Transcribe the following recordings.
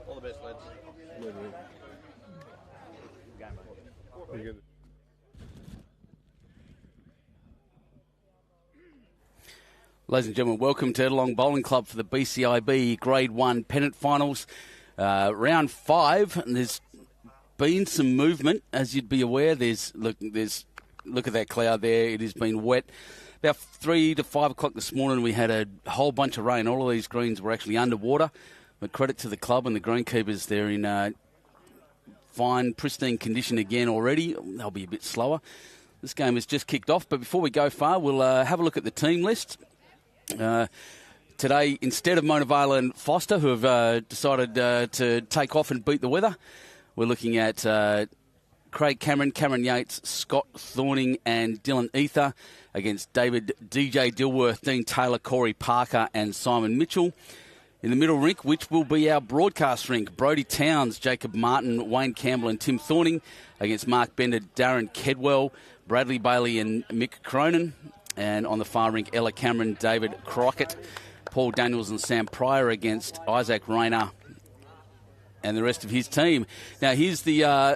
All the best, lads. Ladies and gentlemen, welcome to Edelong Bowling Club for the BCIB Grade 1 Pennant Finals. Round 5, and there's been some movement, as you'd be aware. Look at that cloud there. It has been wet. About 3 to 5 o'clock this morning, we had a whole bunch of rain. All of these greens were actually underwater. But credit to the club and the greenkeepers. They're in fine, pristine condition again already. They'll be a bit slower. This game has just kicked off. But before we go far, we'll have a look at the team list. Today, instead of Mona Vale and Foster, who have decided to take off and beat the weather, we're looking at Craig Cameron, Cameron Yates, Scott Thorning and Dylan Ether against David DJ Dilworth, Dean Taylor, Corey Parker and Simon Mitchell. In the middle rink, which will be our broadcast rink, Brodie Towns, Jacob Martin, Wayne Campbell and Tim Thorning against Mark Bender, Darren Kedwell, Bradley Bailey and Mick Cronin. And on the far rink, Ella Cameron, David Crockett, Paul Daniels and Sam Pryor against Isaac Rayner and the rest of his team. Now, here's the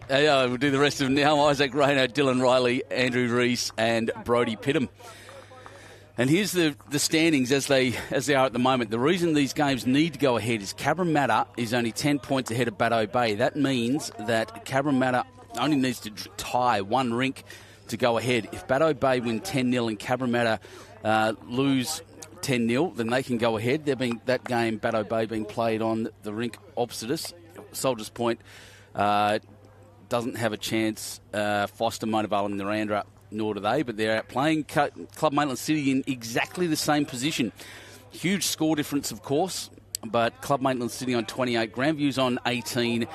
we'll do the rest of them now. Isaac Rayner, Dylan Riley, Andrew Reese and Brodie Pittham. And here's the standings as they are at the moment. The reason these games need to go ahead is Cabramatta is only 10 points ahead of Baddow Bay. That means that Cabramatta only needs to tie one rink to go ahead. If Baddow Bay win 10-0 and Cabramatta lose 10-0, then they can go ahead. That game, Baddow Bay, being played on the rink opposite us. Soldiers Point doesn't have a chance. Foster, Mona Vale and Narandra, nor do they, but they're out playing Club Maitland City in exactly the same position. Huge score difference, of course, but Club Maitland City on 28, Grandview's on 18.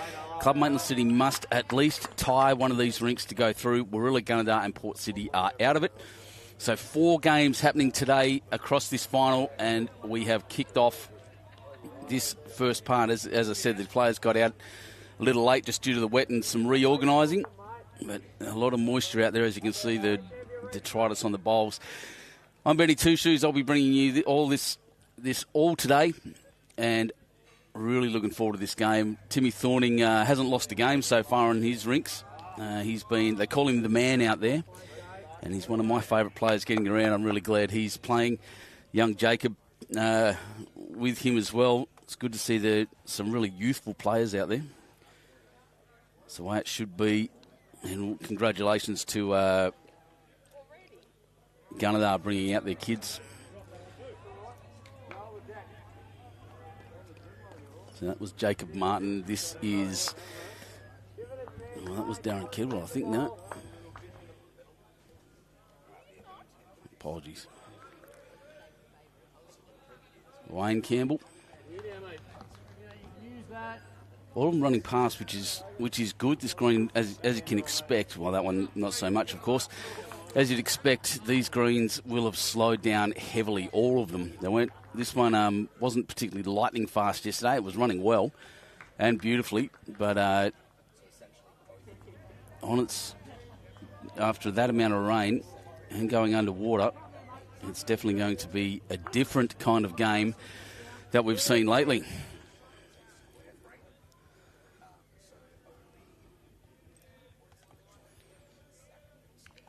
Club Maitland City must at least tie one of these rinks to go through. Warilla, Gunnedah and Port City are out of it. So 4 games happening today across this final, and we have kicked off this first part. As I said, the players got out a little late just due to the wet and some reorganising. But a lot of moisture out there, as you can see, the detritus on the bowls. I'm Benny Two Shoes. I'll be bringing you all this all today, and really looking forward to this game. Timmy Thorning hasn't lost a game so far in his rinks. They call him the man out there, and he's one of my favourite players getting around. I'm really glad he's playing. Young Jacob with him as well. It's good to see some really youthful players out there. It's the way it should be. And congratulations to Gunnedah bringing out their kids. So that was Jacob Martin. That was Darren Kedwell, I think, no? Apologies. Wayne Campbell. All of them running past, which is good. This green, as you can expect, well, that one not so much, of course. As you'd expect, these greens will have slowed down heavily, all of them. This one wasn't particularly lightning fast yesterday. It was running well and beautifully, but after that amount of rain and going underwater, it's definitely going to be a different kind of game that we've seen lately.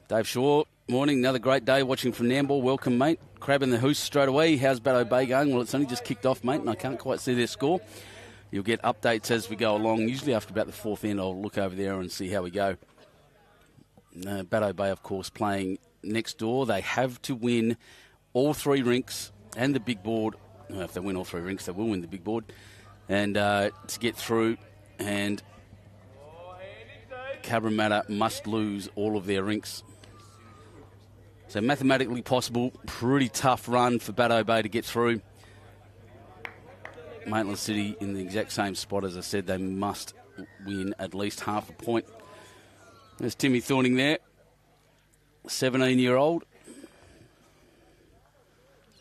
Dave Shaw, morning. Another great day watching from Nambour. Welcome, mate. Crab in the hoose straight away. How's Baddow Bay going? Well, it's only just kicked off, mate, and I can't quite see their score. You'll get updates as we go along. Usually after about the 4th end, I'll look over there and see how we go. Baddow Bay, of course, playing next door. They have to win all 3 rinks and the big board. Well, if they win all 3 rinks, they will win the big board. And to get through, and Cabramatta must lose all of their rinks. So mathematically possible, pretty tough run for Baddow Bay to get through. Maitland City in the exact same spot. As I said, they must win at least half a point. There's Timmy Thorning there, 17-year-old.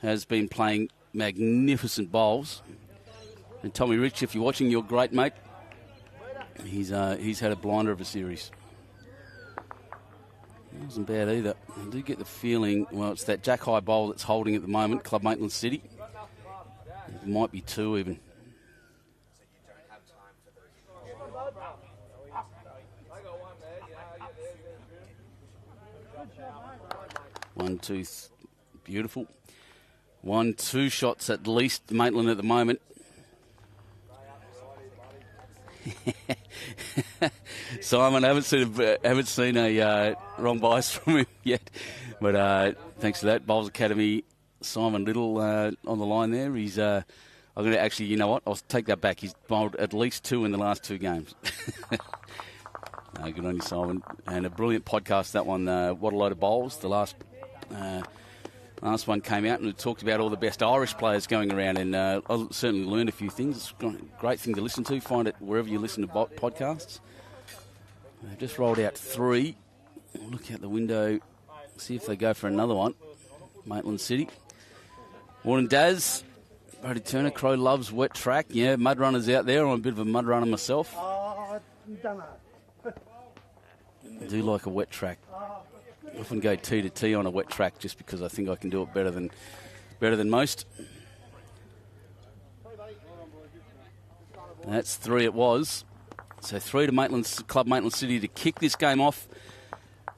Has been playing magnificent bowls. And Tommy Rich, if you're watching, you're great, mate. He's had a blinder of a series. Wasn't bad either. I do get the feeling, well, it's that Jack High bowl that's holding at the moment, Club Maitland City. It might be 2 even. 1, 2, beautiful. 1, 2 shots at least, Maitland at the moment. Simon, I haven't seen a wrong bias from him yet, but thanks for that. Bowls Academy, Simon Little on the line there. He's I'm going to actually, you know what? I'll take that back. He's bowled at least 2 in the last 2 games. Good on you, Simon. And a brilliant podcast, that one. What a Load of Bowls. The last one came out and it talked about all the best Irish players going around, and I certainly learned a few things. It's a great thing to listen to. Find it wherever you listen to podcasts. They've just rolled out 3. Look out the window, see if they go for another one. Maitland City. Morning, Daz. Brodie Turner. Crow loves wet track. Yeah, mud runners out there. I'm a bit of a mud runner myself. I do like a wet track. I often go T to T on a wet track just because I think I can do it better than most. And that's 3 it was. So 3 to Club Maitland City to kick this game off.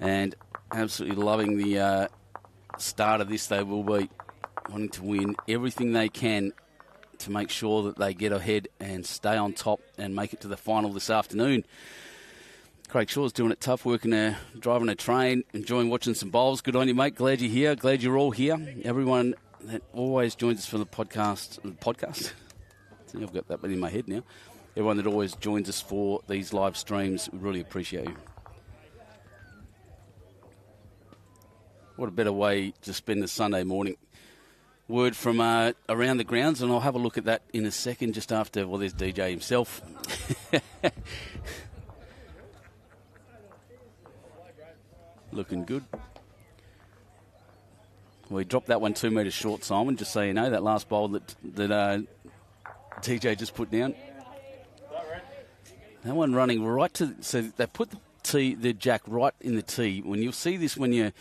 And absolutely loving the start of this. They will be wanting to win everything they can to make sure that they get ahead and stay on top and make it to the final this afternoon. Craig Shaw's doing it tough, driving a train, enjoying watching some bowls. Good on you, mate. Glad you're here. Glad you're all here. Everyone that always joins us for the podcast. I think I've got that in my head now. Everyone that always joins us for these live streams, we really appreciate you. What a better way to spend the Sunday morning. Word from around the grounds, and I'll have a look at that in a second just after, well, there's DJ himself. Looking good. We dropped that one 2 metres short, Simon, just so you know, that last bowl that TJ just put down. That one running right to... So they put the jack right in the tee. When you'll see this when you...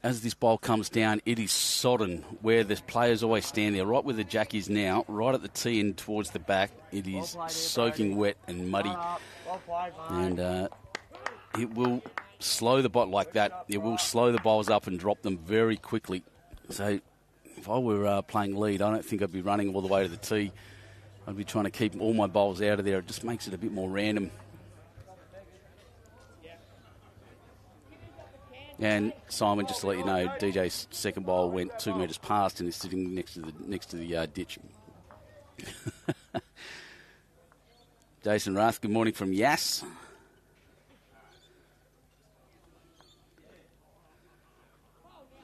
as this bowl comes down, it is sodden where the players always stand there, right where the jack is now, right at the tee and towards the back. It is soaking wet and muddy. And it will slow the ball like that. It will slow the bowls up and drop them very quickly. So if I were playing lead, I don't think I'd be running all the way to the tee. I'd be trying to keep all my bowls out of there. It just makes it a bit more random. And Simon, just to let you know, DJ's second bowl went 2 metres past and is sitting next to the ditch. Jason Rath, good morning from Yass.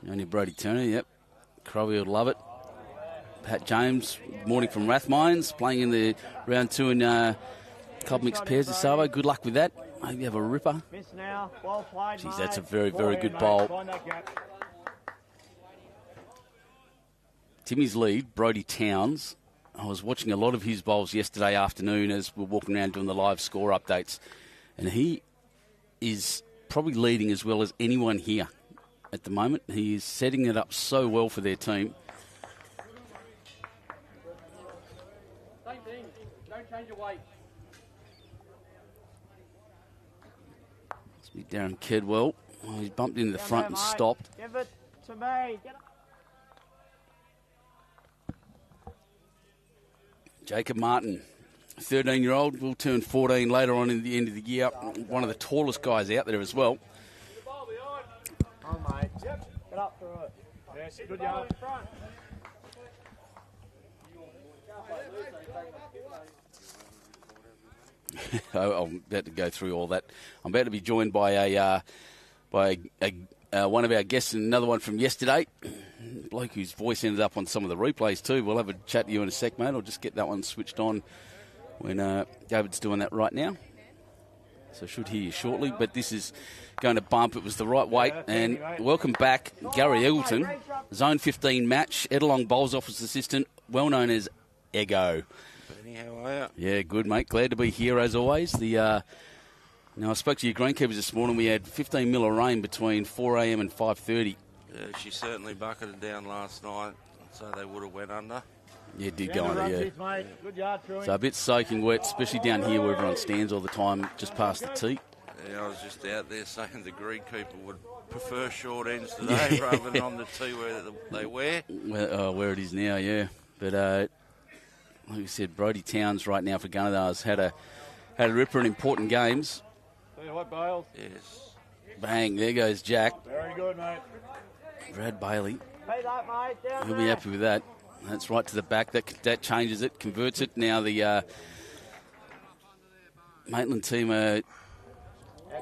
Only Brodie Turner, yep. Crowley would love it. Pat James, morning from Rathmines, playing in the round 2 in Club Mixed Pairs de Savo. Good luck with that. Hope you have a ripper. Jeez, that's a very, very good bowl. Timmy's lead, Brodie Towns. I was watching a lot of his bowls yesterday afternoon as we're walking around doing the live score updates. And he is probably leading as well as anyone here at the moment. He is setting it up so well for their team. Same thing. Don't change your weight. Must be Darren Kedwell. Oh, he's bumped into the front and stopped. Give it to me. Jacob Martin, 13-year-old, will turn 14 later on in the end of the year. One of the tallest guys out there as well. Oh, mate. Yep. Get up through it. Yes, good yard. I'm about to go through all that. I'm about to be joined by one of our guests and another one from yesterday. Bloke whose voice ended up on some of the replays too. We'll have a chat to you in a sec, mate. I'll just get that one switched on when David's doing that right now. So I should hear you shortly, but this is going to bump. It was the right weight. And welcome back, Gary Eggleton, Zone 15 match, Edelong Bowls Office Assistant, well known as Ego. How are you? Yeah, good, mate. Glad to be here as always. The Now, I spoke to your greenkeepers this morning. We had 15 mil of rain between 4 a.m. and 5:30. Yeah, she certainly bucketed down last night, so they would have went under. Yeah, it did go under, yeah. Good yard, Troy. So a bit soaking wet, especially down here where everyone stands all the time just past the tee. Yeah, I was just out there saying the greenkeeper would prefer short ends today rather than on the tee where they wear. Where it is now, yeah. But like we said, Brodie Towns right now for Gunnedah has had a ripper in important games. Tell you what, Bales. Yes. Bang, there goes Jack. Very good, mate. Brad Bailey. Hey, that, mate. Down He'll be happy with that. That's right to the back. That changes it, converts it. Now the Maitland team are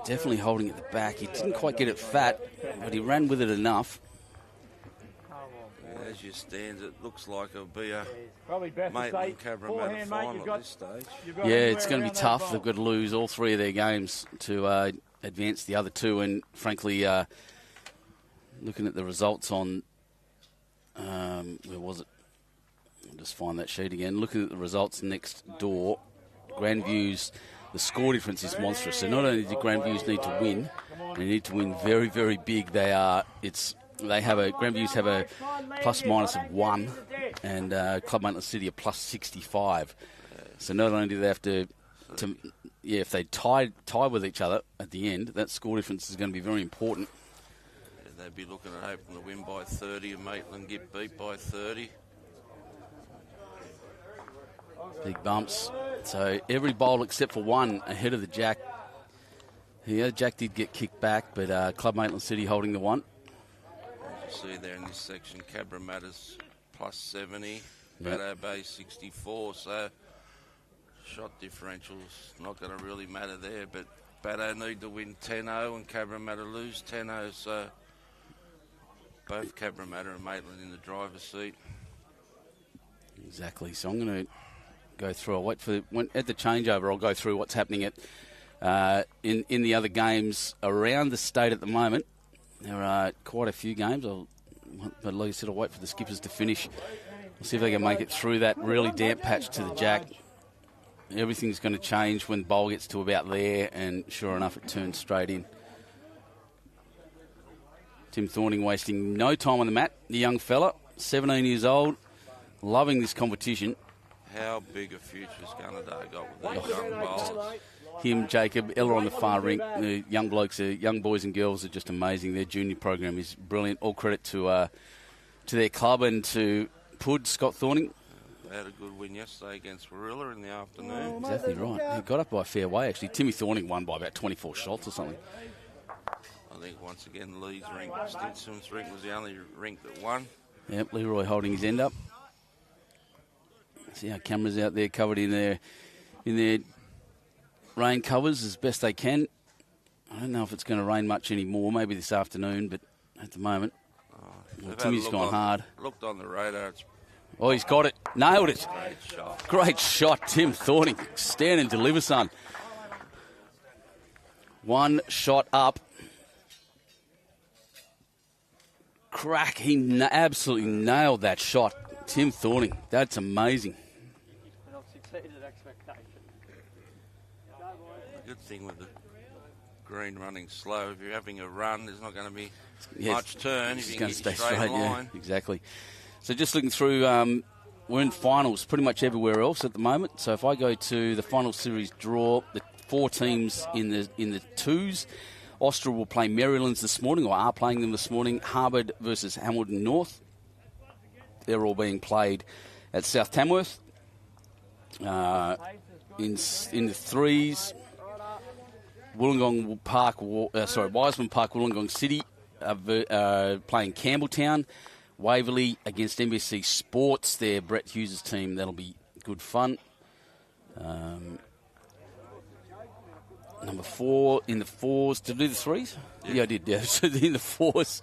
definitely holding it at the back. He didn't quite get it fat, but he ran with it enough. As you stand, it looks like it'll be a Probably best to say Maitland Cabramatta final at this stage. Yeah, it's going to be tough. They've got to lose all three of their games to advance the other two. And frankly, looking at the results on, where was it? I'll just find that sheet again. Looking at the results next door, Grandview's, the score difference is monstrous. So not only do Grandviews need to win, they need to win very, very big. Grandviews have a plus minus of 1, and Club Maitland City a plus 65. So not only do they have to if they tie with each other at the end, that score difference is going to be very important. Yeah, they'd be looking at hoping to win by 30 and Maitland get beat by 30. Big bumps. So every bowl except for one ahead of the Jack. Yeah, Jack did get kicked back, but Club Maitland City holding the one. As you see there in this section, Cabramatta's plus 70, Yep. Baddo Bay 64, so shot differential's not going to really matter there, but Baddo need to win 10-0 and Cabramatta lose 10-0, so both Cabramatta and Maitland in the driver's seat. Exactly. So I'm going to go through. I'll wait for at the changeover. I'll go through what's happening at in the other games around the state at the moment. There are quite a few games. But like I said, I'll wait for the skippers to finish. We'll see if they can make it through that really damp patch to the Jack. Everything's going to change when bowl gets to about there, and sure enough, it turns straight in. Tim Thorning wasting no time on the mat. The young fella, 17 years old, loving this competition. How big a future's Gunnedah got with these young bowlers? Him, Jacob, Ella on the far rink. The young blokes, young boys and girls are just amazing. Their junior program is brilliant. All credit to their club and to Pud, Scott Thorning. They had a good win yesterday against Warilla in the afternoon. Exactly right. He got up by a fair way, actually. Timmy Thorning won by about 24 shots or something. I think once again Lee's rink, Stinson's rink was the only rink that won. Yep, Leroy holding his end up. See our cameras out there covered in their rain covers as best they can. I don't know if it's going to rain much anymore, maybe this afternoon, but at the moment, Timmy's gone hard. Looked on the radar. Oh, he's got it. Nailed it. Great shot. Great shot, Tim Thorning. Stand and deliver, son. One shot up. Crack. He absolutely nailed that shot. Tim Thorning. That's amazing. Not succeeded expectation. Good thing with the green running slow. If you're having a run, there's not going to be much turn. It's If you going can to get stay straight straight, line. yeah, exactly. So just looking through, we're in finals pretty much everywhere else at the moment. So if I go to the final series draw, the 4 teams in the twos, Austria will play Marylands this morning, or are playing them this morning. Harbour versus Hamilton North. They're all being played at South Tamworth. In the threes, Wiseman Park, Wollongong City playing Campbelltown. Waverley against NBC Sports, their Brett Hughes' team. That'll be good fun. Number 4 in the fours. Did I do the threes? Yeah, I did. Yeah. So in the fours,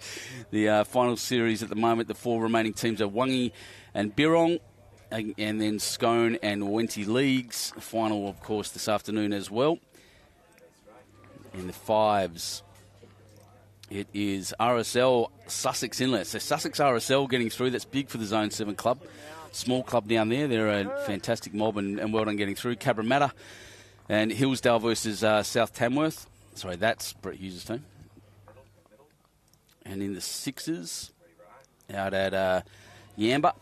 the final series at the moment, the 4 remaining teams are Wangi and Birrong, and then Scone and Wenty Leagues. Final, of course, this afternoon as well. In the fives, it is RSL Sussex Inlet. So Sussex RSL getting through. That's big for the Zone 7 club. Small club down there. They're a fantastic mob and well done getting through. Cabramatta And Hillsdale versus South Tamworth. Sorry, that's Brett Hughes' team. And in the sixes, out at Yamba,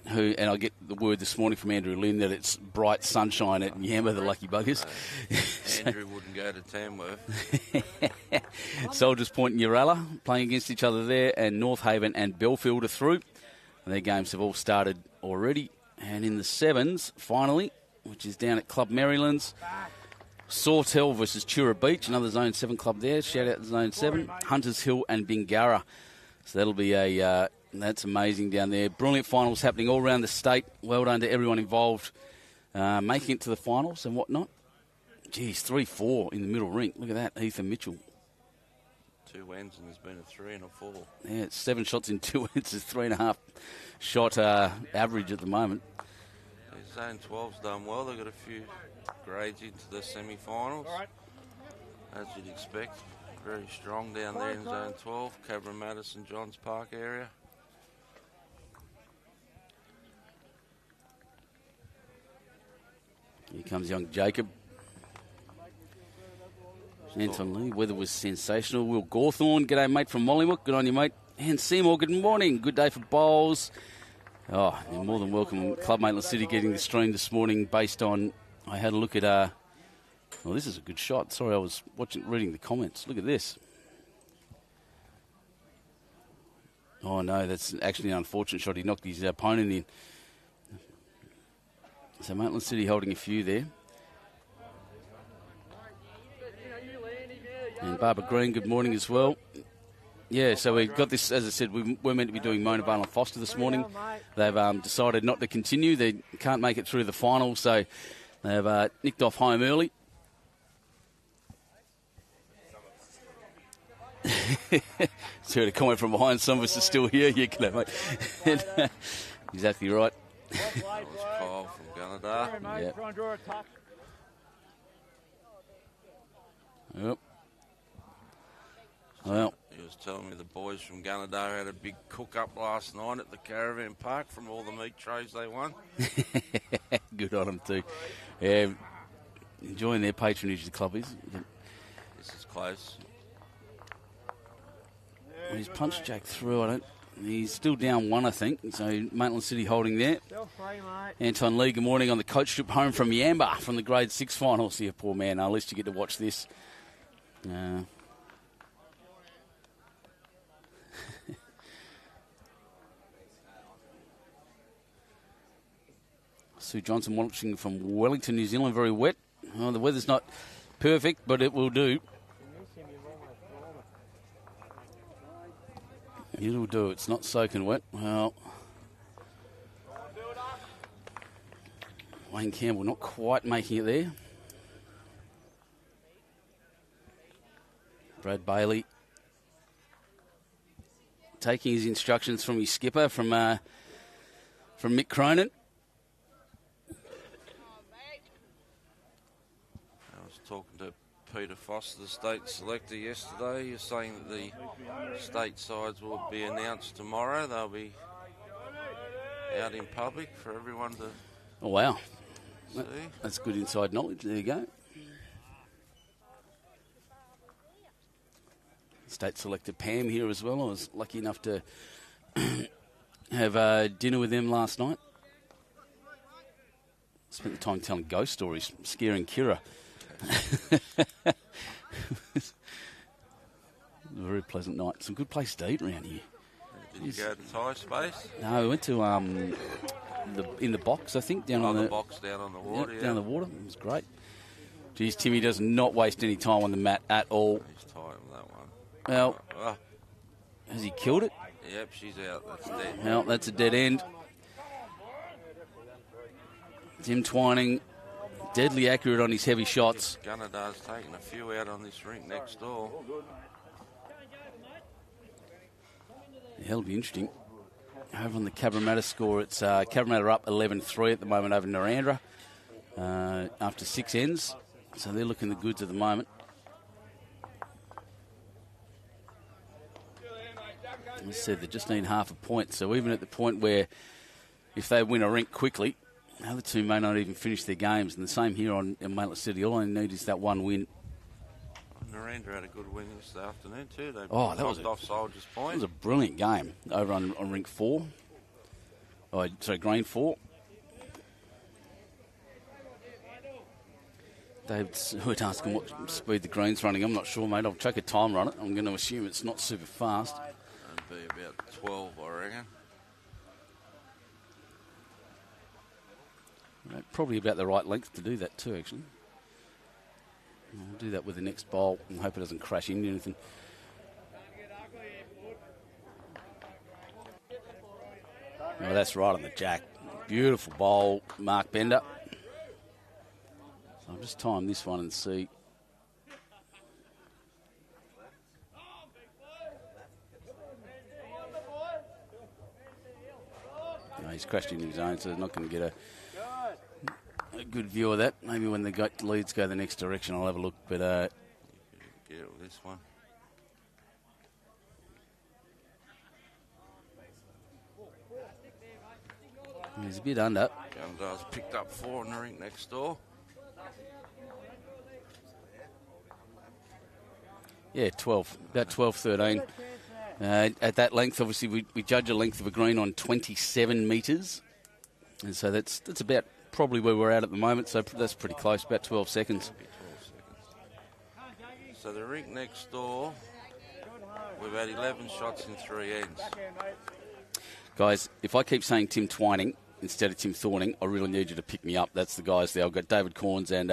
and I get the word this morning from Andrew Lynn that it's bright sunshine at Yamba, the lucky buggers. Andrew wouldn't go to Tamworth. Soldiers Point and Uralla playing against each other there, and North Haven and Belfield are through. And their games have all started already. And in the sevens, finally, which is down at Club Marylands, Sawtell versus Tura Beach, another Zone 7 club there. Shout out to Zone 7. Hunters Hill and Bingara. So that'll be that's amazing down there. Brilliant finals happening all around the state. Well done to everyone involved making it to the finals and whatnot. Geez, 3-4 in the middle rink. Look at that, Heath and Mitchell. 2 wins and there's been a 3 and a 4. Yeah, it's 7 shots in 2 wins. It's 3.5 shot average at the moment. Zone 12's done well. They've got a few grades into the semi-finals, as you'd expect. Very strong down there in Zone 12, Cabra, Madison, Johns Park area. Here comes young Jacob. Anton Lee, weather was sensational. Will Gawthorne, g'day mate from Mollymook. Good on you, mate. And Seymour, good morning. Good day for Bowls. Oh, you're more than welcome. Club Maitland City getting the stream this morning based on, I had a look at, well, this is a good shot. Sorry, I was reading the comments. Look at this. Oh, no, that's actually an unfortunate shot. He knocked his opponent in. So Maitland City holding a few there. And Barbara Green, good morning as well. Yeah, so we've got this, as I said, we're meant to be doing Mona Vale and Foster this morning. They've decided not to continue. They can't make it through the final, so they've nicked off home early. So to comment from behind, some of us are still here. Yeah, good day, mate. Exactly right. That was Kyle from Gunnedah. Yep. Well, he was telling me the boys from Gunnedah had a big cook-up last night at the caravan park from all the meat trays they won. Good on them too. Yeah, enjoying their patronage, the club is. This is close. Well, he's punched Jack through, I don't. He's still down 1, I think. So Maitland City holding there. Anton Lee, good morning on the coach trip home from Yamba from the Grade 6 finals. Yeah, poor man. At least you get to watch this. Sue Johnson watching from Wellington, New Zealand. Very wet. Oh, the weather's not perfect, but it will do. It'll do. It's not soaking wet. Well, Wayne Campbell not quite making it there. Brad Bailey taking his instructions from his skipper, from Mick Cronin. I was talking to Peter Foster, the state selector, yesterday. You're saying that the state sides will be announced tomorrow. They'll be out in public for everyone to Oh, wow. see. That's good inside knowledge. There you go. State selector Pam here as well. I was lucky enough to have dinner with them last night. Spent the time telling ghost stories, scaring Kira. A very pleasant night. Some good place to eat around here. Did you go to Thai Space? No, we went to in the box, I think, down on the box down on the water. Yep, down the water. It was great. Geez, Timmy does not waste any time on the mat at all. He's tight with that one. Well, has he killed it? Yep, she's out. That's dead. Well, that's a dead end. Tim Twining, deadly accurate on his heavy shots. Gunnedah's taking a few out on this rink next door. Yeah, it'll be interesting. Over on the Cabramatta score, it's Cabramatta up 11-3 at the moment over Narandra after 6 ends. So they're looking the goods at the moment. As I said, they just need half a point. So even at the point where if they win a rink quickly, The other two may not even finish their games, and the same here on Maitland City. All I need is that one win. Gunnedah had a good win this afternoon too. They That was off Soldiers It Point. was a brilliant game over on rink 4. Oh, sorry, green 4. David's asking what speed the green's running. I'm not sure, mate. I'll check a time on it. I'm going to assume it's not super fast. It'd be about 12, I reckon. Probably about the right length to do that too, actually. I'll do that with the next bowl and hope it doesn't crash into anything. Oh, that's right on the jack. Beautiful bowl, Marc Bender. So I'll just time this one and see. No, he's crashed into his own, so he's not going to get a good view of that. Maybe when the leads go the next direction, I'll have a look. But Get it with this one. he's a bit under. Gunnedah's picked up 4 in the rink next door. Yeah, 12, about 12, 13. At that length, obviously, we judge a length of a green on 27 metres. And so that's about probably where we're at the moment. So that's pretty close, about 12 seconds. So the rink next door, we've had 11 shots in 3 ends. Guys, if I keep saying Tim Twining instead of Tim Thorning, I really need you to pick me up. That's the guys there. I've got David Corns and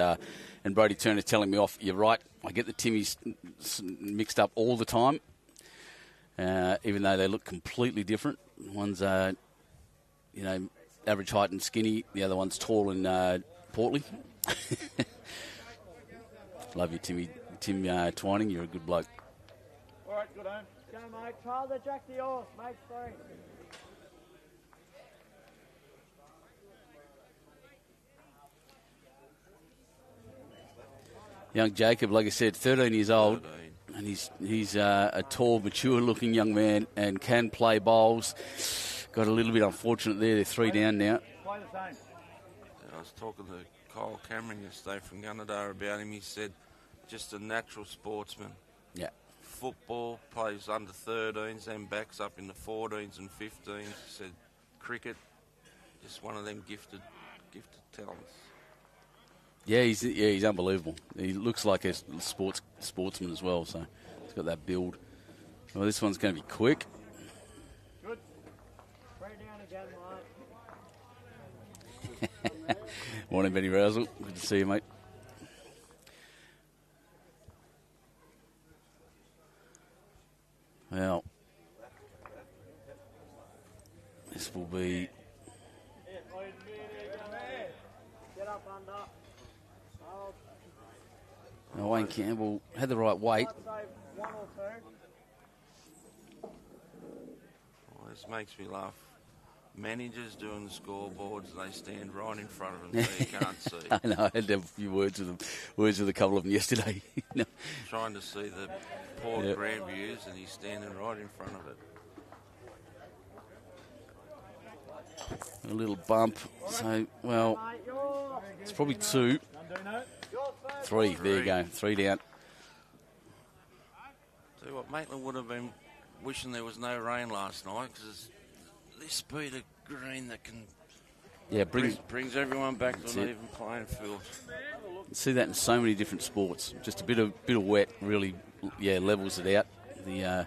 Brodie Turner telling me off. You're right. I get the Timmies mixed up all the time, even though they look completely different. One's, average height and skinny. The other one's tall and portly. Love you, Tim Twining. You're a good bloke. All right, good on. Go, mate. Trial the jack to yours. Mate, sorry. Young Jacob, like I said, 13 years old, 13. and he's a tall, mature-looking young man and can play bowls. Got a little bit unfortunate there. They're 3 down now. Play the same. I was talking to Kyle Cameron yesterday from Gunnedah about him. He said, just a natural sportsman. Yeah. Football, plays under 13s, then backs up in the 14s and 15s. He said, cricket, just one of them gifted talents. Yeah, he's unbelievable. He looks like a sportsman as well, so he's got that build. Well, this one's going to be quick. Good. 3 down again, mate. Morning, Benny Rousel. Good to see you, mate. Well, this will be... Get up under. Now, Wayne Campbell had the right weight. I'd say 1 or 2. Well, this makes me laugh. Managers doing the scoreboards, they stand right in front of them so you can't see. I know, I had to have a few words with a couple of them yesterday. No. Trying to see the poor grand views, and he's standing right in front of it. A little bump. So, well, it's probably 2. 3, there you go. 3 down. Tell you what, Maitland would have been wishing there was no rain last night, because this speed of green that can brings everyone back to an even playing field. You see that in so many different sports. Just a bit of wet really, levels it out. The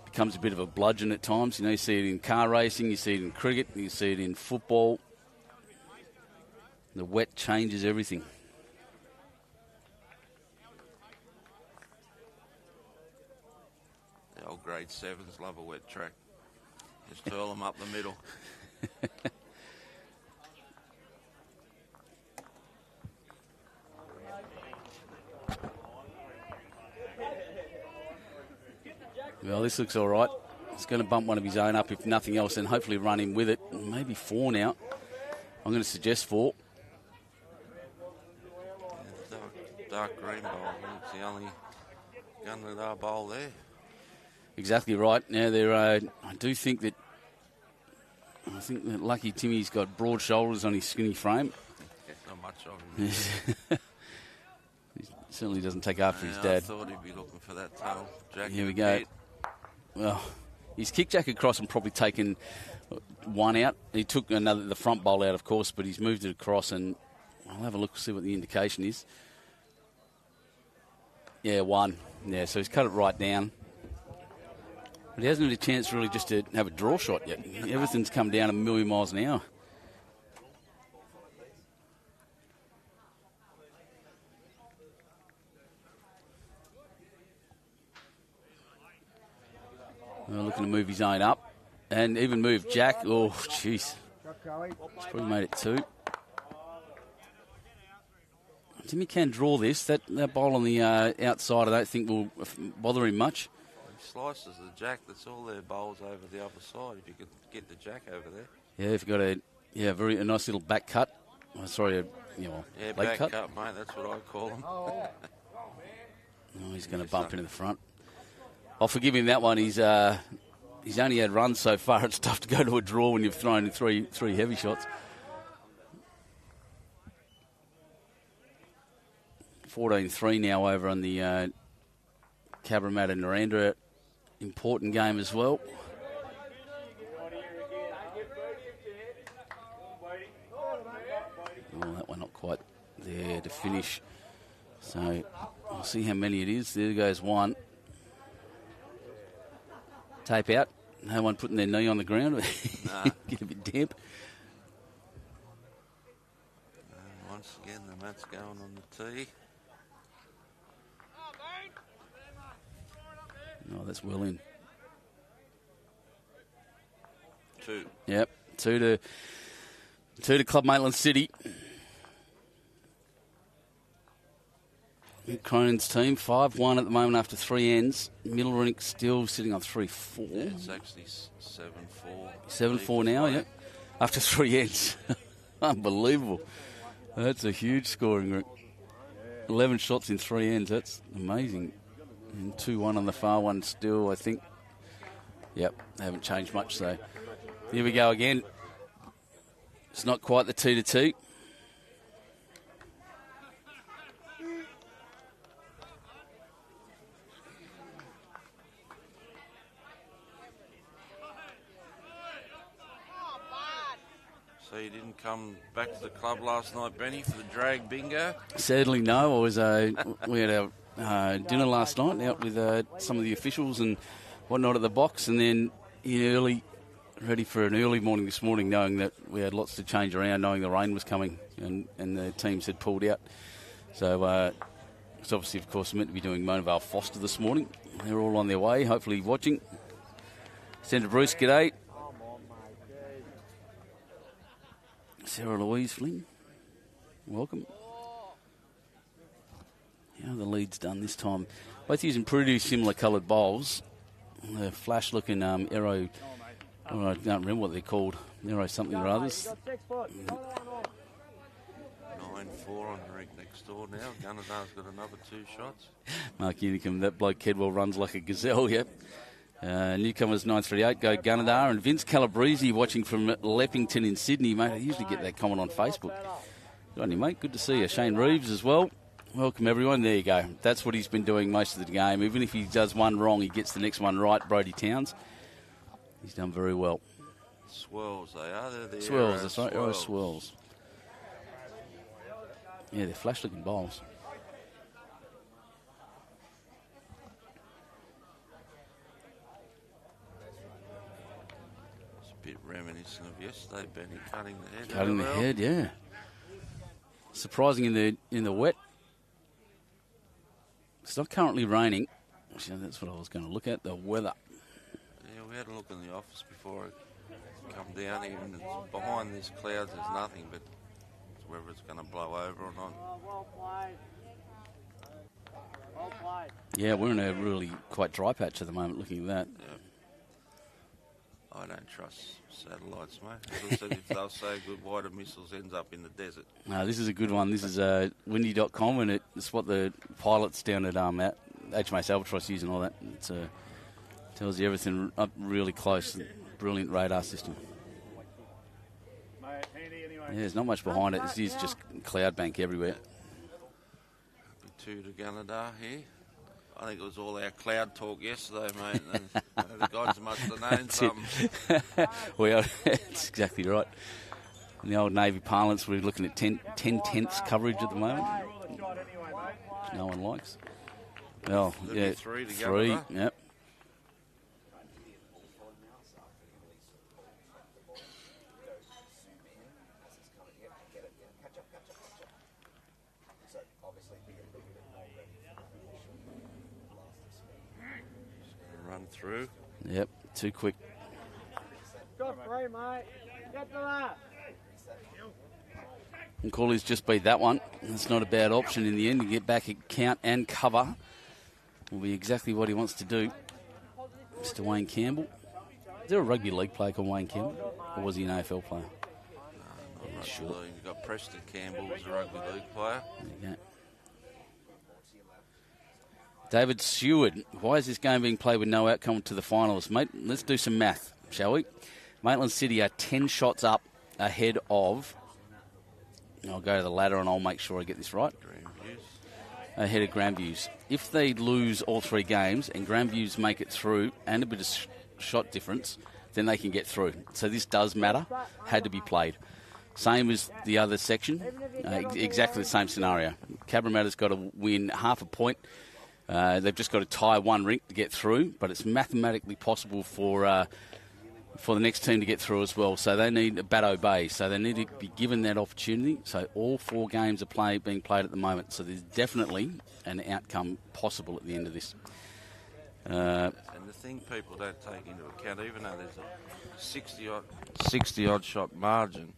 becomes a bit of a bludgeon at times. You see it in car racing, you see it in cricket, you see it in football. The wet changes everything. The old grade 7s love a wet track. Just twirl them up the middle. Well, this looks all right. He's going to bump one of his own up, if nothing else, and hopefully run him with it. Maybe 4 now. I'm going to suggest 4. Yeah, dark green bowl. It's the only Gunnedah bowl there. Exactly right. Now, I do think that I think that lucky Timmy's got broad shoulders on his skinny frame. Not much of him. He certainly doesn't take after his dad. I thought he'd be looking for that tunnel. Jack Here we go. Well, he's kicked Jack across and probably taken one out. He took the front bowl out, of course, but he's moved it across, and I'll have a look, see what the indication is. Yeah, one. Yeah, so he's cut it right down. But he hasn't had a chance really just to have a draw shot yet. Everything's come down a million miles an hour. We're looking to move his own up and even move Jack. Oh, jeez. He's probably made it 2. Timmy can draw this. That bowl on the outside I don't think will bother him much. He slices the Jack. That's all their bowls over the other side. If you could get the Jack over there. Yeah, if you've got a nice little back cut. Oh, sorry, leg back cut, mate. That's what I call him. Oh, he's going to bump into the front. I'll forgive him that one. He's only had runs so far. It's tough to go to a draw when you've thrown in three heavy shots. 14-3 now over on the Cabramatta and Narrandera. Important game as well. Oh, that one not quite there to finish. So we'll see how many it is. There goes one. Tape out. No one putting their knee on the ground. Nah. Get a bit damp. And once again, the mat's going on the tee. Oh, that's well in. 2. Yep, 2 to Club Maitland City. Cronin's team 5-1 at the moment after 3 ends. Middlerink still sitting on 3-4. Yeah, it's actually 7-4. 7-4 now, yep. After 3 ends. Unbelievable. That's a huge scoring group. 11 shots in 3 ends. That's amazing. And 2-1 on the far one still, I think. Yep, they haven't changed much, so here we go again. It's not quite the 2-2. So you didn't come back to the club last night, Benny, for the drag bingo? Sadly, no. We had our dinner last night out with some of the officials and whatnot at the box, and then ready for an early morning this morning, knowing that we had lots to change around, knowing the rain was coming and the teams had pulled out. So it's obviously, of course, meant to be doing Mona Vale Foster this morning. They're all on their way, hopefully watching. Senator Bruce, g'day. Sarah Louise Flynn, welcome. How are the leads done this time? Both using pretty similar coloured bowls. The flash-looking Aero, I can't remember what they're called. Aero something or others. 9-4 on the rig next door now. Gunnedah's got another 2 shots. Marc Unicum, that bloke Kedwell runs like a gazelle, yep. Newcomers 938 go Gunnedah, and Vince Calabrese watching from Leppington in Sydney, mate. I usually get that comment on Facebook. Good on you, mate. Good to see you. Shane Reeves as well. Welcome, everyone. There you go. That's what he's been doing most of the game. Even if he does one wrong, he gets the next one right. Brodie Towns. He's done very well. Swirls, they are. They're the Swirls, that's right. Aero swirls. Yeah, they're flash-looking bowls. Bit reminiscent of yesterday, Benny cutting the head. Cutting the head, yeah. Surprising in the wet. It's not currently raining. So that's what I was going to look at, the weather. Yeah, we had a look in the office before I come down here, and it's behind these clouds there's nothing, but it's whether it's going to blow over or not. Well played. Well played. Yeah, we're in a really quite dry patch at the moment looking at that. Yeah. I don't trust satellites, mate. As I said, if they'll say good wider missiles ends up in the desert. No, this is a good one. This is windy.com, and it's what the pilots down at HMAS Albatross use and all that. It tells you everything up really close. Brilliant radar system. Yeah, there's not much behind it. This is just cloud bank everywhere. 2 to Gunnedah here. I think it was all our cloud talk yesterday, mate. And the gods must have known something. Well, that's exactly right. In the old Navy parlance, we're looking at 10 tenths coverage at the moment, which no one likes. Well, yeah, 3 to 3, Gunnedah. yep. Run through. Yep, too quick. Got 3, mate. Get to that. And Cooley's just beat that one. That's not a bad option in the end. To get back a count and cover will be exactly what he wants to do. Mr. Wayne Campbell. Is there a rugby league player called Wayne Campbell? Or was he an AFL player? Not sure. You've got Preston Campbell, who's a rugby league player. There you go. David Seward. Why is this game being played with no outcome to the finalists? Mate, let's do some math, shall we? Maitland City are 10 shots up ahead of... I'll go to the ladder and I'll make sure I get this right. Ahead of Grandviews. If they lose all 3 games and Grandviews make it through and a bit of shot difference, then they can get through. So this does matter. Had to be played. Same as the other section. Exactly the same scenario. Cabramatta's got to win half a point. They've just got to tie 1 rink to get through, but it's mathematically possible for the next team to get through as well. So they need a Batto Bay. So they need to be given that opportunity. So all 4 games are being played at the moment. So there's definitely an outcome possible at the end of this. And the thing people don't take into account, even though there's a 60-odd shot margin,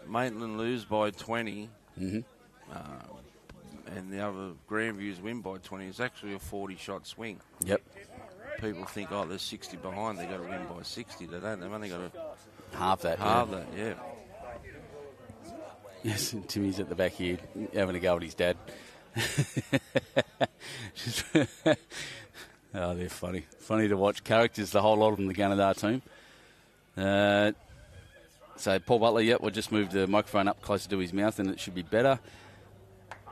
Maitland lose by 20, and the other Grandviews win by 20. It's actually a 40-shot swing. Yep. People think, oh, there's 60 behind, they've got to win by 60. They don't. They've only got to halve that. Yeah. Yes, Timmy's at the back here having a go at his dad. Oh, they're funny. Funny to watch. Characters, the whole lot of them, the Gunnedah team. So Paul Butler, we'll just move the microphone up closer to his mouth and it should be better.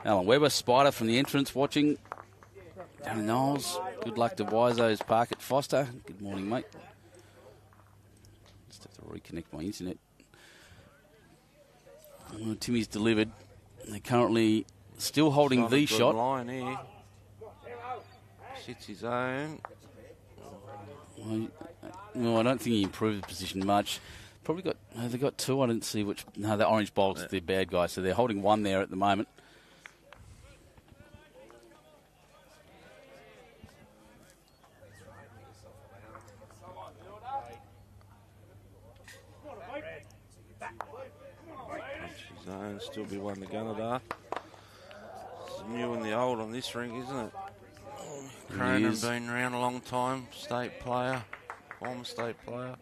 Alan Webber, Spider from the entrance watching. Danny Knowles, good luck to Wiseau's Park at Foster. Good morning, mate. Just have to reconnect my internet. Timmy's delivered. They're currently still holding the shot. Line here. Sits his own. Well, I don't think he improved the position much. Probably got, they got 2. I didn't see which. No, the Orange Bulls, they're bad guys. So they're holding 1 there at the moment. Still be 1 to Gunnedah. It's new and the old on this ring, isn't it? Cronin been around a long time, state player, former state player.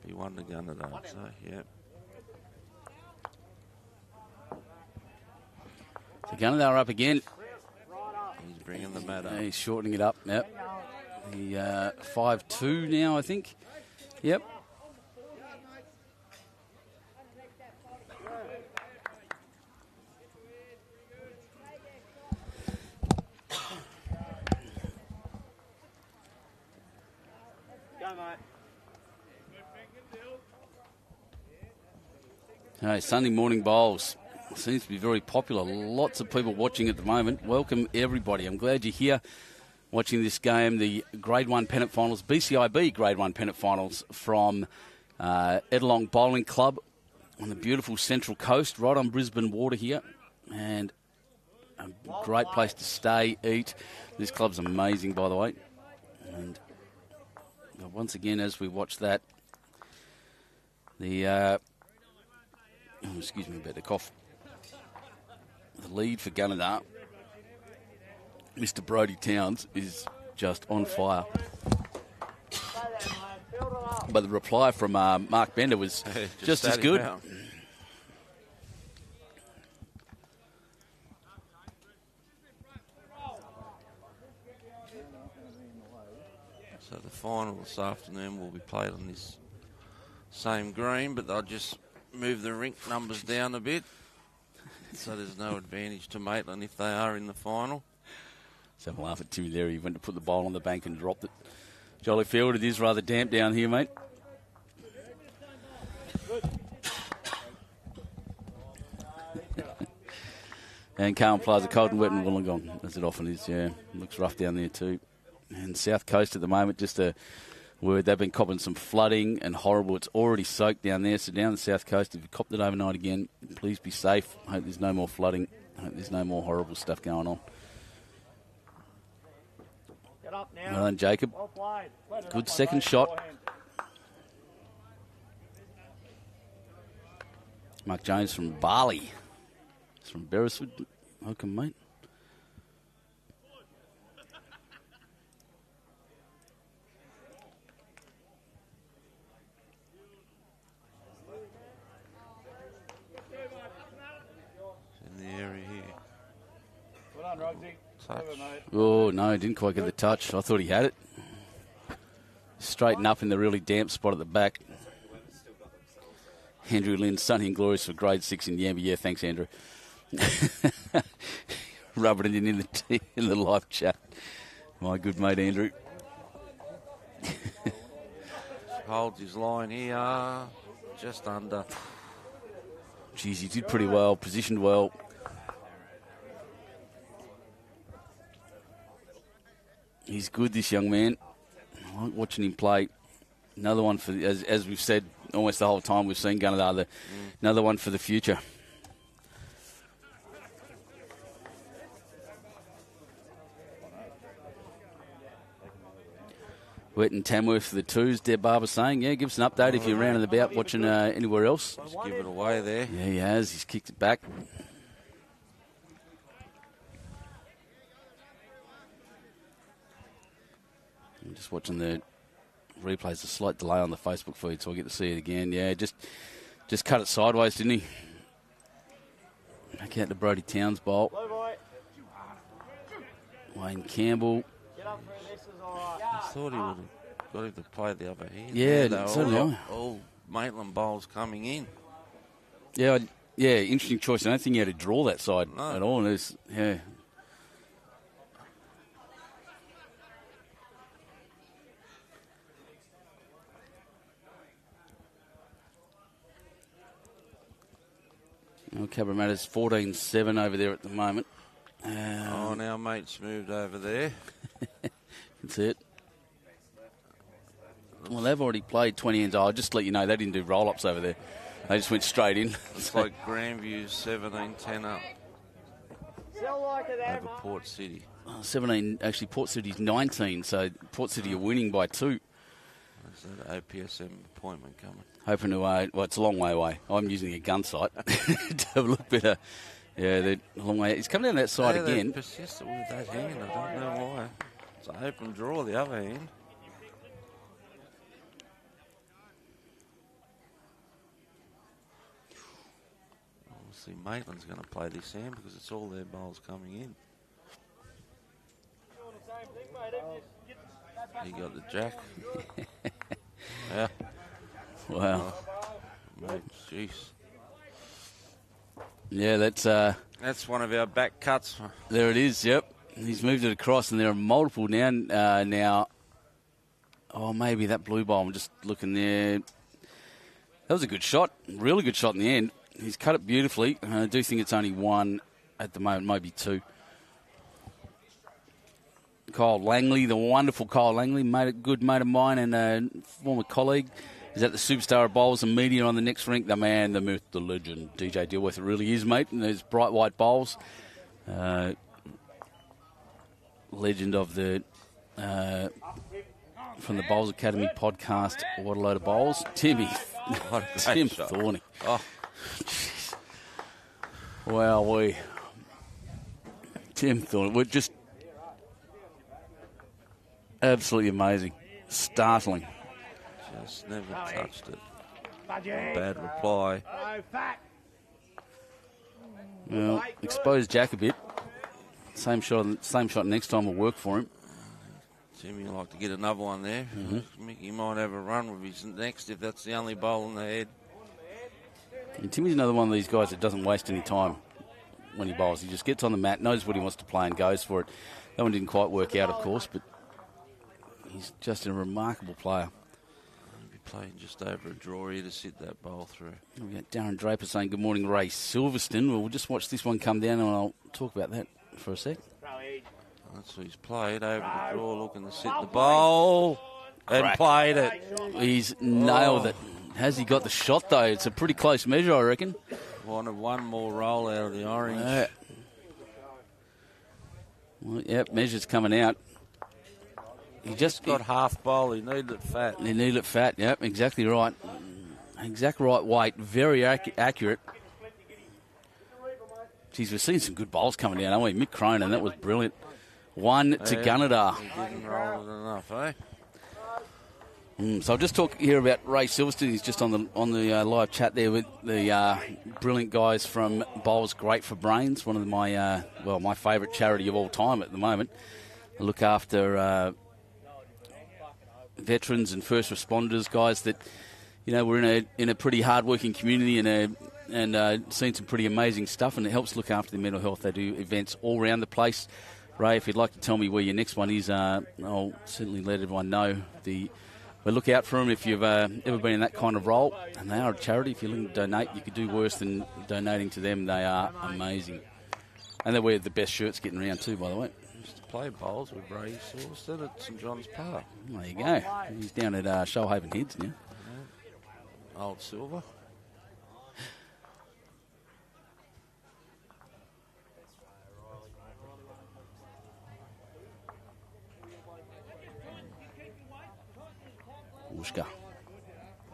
Be 1 to Gunnedah, so yeah. So Gunnedah are up again. He's bringing the mat up. He's shortening it up. Yep. The 5-2 now, I think. Yep. Go, mate. Hey, Sunday morning bowls. Seems to be very popular. Lots of people watching at the moment. Welcome, everybody. I'm glad you're here watching this game, the Grade 1 pennant finals, BCIB Grade 1 pennant finals from Edlong Bowling Club on the beautiful Central Coast, right on Brisbane water here. And a great place to stay, eat. This club's amazing, by the way. And once again, as we watch that, the... excuse me about the cough. The lead for Gunnedah, Mr. Brodie Towns, is just on fire. But the reply from Marc Bender was just as good. So the final this afternoon will be played on this same green, but they'll just move the rink numbers down a bit. So there's no advantage to Maitland if they are in the final. Let's have a laugh at Timmy there. He went to put the bowl on the bank and dropped it. Jolly field. It is rather damp down here, mate. And Carlton Plaza, cold and wet in Wollongong, as it often is, yeah. Looks rough down there too. And South Coast at the moment, just a word, they've been copping some flooding and horrible. It's already soaked down there, so down the South Coast, if you copped it overnight again, please be safe. I hope there's no more flooding. I hope there's no more horrible stuff going on. Get up now. Well done, Jacob. Well played. Good second shot. Mark Jones from Bali. It's from Beresford. Welcome, mate. In the area here. Well done, Rogsy. Touch. Oh, no, didn't quite get the touch. I thought he had it. Straighten up in the really damp spot at the back. Andrew Lynn, sunny and glorious for grade 6 in Yamba. Yeah, thanks, Andrew. Rubbing it in the live chat. My good mate, Andrew. Holds his line here. Just under. Geez, he did pretty well, positioned well. He's good, this young man. I like watching him play. Another one for, as we've said almost the whole time we've seen Gunnedah, another one for the future. Wet and Tamworth for the twos, Deb Barber saying. Yeah, give us an update if you're around and about watching anywhere else. Just give it away there. Yeah, he has. He's kicked it back. I'm just watching the replays. A slight delay on the Facebook feed, so I get to see it again. Yeah, just cut it sideways, didn't he? Back out to Brodie Towns' bowl. Wayne Campbell. I thought he would have got him to play the other hand. Yeah, so did I. All Maitland bowls coming in. Yeah, interesting choice. I don't think he had to draw that side No. at all. Yeah. Well, Cabramatta's 14-7 over there at the moment. Now mate's moved over there. That's it. Well, they've already played 20 ends. I'll just let you know, they didn't do roll-ups over there. They just went straight in. Looks like Grandview's 17-10 up Still like it there, over Port City. 17, actually Port City's 19, so Port City are winning by 2. There's that OPSM appointment coming. Hoping to, well, it's a long way away. I'm using a gun sight to have a look better. Yeah, they're a long way. He's coming down that side again. They persisted with that hand. I don't know why. It's an open draw, the other hand. Obviously, Maitland's going to play this hand because it's all their bowls coming in. He got the jack. Yeah. Wow. Mate, jeez. Yeah, That's one of our back cuts. there it is, yep. He's moved it across, and there are multiple now. Oh, maybe that blue ball. I'm just looking there. That was a good shot. Really good shot in the end. He's cut it beautifully. I do think it's only one at the moment, maybe 2. Kyle Langley, the wonderful Kyle Langley, good mate of mine and a former colleague. He's at the Superstar of Bowls and Media on the next rink. The man, the myth, the legend, DJ Dilworth. It really is, mate. And there's bright white bowls. Legend of the from the Bowls Academy podcast. What a load of bowls. Tim Thorning. Oh, jeez. Wow, Tim Thorning. We're just absolutely amazing. Startling. just never touched it. Bad reply. Well, expose Jack a bit. Same shot next time will work for him. Timmy would like to get another one there. Mickey might have a run with his next if that's the only bowl in the head. And Timmy's another one of these guys that doesn't waste any time when he bowls. He just gets on the mat, knows what he wants to play and goes for it. That one didn't quite work out, of course, but he's just a remarkable player. He'll be playing just over a draw here to sit that bowl through. We've got Darren Draper saying, good morning, Ray Silverstone. Well, we'll just watch this one come down and I'll talk about that for a sec. That's what he's played, over the draw, looking to sit the bowl, and played it. He's nailed it. Has he got the shot, though? It's a pretty close measure, I reckon. Wanted one more roll out of the orange. Well, yep, measure's coming out. He just got half bowl. He needed it fat. He needed it fat, yep, exactly right. Exact right weight, very accurate. Geez, we've seen some good bowls coming down, haven't we? Mick Cronin, that was brilliant. One to Gunnedah. He didn't roll it enough, eh? So I'll just talk here about Ray Silverstone. He's just on the live chat there with the brilliant guys from Bowls Great for Brains, one of my my favourite charity of all time at the moment. I look after veterans and first responders, guys that we're in a pretty hard-working community and seen some pretty amazing stuff, and it helps look after their mental health. They do events all around the place. Ray, if you'd like to tell me where your next one is, I'll certainly let everyone know. But look out for them if you've ever been in that kind of role. And they are a charity. If you're looking to donate, you could do worse than donating to them. They are amazing. And they wear the best shirts getting around too, by the way. Used to play bowls with Ray Silverstone at St John's Park. There you go. He's down at 𝐒𝐭𝐴𝐻𝐳 now. Yeah. Old Silver.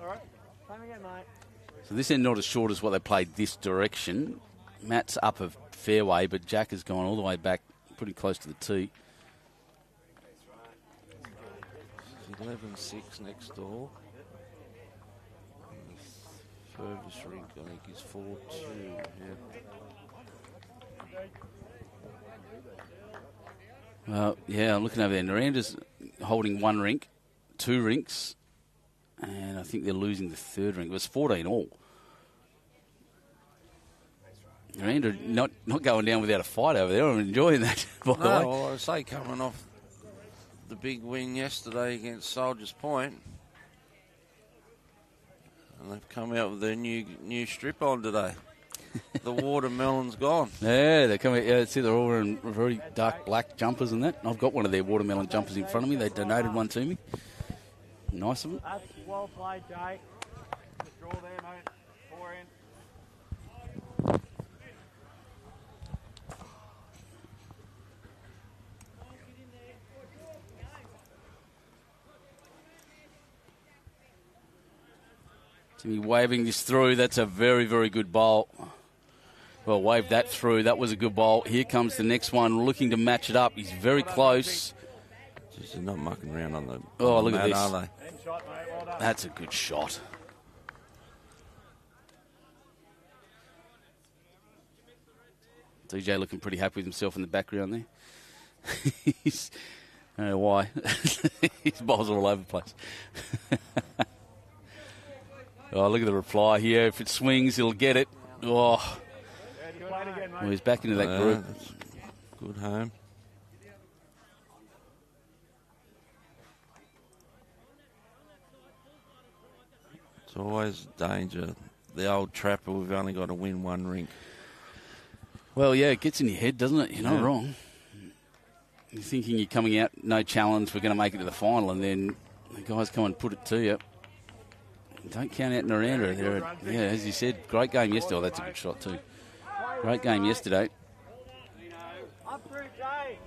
All right. Time again, mate. So this end not as short as what they played this direction. Matt's up a fairway, but Jack has gone all the way back pretty close to the tee. 11-6 next door. And the furthest rink, I think, is 4-2. Yeah. I'm looking over there. Naranda's holding one rink, two rinks, and I think they're losing the third rink. It was 14 all. Naranda not going down without a fight over there. I'm enjoying that, by the way. Well, I say coming off the big win yesterday against Soldiers Point, and they've come out with their new strip on today. The watermelon's gone. Yeah, they're coming. Yeah, see, they're all wearing very dark black jumpers and that. I've got one of their watermelon jumpers in front of me. They donated one to me. Nice of them. That's well played, Jake. Just draw there, mate. 4 in. Timmy waving this through. That's a very, very good bowl. Well, wave that through. That was a good bowl. Here comes the next one, looking to match it up. He's very close. Just not mucking around on the look mat, at this. are they? That's a good shot. DJ looking pretty happy with himself in the background there. I don't know why. His balls are all over the place. Oh, look at the reply here. If it swings, he'll get it. Oh. Well, he's back into that group. Good home. It's always danger. The old trapper, we've only got to win one rink. Well, yeah, it gets in your head, doesn't it? You're not wrong. You're thinking you're coming out, no challenge, we're going to make it to the final, and then the guys come and put it to you. Don't count out Naranda. Yeah, as you said, great game yesterday. Oh, that's a good shot too. Great game yesterday. Up through, Jay.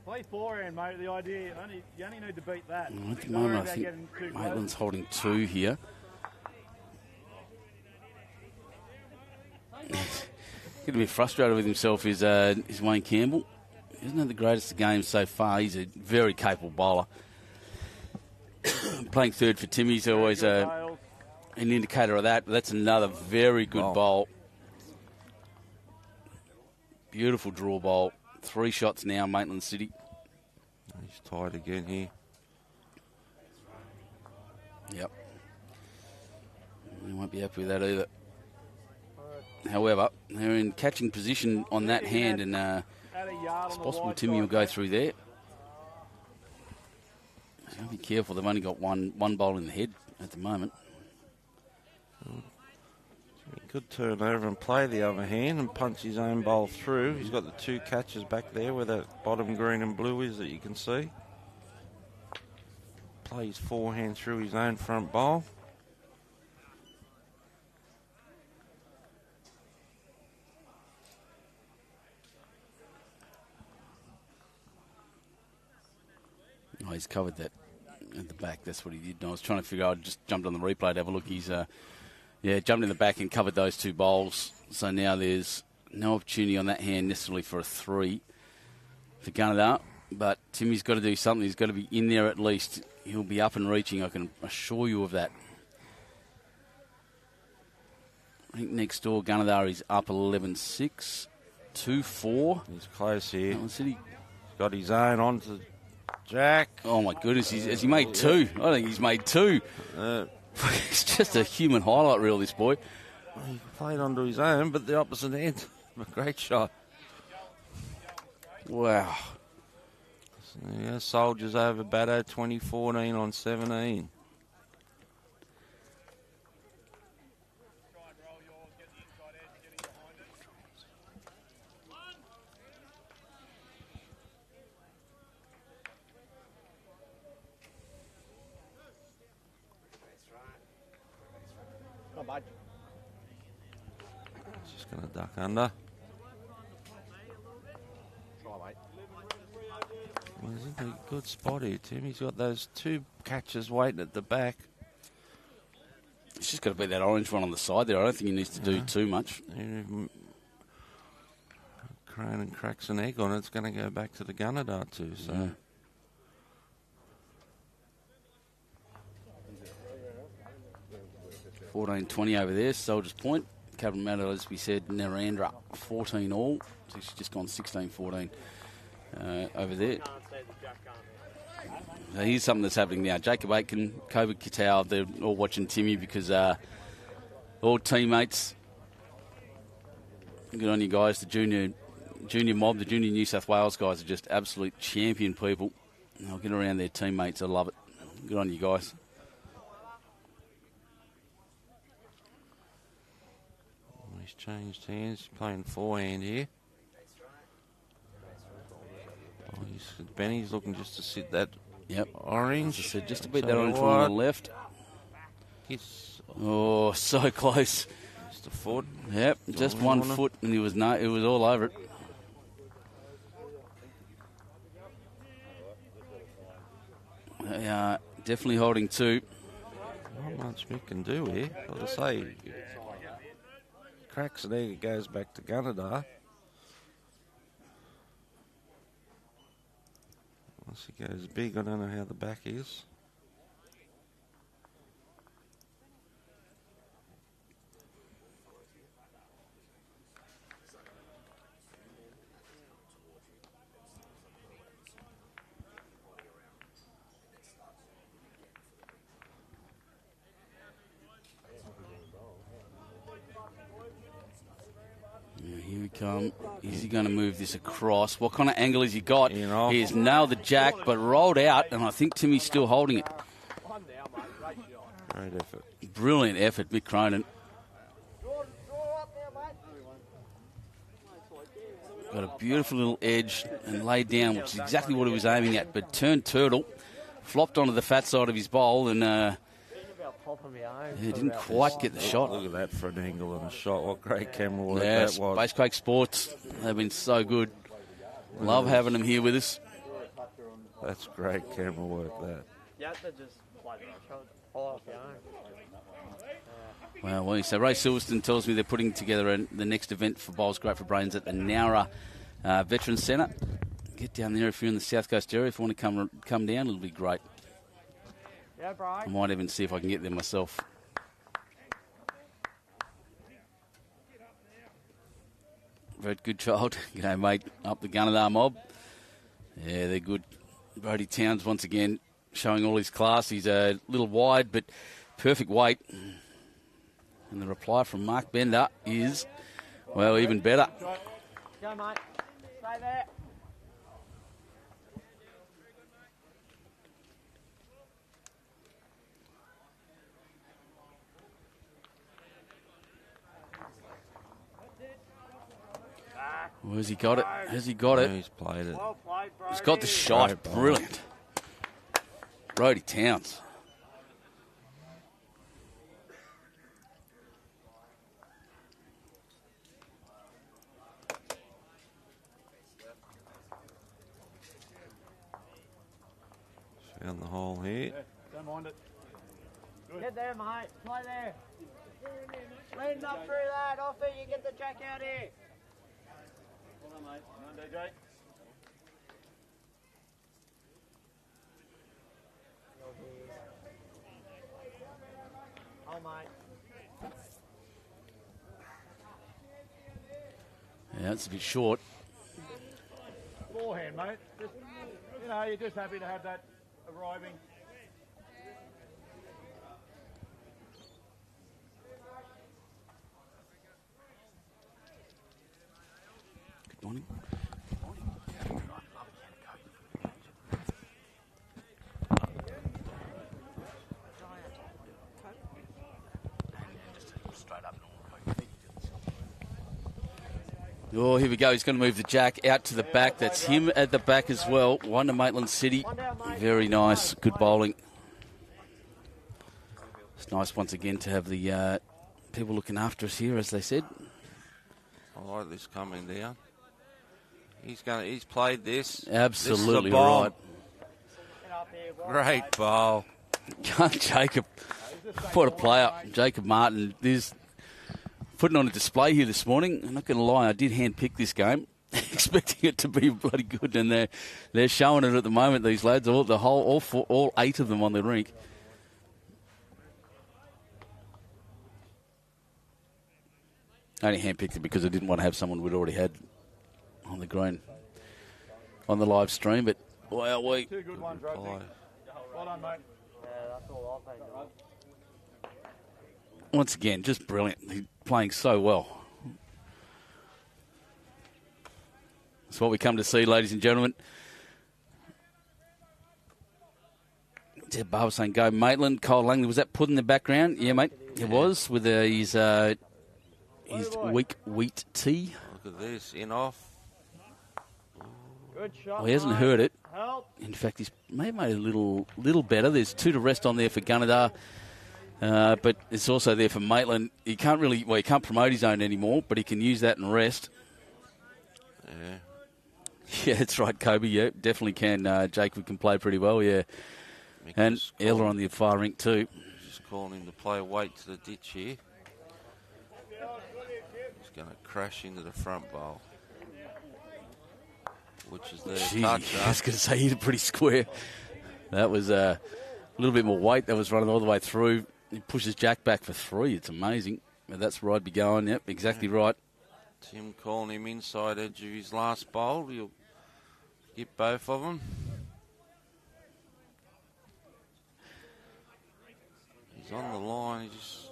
Play 4 in, mate. The idea, you only need to beat that. At the moment, I think Maitland's holding 2 here. getting a bit frustrated with himself is Wayne Campbell. He hasn't had the greatest of games so far. He's a very capable bowler. Playing third for Timmy's always an indicator of that. But that's another very good bowl. Beautiful draw bowl. 3 shots now, Maitland City. He's tied again here. Yep. We won't be happy with that either. However, they're in catching position on that hand, and it's possible Timmy will go through there. So be careful. They've only got one bowl in the head at the moment. He could turn over and play the other hand and punch his own bowl through. He's got the 2 catches back there where that bottom green and blue is that you can see. Play his forehand through his own front bowl. Oh, he's covered that at the back. That's what he did. I was trying to figure out. I just jumped on the replay to have a look. He's jumped in the back and covered those 2 bowls. So now there's no opportunity on that hand necessarily for a 3 for Gunnedah. But Timmy's got to do something. He's got to be in there at least. He'll be up and reaching. I can assure you of that. I think next door Gunnedah is up 11-6, 2-4. He's close here. He's got his own onto Jack. Oh my goodness, has he made 2? I think he's made 2. It's just a human highlight reel, this boy. He played onto his own, but the opposite end. A great shot. Wow. So, yeah, Soldiers over Baddo 2014 on 17. Just going to duck under. Well, isn't he a good spot here, Tim? He's got those 2 catches waiting at the back. It's just got to be that orange one on the side there. I don't think he needs to do too much. Cronin cracks an egg on it. It's going to go back to the Gunnedah too. So. Yeah. $14.20 over there, Soldiers Point. Cabramatta, as we said, Narendra 14 all. So she's just gone 16-14 over there. So here's something that's happening now. Jacob Aitken, 𝐒𝐭𝐚, they're all watching Timmy because all teammates. Good on you guys. The junior mob, the junior New South Wales guys are just absolute champion people. They'll get around their teammates. I love it. Good on you guys. He's changed hands. He's playing forehand here. Benny's looking just to sit that orange. As I said, just to beat that orange one on the left. Oh, so close. Just a foot. Yep, just 1 foot, and it was all over it. They are definitely holding 2. Not much Mick can do here. Like I say, cracks an egg, it goes back to Gunnedah. Once he goes big, I don't know how the back is. Here we come. Is he going to move this across? What kind of angle has he got? He has nailed the jack, but rolled out, and I think Timmy's still holding it. Great effort. Brilliant effort, Mick Cronin. Got a beautiful little edge and laid down, which is exactly what he was aiming at, but turned turtle, flopped onto the fat side of his bowl, and didn't quite get the shot. Look at that for an angle and a shot. What great camera work that was. Space Quake Sports, they've been so good. Love having them here with us. That's great camera work, that. Yeah, they just played the shot. Off your own. Well, so Ray Silverstone tells me they're putting together the next event for Bowls Great for Brains at the Nowra Veterans Centre. Get down there if you're in the South Coast area. If you want to come down, it'll be great. Yeah, Brian. I might even see if I can get there myself. Very good child. G'day, mate. Up the Gunnedah mob. Yeah, they're good. Brodie Towns, once again, showing all his class. He's a little wide, but perfect weight. And the reply from Marc Bender is, well, even better. Go, mate. Stay there. Well, has he got it? Has he got it? He's played it. Well played, Brodie. He's got the shot. Brilliant. Brodie Towns. Found the hole here. Yeah, don't mind it. Get there, mate. Play there. Lean up through that. Off it. You get the jack out here. Well done, mate. Well done, DJ. Oh, mate. Yeah, it's a bit short. Forehand, mate. Just, you're just happy to have that arriving. Good morning. Oh, here we go. He's going to move the jack out to the back. That's him at the back as well. One to Maitland City. Very nice. Good bowling. It's nice once again to have the people looking after us here, as they said. I like this coming down. He's played this. Absolutely this is a bomb. right. Great bowl. Jacob, what a player. Jacob Martin is putting on a display here this morning. I'm not going to lie, I did hand-pick this game, expecting it to be bloody good, and they're showing it at the moment, these lads, all 8 of them on the rink. I only hand-picked it because I didn't want to have someone we'd already had on the green, on the live stream, but wow, Two good ones, Rosie. Well done, mate. Yeah, that's all I've been doing. Once again, just brilliant. He's playing so well. That's what we come to see, ladies and gentlemen. Barber saying go Maitland. Cole Langley, was that put in the background? Yeah, mate, it was with his weak wheat tea. Look at this, in off. Good shot. Well, he hasn't mate. heard it. Help. In fact, he's made a little better. There's 2 to rest on there for Gunnedah. But it's also there for Maitland. He can't promote his own anymore, but he can use that and rest. Yeah. Yeah, that's right, Kobe. Yeah, definitely can. Jacob can play pretty well, yeah. And Ella on the far rink too. Just calling him to play weight to the ditch here. He's going to crash into the front bowl, which is their touch. I was going to say he did pretty square. That was a little bit more weight. That was running all the way through. He pushes Jack back for 3. It's amazing. But that's where I'd be going. Yep, exactly right. Tim calling him inside edge of his last bowl. He'll get both of them. He's on the line. He's just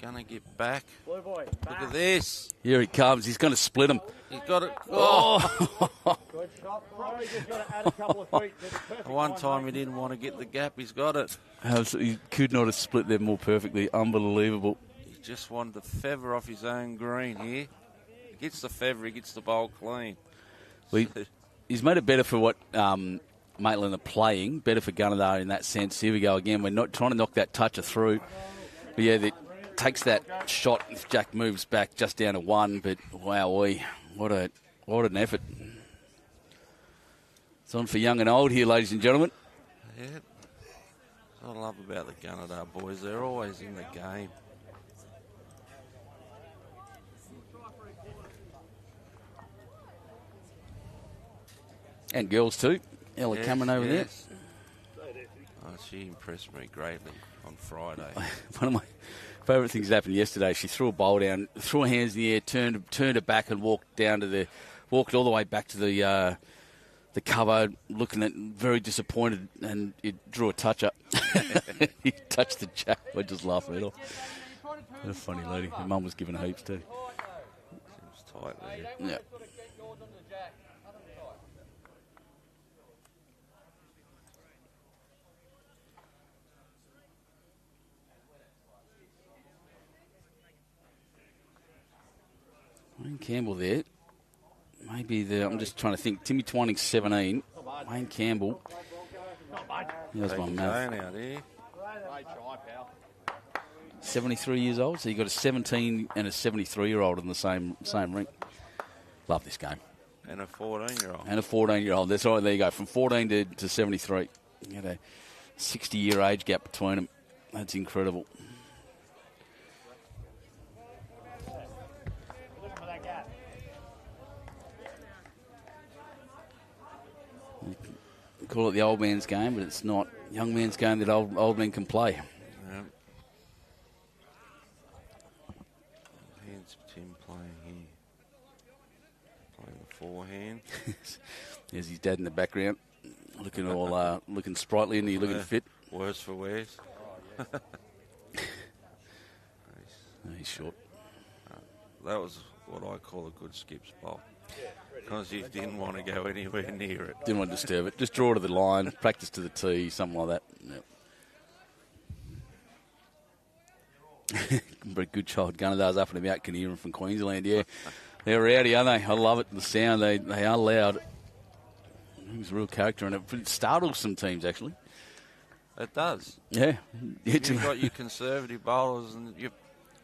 going to get back. Blue boy. Look at this. Here he comes. He's going to split him. He's got it. Oh! Good shot. Probably just got to add a couple of feet. There's a perfect One time he didn't want to get the gap. He's got it. Absolutely. He could not have split them more perfectly. Unbelievable. He just wanted the feather off his own green here. He gets the feather. He gets the bowl clean. Well, he's made it better for what Maitland are playing, better for Gunnedah in that sense. Here we go again. We're not trying to knock that toucher through. But yeah, that takes that shot if Jack moves back just down to 1. But wow, what an effort. It's on for young and old here, ladies and gentlemen. Yeah. I love about the Gunnedah boys. They're always in the game. And girls too. Ella Cameron over there. Oh, she impressed me greatly on Friday. One of my favourite things that happened yesterday. She threw a bowl down, threw her hands in the air, turned it back, and walked all the way back to the cover, looking at very disappointed, and it drew a touch up. He touched the jack. I just laughed it off. What a funny lady. Her mum was giving heaps too. Seems tight there. Yeah. Wayne Campbell there. Maybe I'm just trying to think. Timmy Twining's 17. Wayne Campbell. There's my math. Out here. 73 years old. So you've got a 17 and a 73-year-old in the same rink. Love this game. And a 14-year-old. And a 14-year-old. That's right. There you go. From 14 to 73. You got a 60-year age gap between them. That's incredible. Call it the old man's game, but it's not young man's game that old men can play. Yep. Hands Tim playing here. Playing the forehand. There's his dad in the background, looking all looking sprightly and looking fit. Worse for wears. He's short. That was what I call a good skip spot. Because he didn't want to go anywhere near it. Didn't want to disturb it. Just draw to the line, practice to the tee, something like that. Yep. But a good child. Gunnedah's up and about. Can hear him from Queensland, yeah. They're rowdy, aren't they? I love it. The sound, they are loud. He's a real character, and it startles some teams, actually. It does. Yeah. You've got your conservative bowlers and your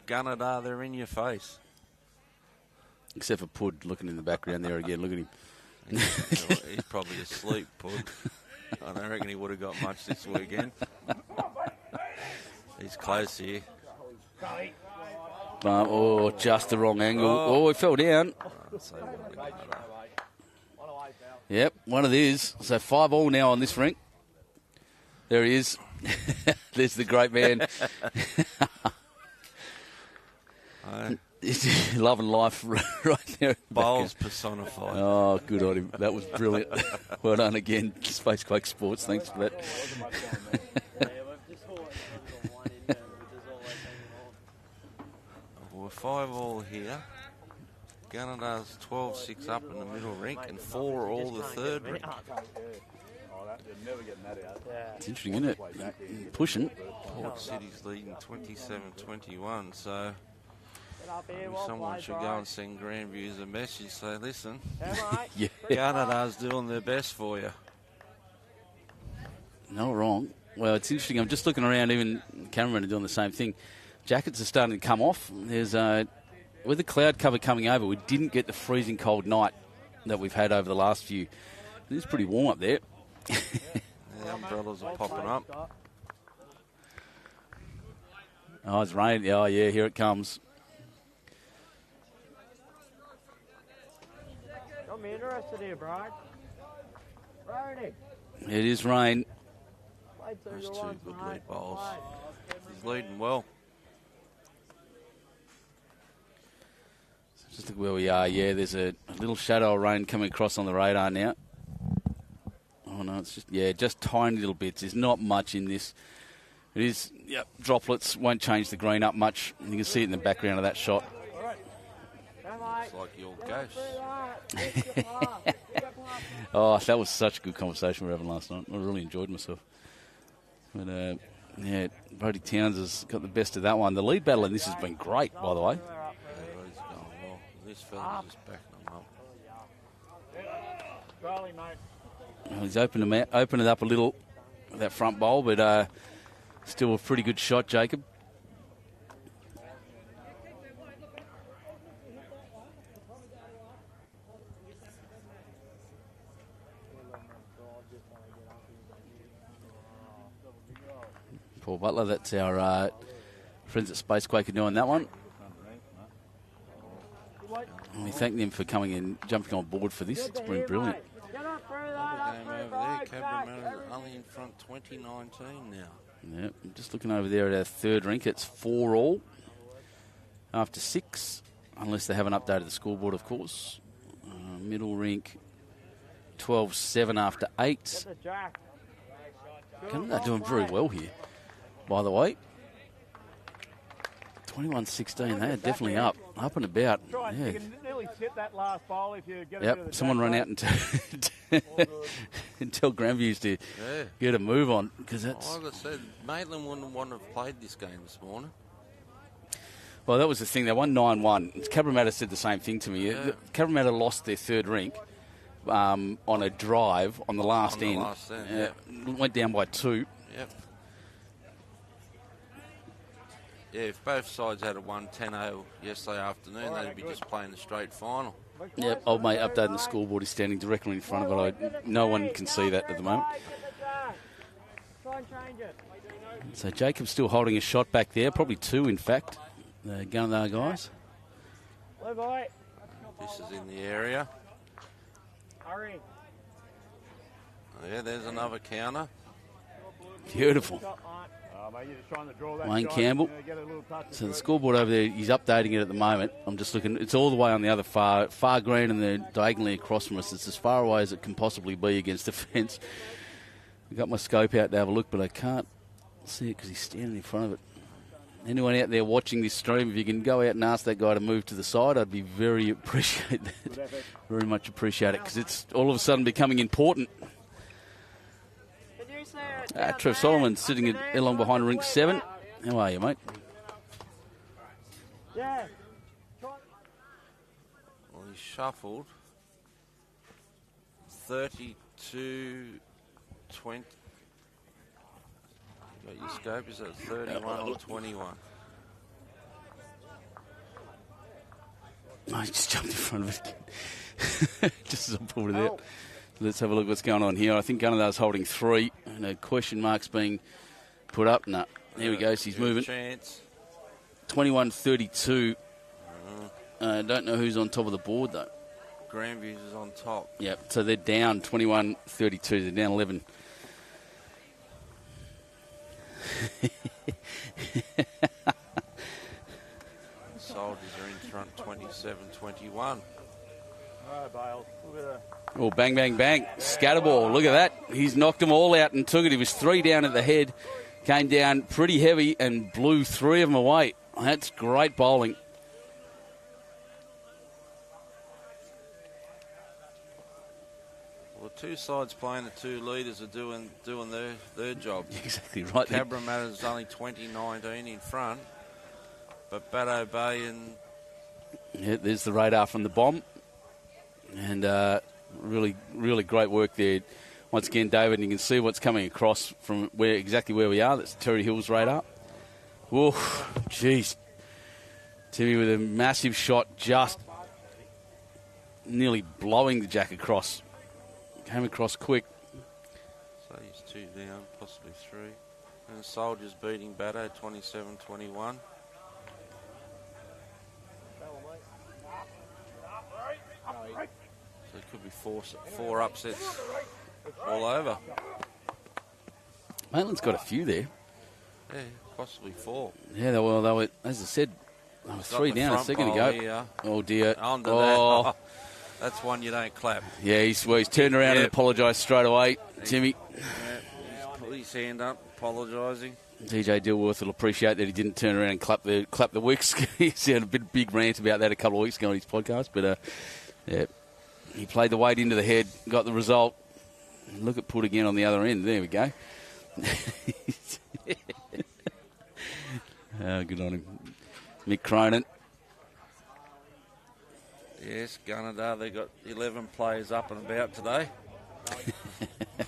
Gunnedah, they're in your face. Except for Pud looking in the background there again. Look at him. He's probably asleep, Pud. I don't reckon he would have got much this weekend. He's close here. Just the wrong angle. Oh, he fell down. Yep, one of these. So 5-all now on this rink. There he is. There's the great man. Love and life right there. Bowls personified. Oh, good on him. That was brilliant. Well done again, Spacequake Sports. Thanks for that. We're 5-all here. Gunnedah's 12-6 up in the middle rink and 4-all the third rink. It's interesting, isn't it? Pushing. Port City's leading 27-21, so someone should go and send Grandviews a message. Say, listen, Yeah. Gunnedah's doing their best for you. Not wrong. Well, it's interesting. I'm just looking around. Even cameramen are doing the same thing. Jackets are starting to come off. There's with the cloud cover coming over, we didn't get the freezing cold night that we've had over the last few. It is pretty warm up there. The umbrellas are popping up. Oh, it's raining. Oh, yeah, here it comes. I'm interested here, Bride. Brodie. It is rain. Those two good lead bowls. He's leading well. Just look where we are. Yeah, there's a little shadow of rain coming across on the radar now. Oh, no, it's just tiny little bits. There's not much in this. It is, droplets. Won't change the green up much. You can see it in the background of that shot. Looks like your ghost. Oh, that was such a good conversation we were having last night. I really enjoyed myself. But, Brodie Towns has got the best of that one. The lead battle in this has been great, by the way. Everybody's going well. This fella's just backing them up. Well, he's opened it up a little with that front bowl, but still a pretty good shot, Jacob. Paul Butler. That's our friends at Space Quaker doing that one. And we thank them for coming and jumping on board for this. It's been brilliant. Another game over there. Cabramatta's only in front 2019 now. Yep, I'm just looking over there at our third rink. It's 4-all after 6, unless they haven't updated the scoreboard, of course. Middle rink, 12-7 after 8. Gunnedah doing very well here, by the way. 21-16, they're definitely up and about. Yeah. You can nearly sit that last bowl if you get Yep, someone run out and tell Grandviews to get a move on, because that's... Like I said, Maitland wouldn't want to have played this game this morning. Well, that was the thing. They won 9-1. Cabramatta said the same thing to me. Yeah. Cabramatta lost their third rink on a drive on the last end. Went down by 2. Yep. Yeah, if both sides had a 1-10-0 yesterday afternoon, they'd be just playing the straight final. Yep, old mate updating the scoreboard. He's standing directly in front of it. No one can see that at the moment. So Jacob's still holding a shot back there, probably 2 in fact. The Gunnedah guys. This is in the area. Hurry. Oh, yeah, there's another counter. Beautiful. Wayne Campbell. So the scoreboard over there, he's updating it at the moment. I'm just looking. It's all the way on the other far green, and they're diagonally across from us. It's as far away as it can possibly be against the fence. I've got my scope out to have a look, but I can't see it because he's standing in front of it. Anyone out there watching this stream, if you can go out and ask that guy to move to the side, I'd be very appreciate that. Very much appreciate it, because it's all of a sudden becoming important. Trev Solomon sitting along behind rink 7. How are you, mate? Yeah. Well, he shuffled 32-20. Got your scope, is that 31 or 21? I just jumped in front of it. Just as I pulled it out. Let's have a look what's going on here. I think Gunnedah's holding 3, and a question mark's being put up. No, there we go. She's moving. 21-32. I don't know who's on top of the board, though. Grandviews is on top. Yep, so they're down 21-32. They're down 11. Soldiers are in front 27-21. Oh, bang, bang, bang. Scatterball. Look at that. He's knocked them all out and took it. He was 3 down at the head. Came down pretty heavy and blew 3 of them away. That's great bowling. Well, the 2 sides playing the 2 leaders are doing their job. Exactly right. Cabramatta's only 20-19 in front, but Baddo Bay and... Yeah, there's the radar from the bomb. And really, really great work there. Once again, David, you can see what's coming across from exactly where we are. That's Terry Hill's radar. Whoa, jeez. Timmy with a massive shot, just nearly blowing the jack across. Came across quick. So he's 2 down, possibly 3. And the Soldiers beating Baddo 27-21. So it could be 4 upsets all over. Maitland's got a few there. Yeah, possibly 4. Yeah, they were, as I said, they were 3 down a second ago. Here. Oh, dear. Under that. That's one you don't clap. Yeah, he's turned around and apologised straight away, Timmy. Yeah, he's put his hand up, apologising. DJ Dilworth will appreciate that he didn't turn around and clap the wicks. He's had a big rant about that a couple of weeks ago on his podcast. But, yeah, he played the weight into the head, got the result. Look at Put again on the other end. There we go. Good on him. Mick Cronin. Yes, Gunnedah, they got 11 players up and about today.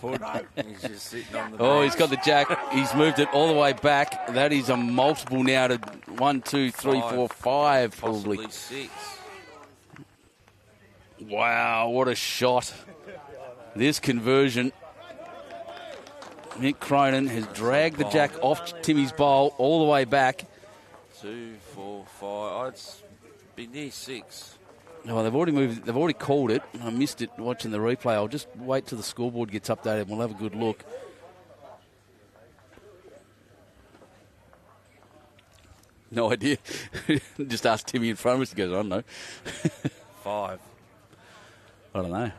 Put, he's just sitting on the bench. He's got the jack. He's moved it all the way back. That is a multiple now to 1, 2, 3, 4, 5 probably. Possibly 6. Wow, what a shot. This conversion Mick Cronin has dragged the jack off Timmy's bowl all the way back. 2, 4, 5. Oh, it's been near 6. Oh, they've already moved. They've already called it. I missed it watching the replay. I'll just wait till the scoreboard gets updated and we'll have a good look. No idea. Just ask Timmy in front of us. He goes, I don't know. 5. I don't know.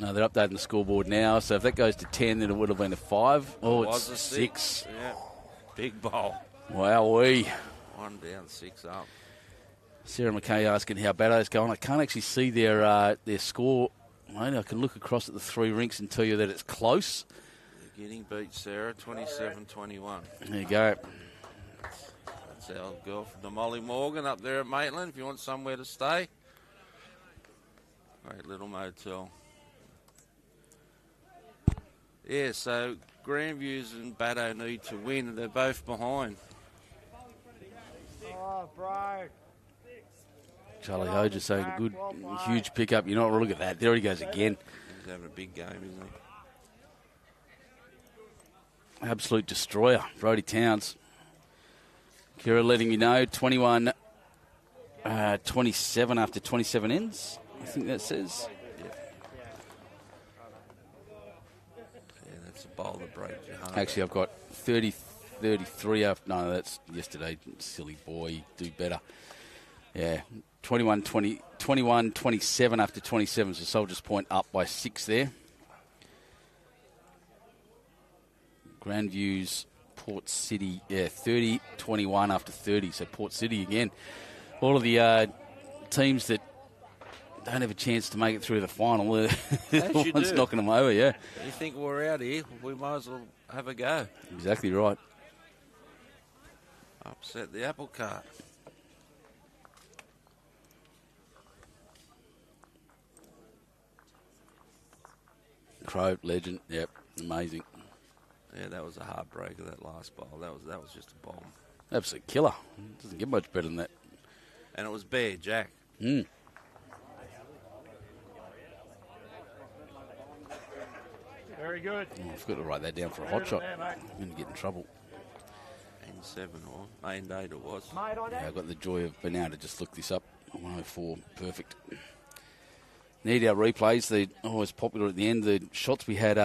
No, they're updating the scoreboard now. So if that goes to 10, then it would have been a 5. Oh, it's a 6. Yeah. Big bowl. Wowee. 1 down, 6 up. Sarah McKay asking how Baddo's going. I can't actually see their score. Mate, I can look across at the 3 rinks and tell you that it's close. They're getting beat, Sarah, 27-21. There you go. That's our girl from the Molly Morgan up there at Maitland if you want somewhere to stay. Great little motel. Yeah, so Grandviews and Baddo need to win. They're both behind. Oh, bro. Charlie Ho just saying good, huge pickup. You know what? Look at that. There he goes again. He's having a big game, isn't he? Absolute destroyer. Brodie Towns. Kira letting me know 21-27 after 27 ends. I think that says. Yeah, that's a bowl that breaks your heart. Actually, I've got 30-33 after. No, that's yesterday. Silly boy. Do better. Yeah. 21-27 after 27. So Soldiers Point up by 6 there. Grandviews, Port City, 30-21 after 30. So Port City again. All of the teams that don't have a chance to make it through the final, the one's knocking them over, yeah. You think we're out here, we might as well have a go. Exactly right. Upset the apple cart. Crow, legend, yep, amazing. Yeah, that was a heartbreaker, that last bowl. That was just a bomb. Absolute killer. Doesn't get much better than that. And it was bare Jack. Mm. Very good. Oh, I forgot to write that down for a hot shot. I'm going to get in trouble. And 7 or 8 it was. Yeah, I've got the joy of being able to just look this up. 104, perfect. Need our replays. They're always popular at the end. The shots we had,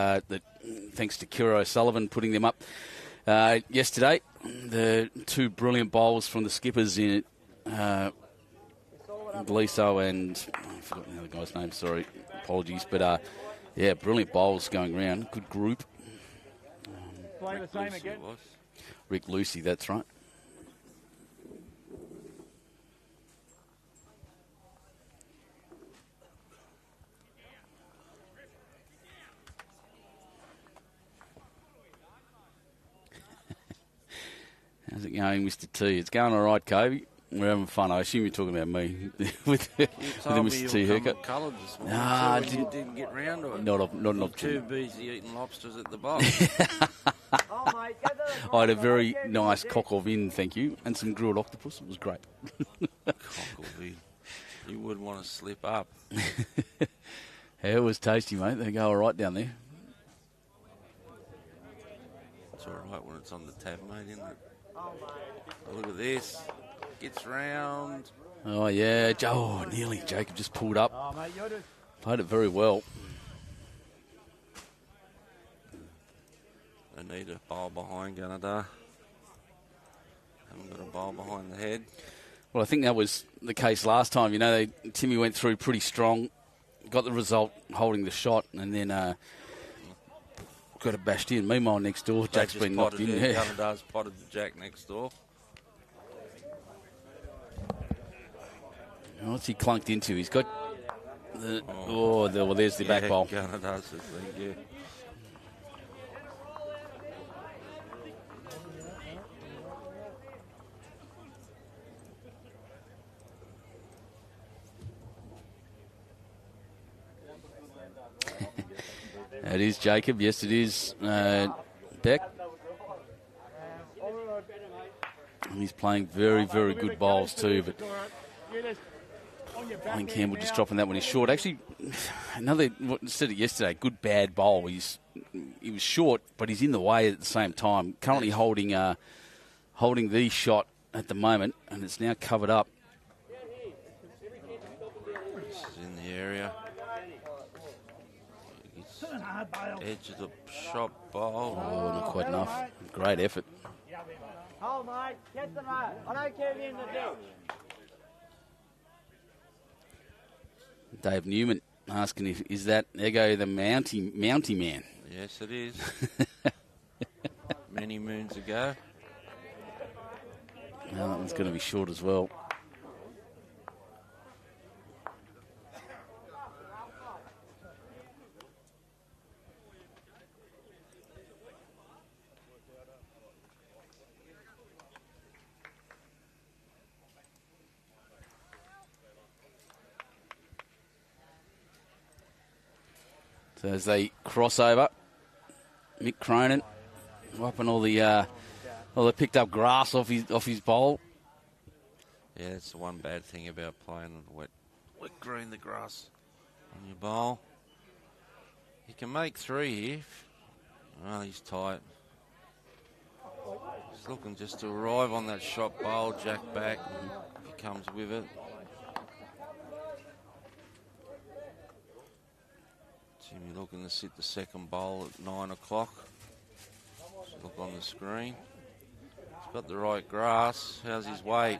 thanks to Kira O'Sullivan putting them up yesterday. The 2 brilliant bowls from the skippers in Gleeso and I forgot the other guy's name. Sorry, apologies. But yeah, brilliant bowls going around. Good group. Play the same again. Rick Lucy, that's right. How's it going, Mr. T? It's going all right, Kobe. We're having fun. I assume you're talking about me with the Mr. T haircut. Coloured this morning. Nah, I didn't get round to it. Not an option. Too busy eating lobsters at the bar. I had a very nice 𝐒𝐿𝐕𝐄, thank you, and some grilled octopus. It was great. 𝐒𝐿𝐕𝐄. You wouldn't want to slip up. Yeah, it was tasty, mate. They go all right down there. It's all right when it's on the tab, mate, isn't it? Look at this. Gets round. Oh, yeah. Oh, nearly. Jacob just pulled up. Oh, mate, you're just... Played it very well. They need a bowl behind Gunnedah. Haven't got a bowl behind the head. Well, I think that was the case last time. You know, Timmy went through pretty strong, got the result holding the shot, and then got it bashed in. Meanwhile, next door, Jack's been knocked in. Yeah. Gunnedah's potted the Jack next door. What's he clunked into? He's got the... Oh, there's the back bowl. Gunnedah's the thing, yeah. It is Jacob. Yes, it is Beck. And he's playing very, very good bowls too. But I think Campbell just dropping that one is short. Actually, what I said it yesterday, good bad bowl. He was short, but he's in the way at the same time. Currently holding the shot at the moment, and it's now covered up. This is in the area. Edge of the shot bowl. Oh, not quite enough. Great effort. Oh, mate, get the mat. I don't care if you're in the ditch. Dave Newman asking if is that Ego the Mountie man? Yes, it is. Many moons ago. Well, that one's going to be short as well. So as they cross over, Mick Cronin wiping all the they picked up grass off his bowl. Yeah, that's the one bad thing about playing on wet green, the grass on your bowl. He can make 3 here. Oh, he's tight. He's looking just to arrive on that shot bowl, jack back, and he comes with it. Jimmy looking to sit the second bowl at 9 o'clock. Just look on the screen. He's got the right grass. How's his weight?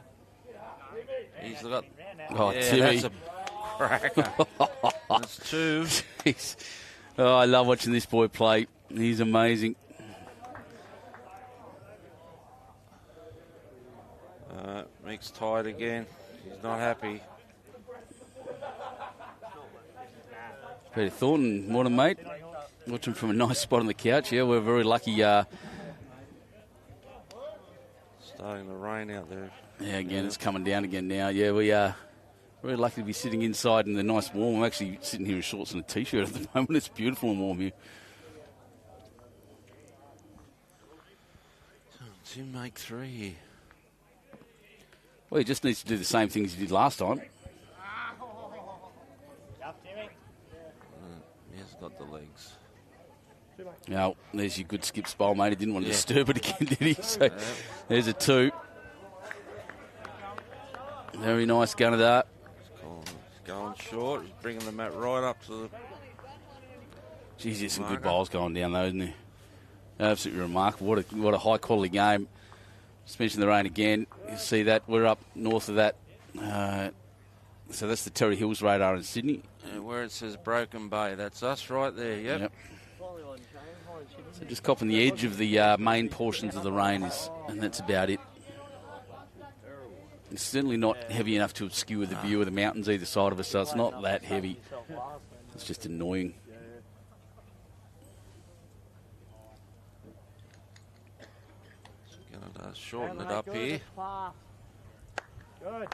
He's got... Oh, yeah, Timmy. that's a cracker. That's 2. Jeez. Oh, I love watching this boy play. He's amazing. Mick's tired again. He's not happy. Peter Thornton, morning, mate. Watching from a nice spot on the couch. Yeah, we're very lucky. Starting to rain out there. Yeah, again, it's coming down again now. Yeah, we are very lucky to be sitting inside in the nice warm. I'm actually sitting here in shorts and a T-shirt at the moment. It's beautiful and warm here. Does he make 3 here? Well, he just needs to do the same thing as he did last time. He has got the legs. Now, there's your good skip bowl, mate. He didn't want to disturb it again, did he? So there's a 2. Very nice Gunnedah. He's going short. He's bringing the mat right up to the... Geez, there's some good bowls going down, though, isn't there? Absolutely remarkable. What a high-quality game. Just mention the rain again. You see that. We're up north of that. So that's the Terry Hills radar in Sydney. Where it says Broken Bay, that's us right there, yep. So just copping the edge of the main portions of the rain, and that's about it. It's certainly not heavy enough to obscure the view of the mountains either side of us, so it's not that heavy. It's just annoying. Gonna shorten it up here. Good.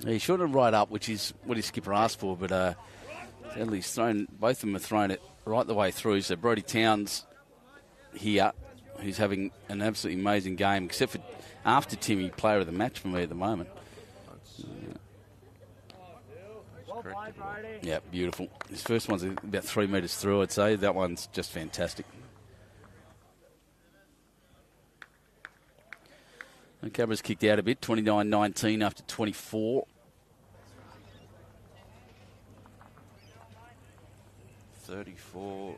Yeah, he shortened it right up, which is what his skipper asked for, but sadly he's thrown, both of them have thrown it right the way through. So Brodie Towns here, who's having an absolutely amazing game, except for after Timmy, player of the match for me at the moment. Yeah, beautiful. His first one's about 3 metres through, I'd say. That one's just fantastic. And Cabra's kicked out a bit, 29-19 after 24. 34-25.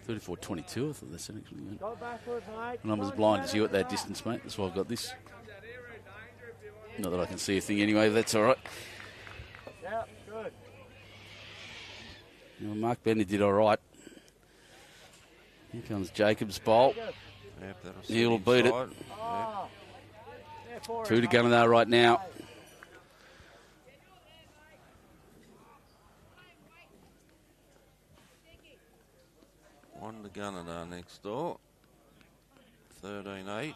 34-22, I thought that's actually. Go backwards, mate. And I'm as blind as you at that distance, mate. That's why I've got this. Not that I can see a thing anyway, but that's all right. Yeah, good. Well, Mark Bender did all right. Here comes Jacob's bowl. Yep, He'll beat it. Oh. 2 to Gunnedah right now. One to Gunnedah next door. 13-8.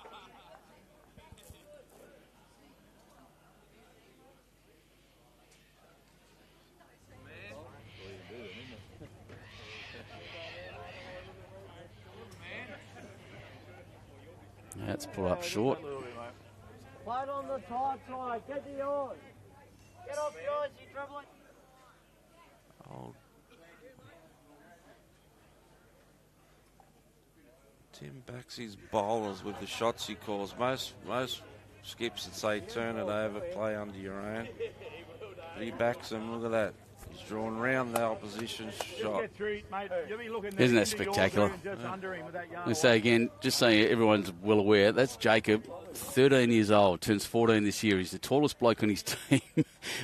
That's pulled up short. Play it on the tight side. Get to yours. Get off yours, you dribbling. Oh. Tim backs his bowlers with the shots he calls. Most skips would say turn it over, play under your own. But he backs them. Look at that. He's drawn round the opposition shot. Isn't that spectacular? I say again, just so everyone's well aware, that's Jacob, 13 years old, turns 14 this year. He's the tallest bloke on his team.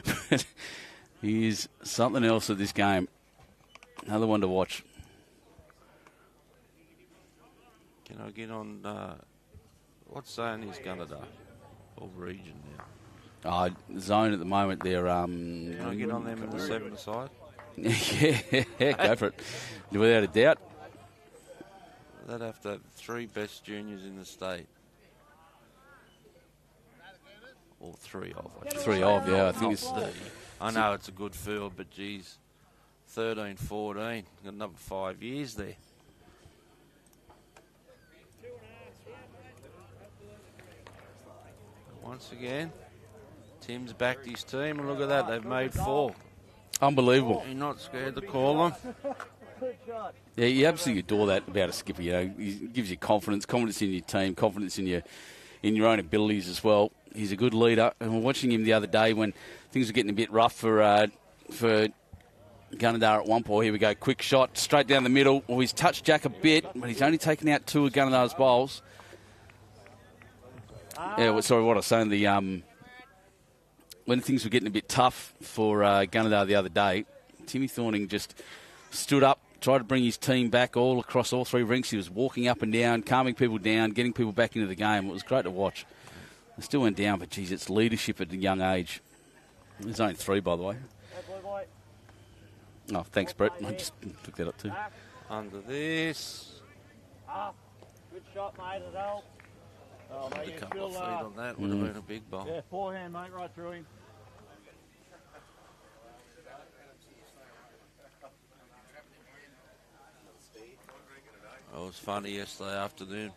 But he is something else at this game. Another one to watch. Can I get on, what zone is Gunnedah? Or region now? Zone at the moment, they're... Can I get on them in the 7-a-side? Yeah, go for it. Without a doubt. They'd have to have 3 best juniors in the state. Or 3 of, I should say. 3 of, yeah, I think it's... I know it's a good field, but geez, 13, 14, got another 5 years there. Once again, Tim's backed his team, and look at that, they've made 4. Unbelievable. You're not scared to call them. Yeah, you absolutely adore that about a skipper. You know, he gives you confidence in your team, confidence in your own abilities as well. He's a good leader, and we're watching him the other day when things were getting a bit rough for Gunnedah at one point. Here we go, quick shot straight down the middle. Well, he's touched Jack a bit, but he's only taken out 2 of Gunnedah's bowls. Yeah, well, sorry, what I was saying, when things were getting a bit tough for Gunnedah the other day, Timmy Thorning just stood up, tried to bring his team back all across all 3 rinks. He was walking up and down, calming people down, getting people back into the game. It was great to watch. They still went down, but, geez, it's leadership at a young age. There's only 3, by the way. Oh, thanks, Brett. I just took that up too. Under this. Good shot, mate, as well. Oh, A couple of feet on that would have been a big bowl. Yeah, forehand, mate, right through him. It was funny yesterday afternoon.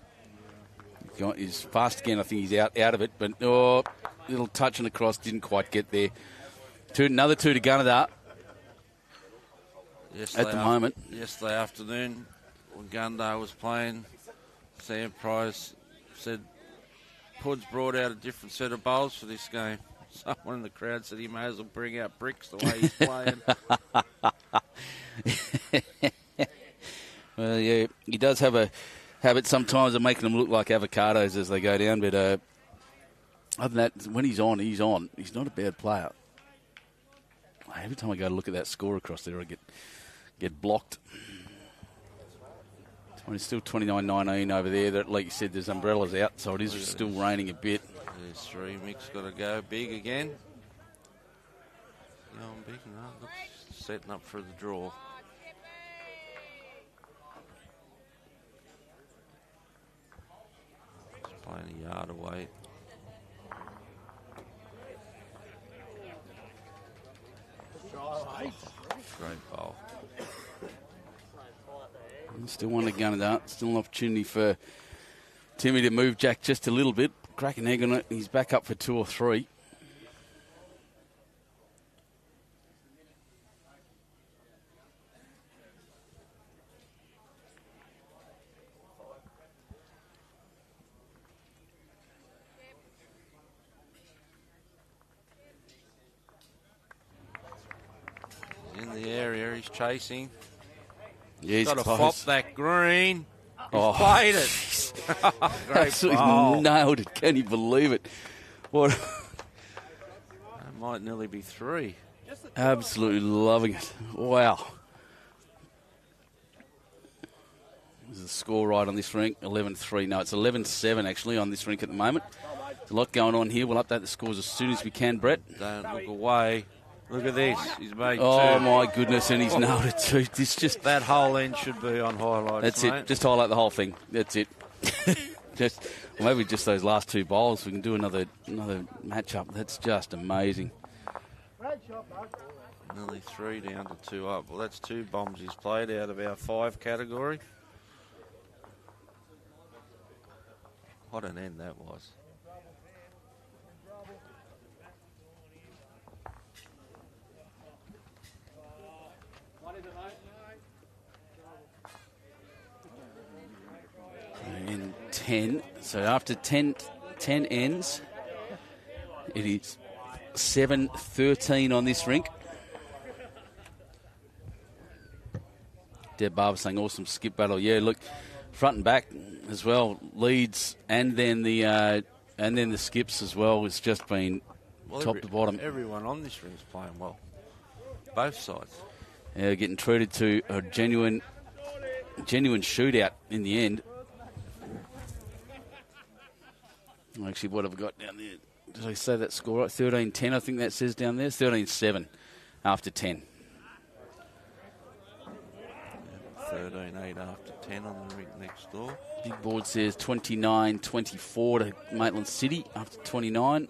He's fast again. I think he's out of it, but little touch and across, didn't quite get there. Another 2 to Gunnedah at the moment. Yesterday afternoon, when Gunnedah was playing, Sam Price said Pud's brought out a different set of bowls for this game. Someone in the crowd said he may as well bring out bricks the way he's playing. Well, yeah, he does have a habit sometimes of making them look like avocados as they go down, but other than that, when he's on. He's not a bad player. Every time I go to look at that score across there, I get blocked. It's still 29-19 over there. That, like you said, there's umbrellas out, so it is still raining a bit. There's 3. Mick's got to go big again. Going big now. Looks setting up for the draw. He's playing a yard away. Great bowl. Still one to Gunnedah. Still an opportunity for Timmy to move Jack just a little bit. Crack an egg on it. He's back up for 2 or 3. He's in the area. He's chasing. Yeah, he's got to close. flop that green. He's played it. Great Absolutely bowl. nailed it. Can you believe it? What? That might nearly be 3. Absolutely loving it. Wow. Is the score right on this rink? 11-3. No, it's 11-7 actually on this rink at the moment. There's a lot going on here. We'll update the scores as soon as we can, Brett. Don't look away. Look at this. He's made 2. Oh, my goodness, and he's nailed it too. This just... That whole end should be on highlights, That's mate. it. Just highlight the whole thing. That's it. Maybe just those last 2 bowls. We can do another match-up. That's just amazing. Nearly 3 down to 2 up. Well, that's 2 bombs he's played out of our 5 category. What an end that was. In 10. So after 10 ends, it is 7-13 on this rink. Deb Barber saying awesome skip battle. Yeah, look, front and back as well, leads and then the skips as well. It's just been top to bottom. Everyone on this ring's playing well. Both sides. Yeah, getting treated to a genuine shootout in the end. Actually, what have I got down there? Did I say that score right? 13-10, I think that says down there. 13-7 after 10. 13-8 after 10 on the rink next door. Big board says 29-24 to Maitland City after 29.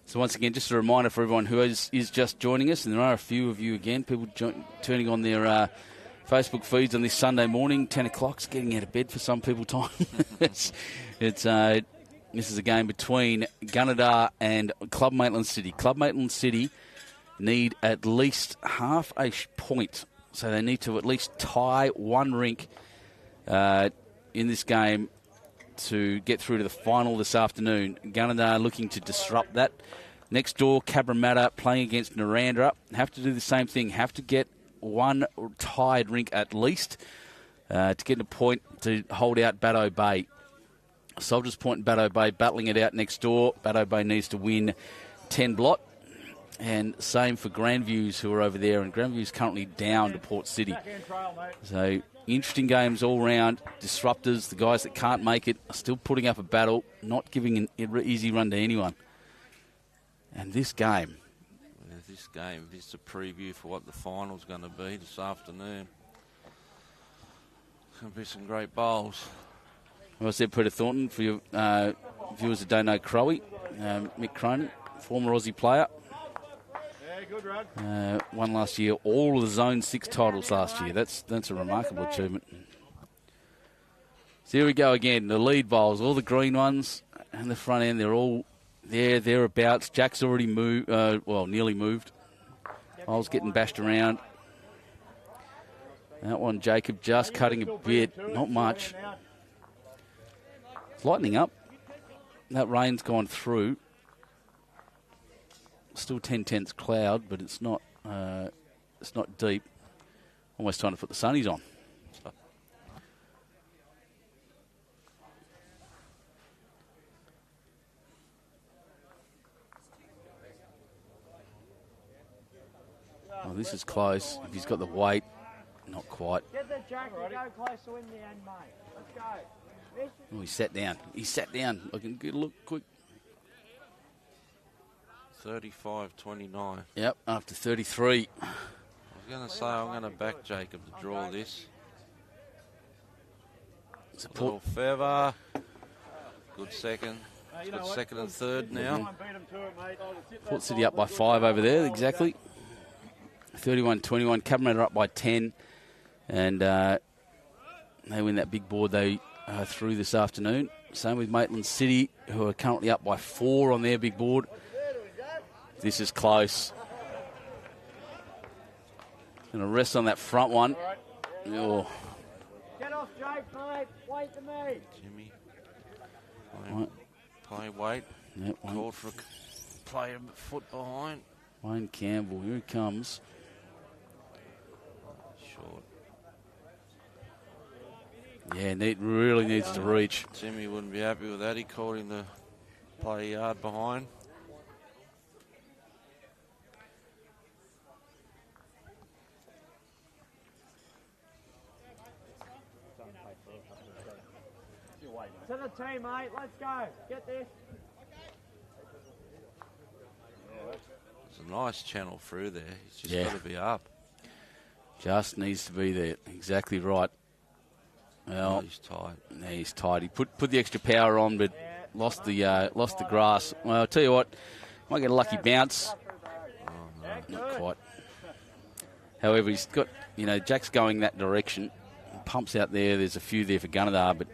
So once again, just a reminder for everyone who is just joining us, and there are a few of you again, people turning on their Facebook feeds on this Sunday morning, 10 o'clock. It's getting out of bed for some people time. This is a game between Gunnedah and Club Maitland City. Club Maitland City need at least half a point. So they need to at least tie one rink in this game to get through to the final this afternoon. Gunnedah looking to disrupt that. Next door, Cabramatta playing against Narrandera. Have to do the same thing. Have to get one tied rink at least to get a point to hold out Baddo Bay. Soldiers Point and Baddo Bay battling it out next door. Baddo Bay needs to win 10 blot. And same for Grandviews, who are over there. And Grandviews currently down to Port City. So interesting games all round. Disruptors, the guys that can't make it, are still putting up a battle, not giving an easy run to anyone. And this game. This game is a preview for what the final's going to be this afternoon. It's going to be some great bowls. Well, I said Peter Thornton, for your viewers that don't know Crowie, Mick Cronin, former Aussie player. Won last year all of the Zone 6 titles last year. That's a remarkable achievement. So here we go again. The lead bowls, all the green ones and the front end, they're all thereabouts. Jack's already moved, nearly moved. Bowls getting bashed around. That one, Jacob, just cutting a bit, not much. It's lightening up. That rain's gone through. Still 10/10 cloud, but it's not deep. Almost time to put the sunnies on. Well, this is close. If he's got the weight, not quite. Get the jack and go close to win the end, mate. Let's go. Oh, he sat down. He sat down. Looking good. Look quick. 35-29. Yep, after 33. I was going to say I'm going to back Jacob to draw this. It's a little feather. Good second. It's got second and third now. Port City up by 5 over there, exactly. 31-21. Cabramatta up by 10. And they win that big board they through this afternoon. Same with Maitland City, who are currently up by 4 on their big board. This is close. Going to rest on that front one. Oh. Get off, Jake, mate. Wait to me. Jimmy. Play weight. Yep, called for a play a foot behind. Wayne Campbell, here he comes. Short. Yeah, really needs to reach. Jimmy wouldn't be happy with that. He called him to play a yard behind. To the team, mate. Let's go. Get this. There's a nice channel through there. He's just got to be up. Just needs to be there. Exactly right. Well, he's tight. Yeah, he's tight. He put the extra power on, but lost the grass. Well, I'll tell you what, might get a lucky bounce. Oh, no. Not quite. However, he's got, Jack's going that direction. pumps out there. There's a few there for Gunnedah, but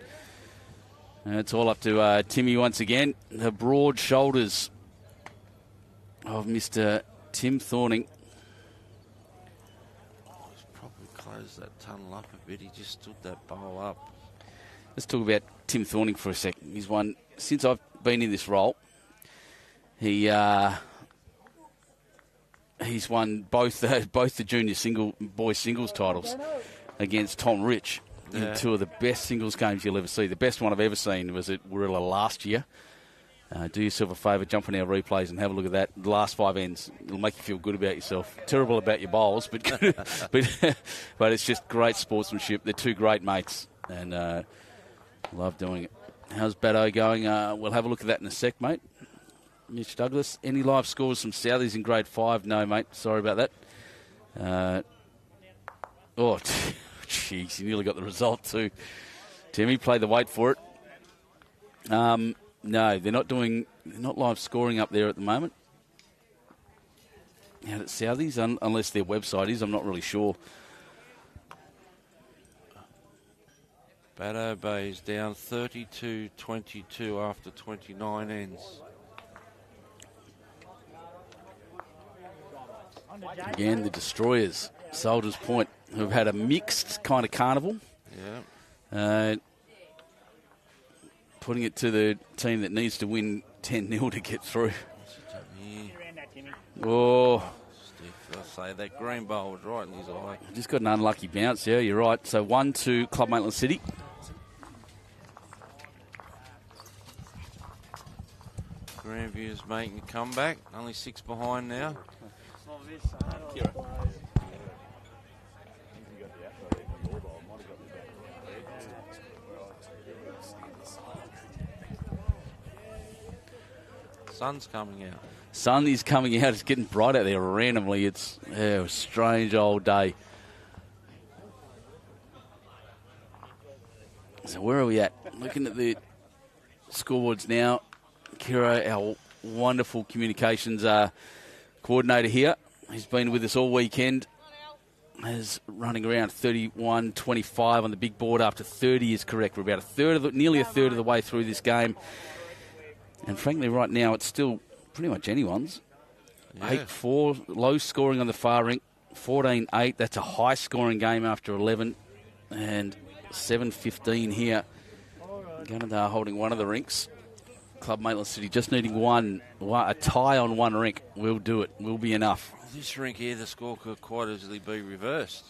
it's all up to Timmy once again. The broad shoulders of Mr. Tim Thorning. He's probably closed that tunnel up a bit. He just stood that bowl up. Let's talk about Tim Thorning for a second. He's won, since I've been in this role, he's won both the junior boys singles titles against Tom Rich in two of the best singles games you'll ever see. The best one I've ever seen was at Warilla last year. Do yourself a favour, jump on our replays and have a look at that. The last 5 ends, it'll make you feel good about yourself. Terrible about your bowls, but but it's just great sportsmanship. They're two great mates, and love doing it. How's Batto going? We'll have a look at that in a sec, mate. Mitch Douglas, any live scores from Southies in grade 5? No, mate. Sorry about that. Oh, jeez, you nearly got the result too. Timmy, play the weight for it. No, they're not live scoring up there at the moment. Out at Southies, unless their website is, I'm not really sure. Batto Bay's down 32-22 after 29 ends. Again, the Destroyers, Soldiers Point, who've had a mixed kind of carnival. Yeah. Putting it to the team that needs to win 10-0 to get through. Oh. I say that green bowl was right in his eye. Just got an unlucky bounce, yeah, you're right. So 1-2 Club Maitland City. Grandview's making a comeback. Only 6 behind now. Sun's coming out. Sun is coming out. It's getting bright out there randomly. It's a strange old day. So where are we at? Looking at the scoreboards now. Kira, our wonderful communications coordinator here, he's been with us all weekend. Is running around 31-25 on the big board after 30 is correct. We're about nearly a third of the way through this game. And frankly, right now, it's still pretty much anyone's. Yeah. 8-4, low scoring on the far rink. 14-8, that's a high scoring game after 11. And 7-15 here. Gunnedah holding one of the rinks. Club Maitland City just needing a tie on one rink. We'll do it. Will be enough. This rink here, the score could quite easily be reversed.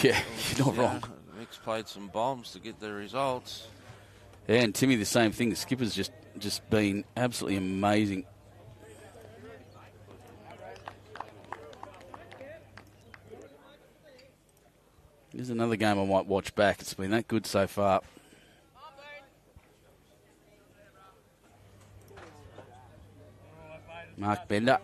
Yeah, you're not wrong. Mick's played some bombs to get the results. Yeah, and Timmy, the same thing. The skipper's just been absolutely amazing. Here's another game I might watch back. It's been that good so far. Mark Bender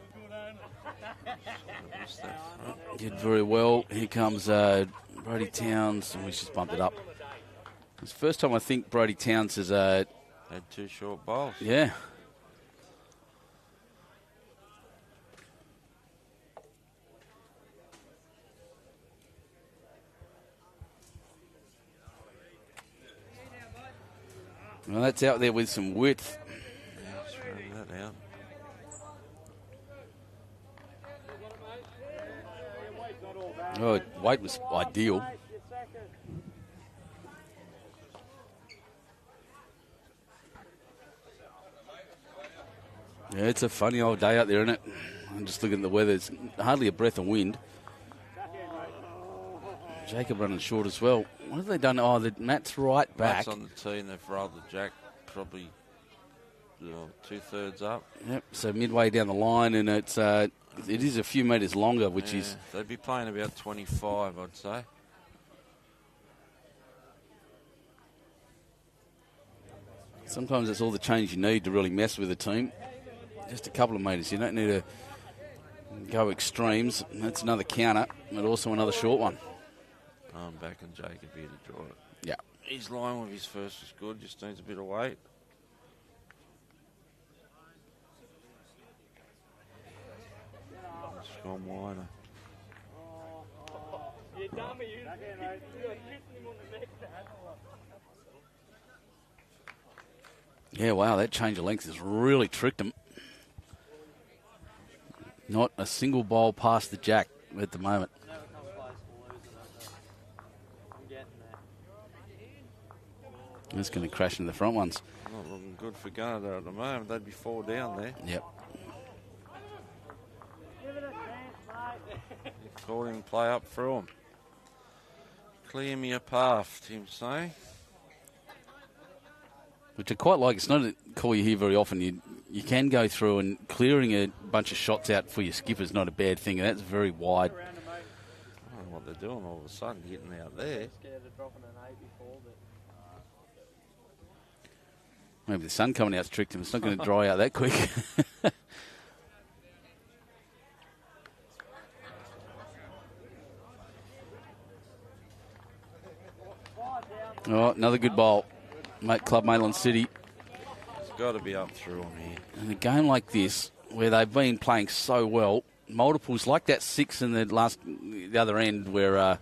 did very well. Here comes Brodie Towns, and we just bumped it up. It's the first time I think Brodie Towns has had 2 short bowls. Yeah. Well, that's out there with some width. Yeah, just throw that out. Oh, weight was ideal. Yeah, it's a funny old day out there, isn't it? I'm just looking at the weather. It's hardly a breath of wind. Jacob running short as well. What have they done? Oh, Matt's right back. Matt's on the tee and they've rolled the jack probably 2/3 up. Yep, so midway down the line, and it is a few metres longer, which is... They'd be playing about 25, I'd say. Sometimes it's all the change you need to really mess with a team. Just a couple of metres. You don't need to go extremes. That's another counter, but also another short one. I'm backing Jacob here to draw it. Yeah. His line with his first was good, just needs a bit of weight. It's gone wider. You dummy, you hit him on the neck, Dad. Yeah, wow, that change of length has really tricked him. Not a single bowl past the jack at the moment. Never come close to losing it, though. I'm getting there. It's going to crash into the front ones. Not looking good for Gunnedah at the moment. They'd be 4 down there. Yep. Give it a chance, mate. He's called him play up through him. Clear me a path, Tim's saying. Which I quite like. It's not a call you hear very often. You can go through, and clearing a bunch of shots out for your skipper is not a bad thing, and that's very wide. I don't know what they're doing all of a sudden, getting out there. Scared of dropping an 8 before, but Maybe the sun coming out's tricked him. It's not going to dry out that quick. Oh, another good bowl. Club Maitland City. It's got to be up through him here. In a game like this, where they've been playing so well, multiples like that 6 in the other end, where a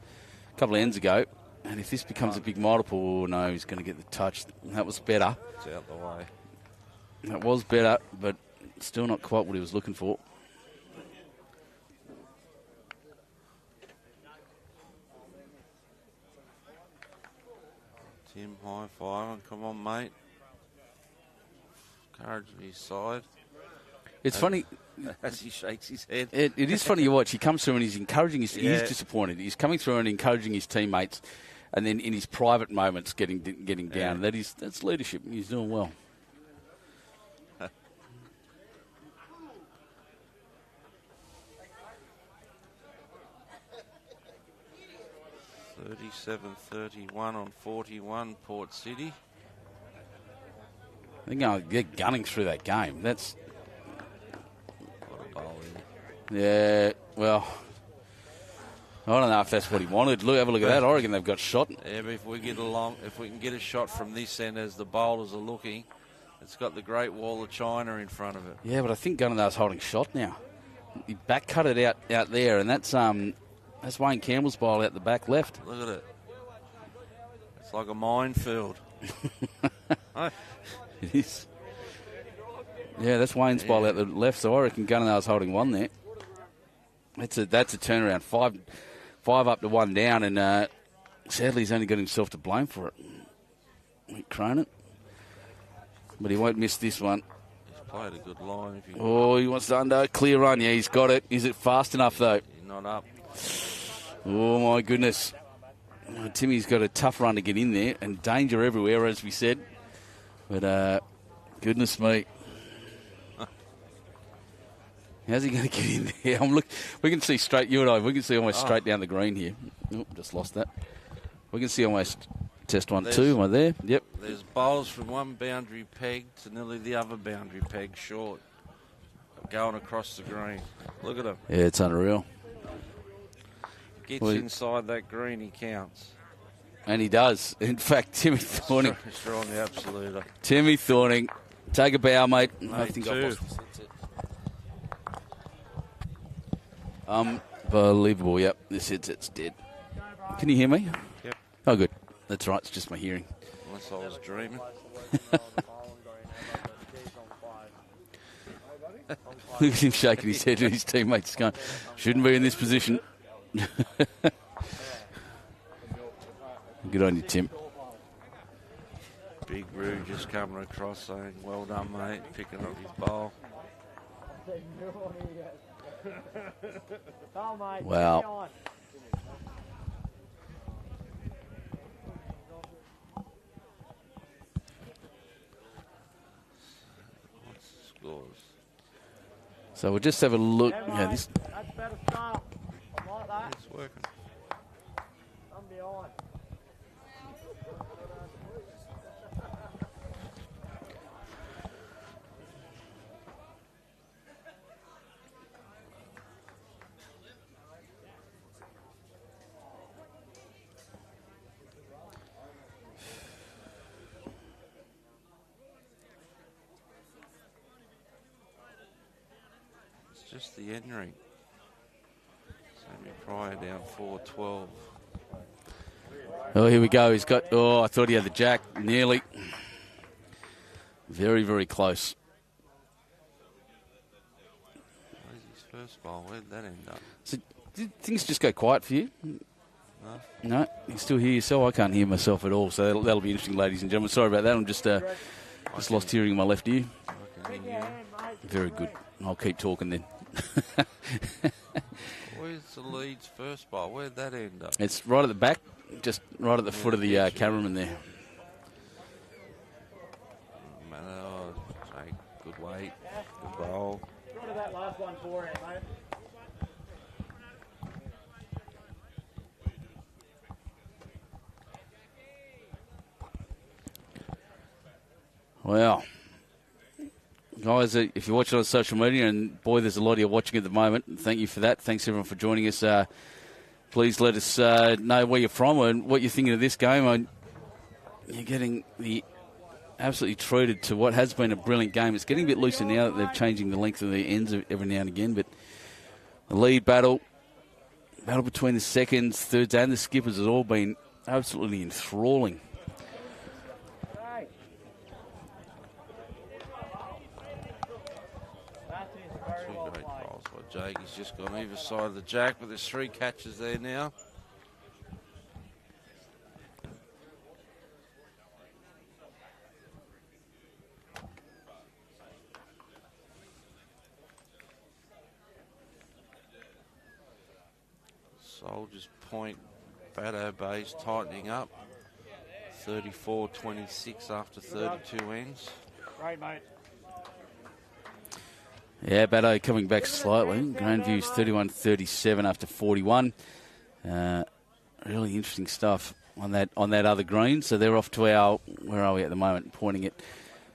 couple of ends ago, and if this becomes a big multiple, no, he's going to get the touch. That was better. It's out the way. That was better, but still not quite what he was looking for. Tim high-fiving. Come on, mate. Encouraging his side. It's funny. As he shakes his head. It is funny to watch. He comes through and he's encouraging his. Yeah. He's disappointed. He's coming through and encouraging his teammates, and then in his private moments getting down. Yeah. That's leadership. He's doing well. 37-31 on 41, Port City. They're gunning through that game. That's What a bowl here. yeah. Well, I don't know if that's what he wanted. Look, have a look at that. I reckon they've got shot. Yeah, but if we can get a shot from this end as the bowlers are looking, it's got the Great Wall of China in front of it. Yeah, but I think Gunnedah's holding shot now. He back cut it out there, and that's Wayne Campbell's bowl out the back left. Look at it. It's like a minefield. Oh, It is. Yeah, that's Wayne's bowl out the left, so I reckon Gunnedah's holding one there. That's a turnaround. Five up to 1 down, and sadly he's only got himself to blame for it. Cronin. But he won't miss this one. he's played a good line. If He wants to under. Clear run. Yeah, he's got it. Is it fast enough, though? he's not up. Oh, my goodness. Timmy's got a tough run to get in there, and danger everywhere, as we said. But, goodness me. How's he going to get in there? We can see straight, you and I, we can see almost straight down the green here. Oh, just lost that. We can see almost test 1, 2. Am I there? Yep. There's bowls from one boundary peg to nearly the other boundary peg short. Going across the green. Look at him. Yeah, it's unreal. Gets Well, inside that green, he counts. And he does. In fact, Timmy Thorning. He's throwing the absoluter. Timmy Thorning. Take a bow, mate. I Mate, think two. I've lost this headset. Unbelievable. Yep, this headset's dead. Can you hear me? Yep. Oh, good. That's right. It's just my hearing. Unless I was dreaming. Look at him shaking his head to his teammates, going, shouldn't be in this position. Good on you, Tim. Big Roo just coming across saying, well done, mate, picking up his bowl. Wow. What's the scores? So we'll just have a look. Yeah, this. That's better start. I like that. It's working. I'm behind. It's just the end ring. Same Pryor down 4-12. Oh, here we go. He's got... Oh, I thought he had the jack. Nearly. Very, very close. Where's his first bowl? Where did that end up? So, did things just go quiet for you? No, you can still hear yourself. I can't hear myself at all, so that'll be interesting, ladies and gentlemen. Sorry about that. I'm just lost hearing in my left ear. Very good. I'll keep talking then. Where's the Leeds first bowl? Where'd that end up? It's right at the back, just right at the foot of the cameraman there. Good weight, good bowl. Go to that last one for him, mate. Well, guys, if you're watching on social media, and boy, there's a lot of you watching at the moment, thank you for that. Thanks, everyone, for joining us. Please let us know where you're from and what you're thinking of this game. You're getting absolutely treated to what has been a brilliant game. It's getting a bit looser now that they're changing the length of the ends every now and again, but the lead battle between the seconds, thirds, and the skippers has all been absolutely enthralling. Jake, he's just gone either side of the jack, but there's 3 catches there now. Soldiers Point, Batto Bay's tightening up. 34-26 after 32 ends. Right, mate. Yeah, Batto coming back slightly. Grandview's 31-37 after 41. Really interesting stuff on that other green. So they're off to our, where are we at the moment? Pointing at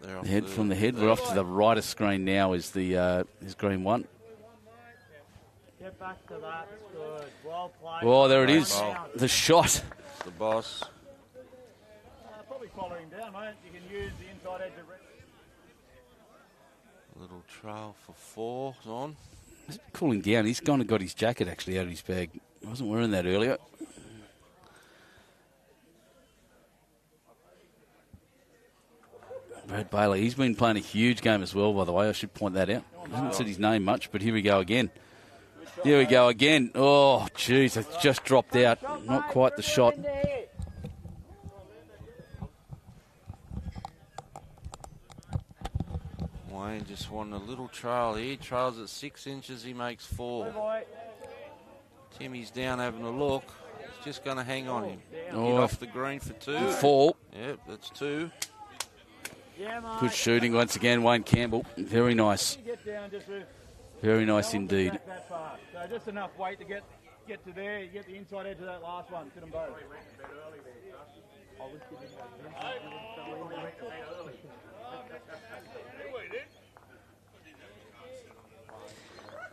the head from the head. We're off to the rightest screen now is the is green 1. Get back to that. It's good. Well played. Oh, there it is. The shot. It's the boss. Probably following down, mate. You can use the inside edge of red. Little trail for 4 on. He's cooling down. He's gone and got his jacket actually out of his bag. I wasn't wearing that earlier. Brad Bailey, he's been playing a huge game as well, by the way. I should point that out. I haven't said his name much, but here we go again. Here we go again. Oh, jeez, it's just dropped out. Not quite the shot. Wayne just wanted a little trail here. Trails at 6 inches, he makes 4. Timmy's down having a look. He's just going to hang on him. Get off the green for 2. 4. Yep, that's 2. Good shooting once again, Wayne Campbell. Very nice. Very nice indeed. So just enough weight to get to there. You get the inside edge of that last one. Fit them both.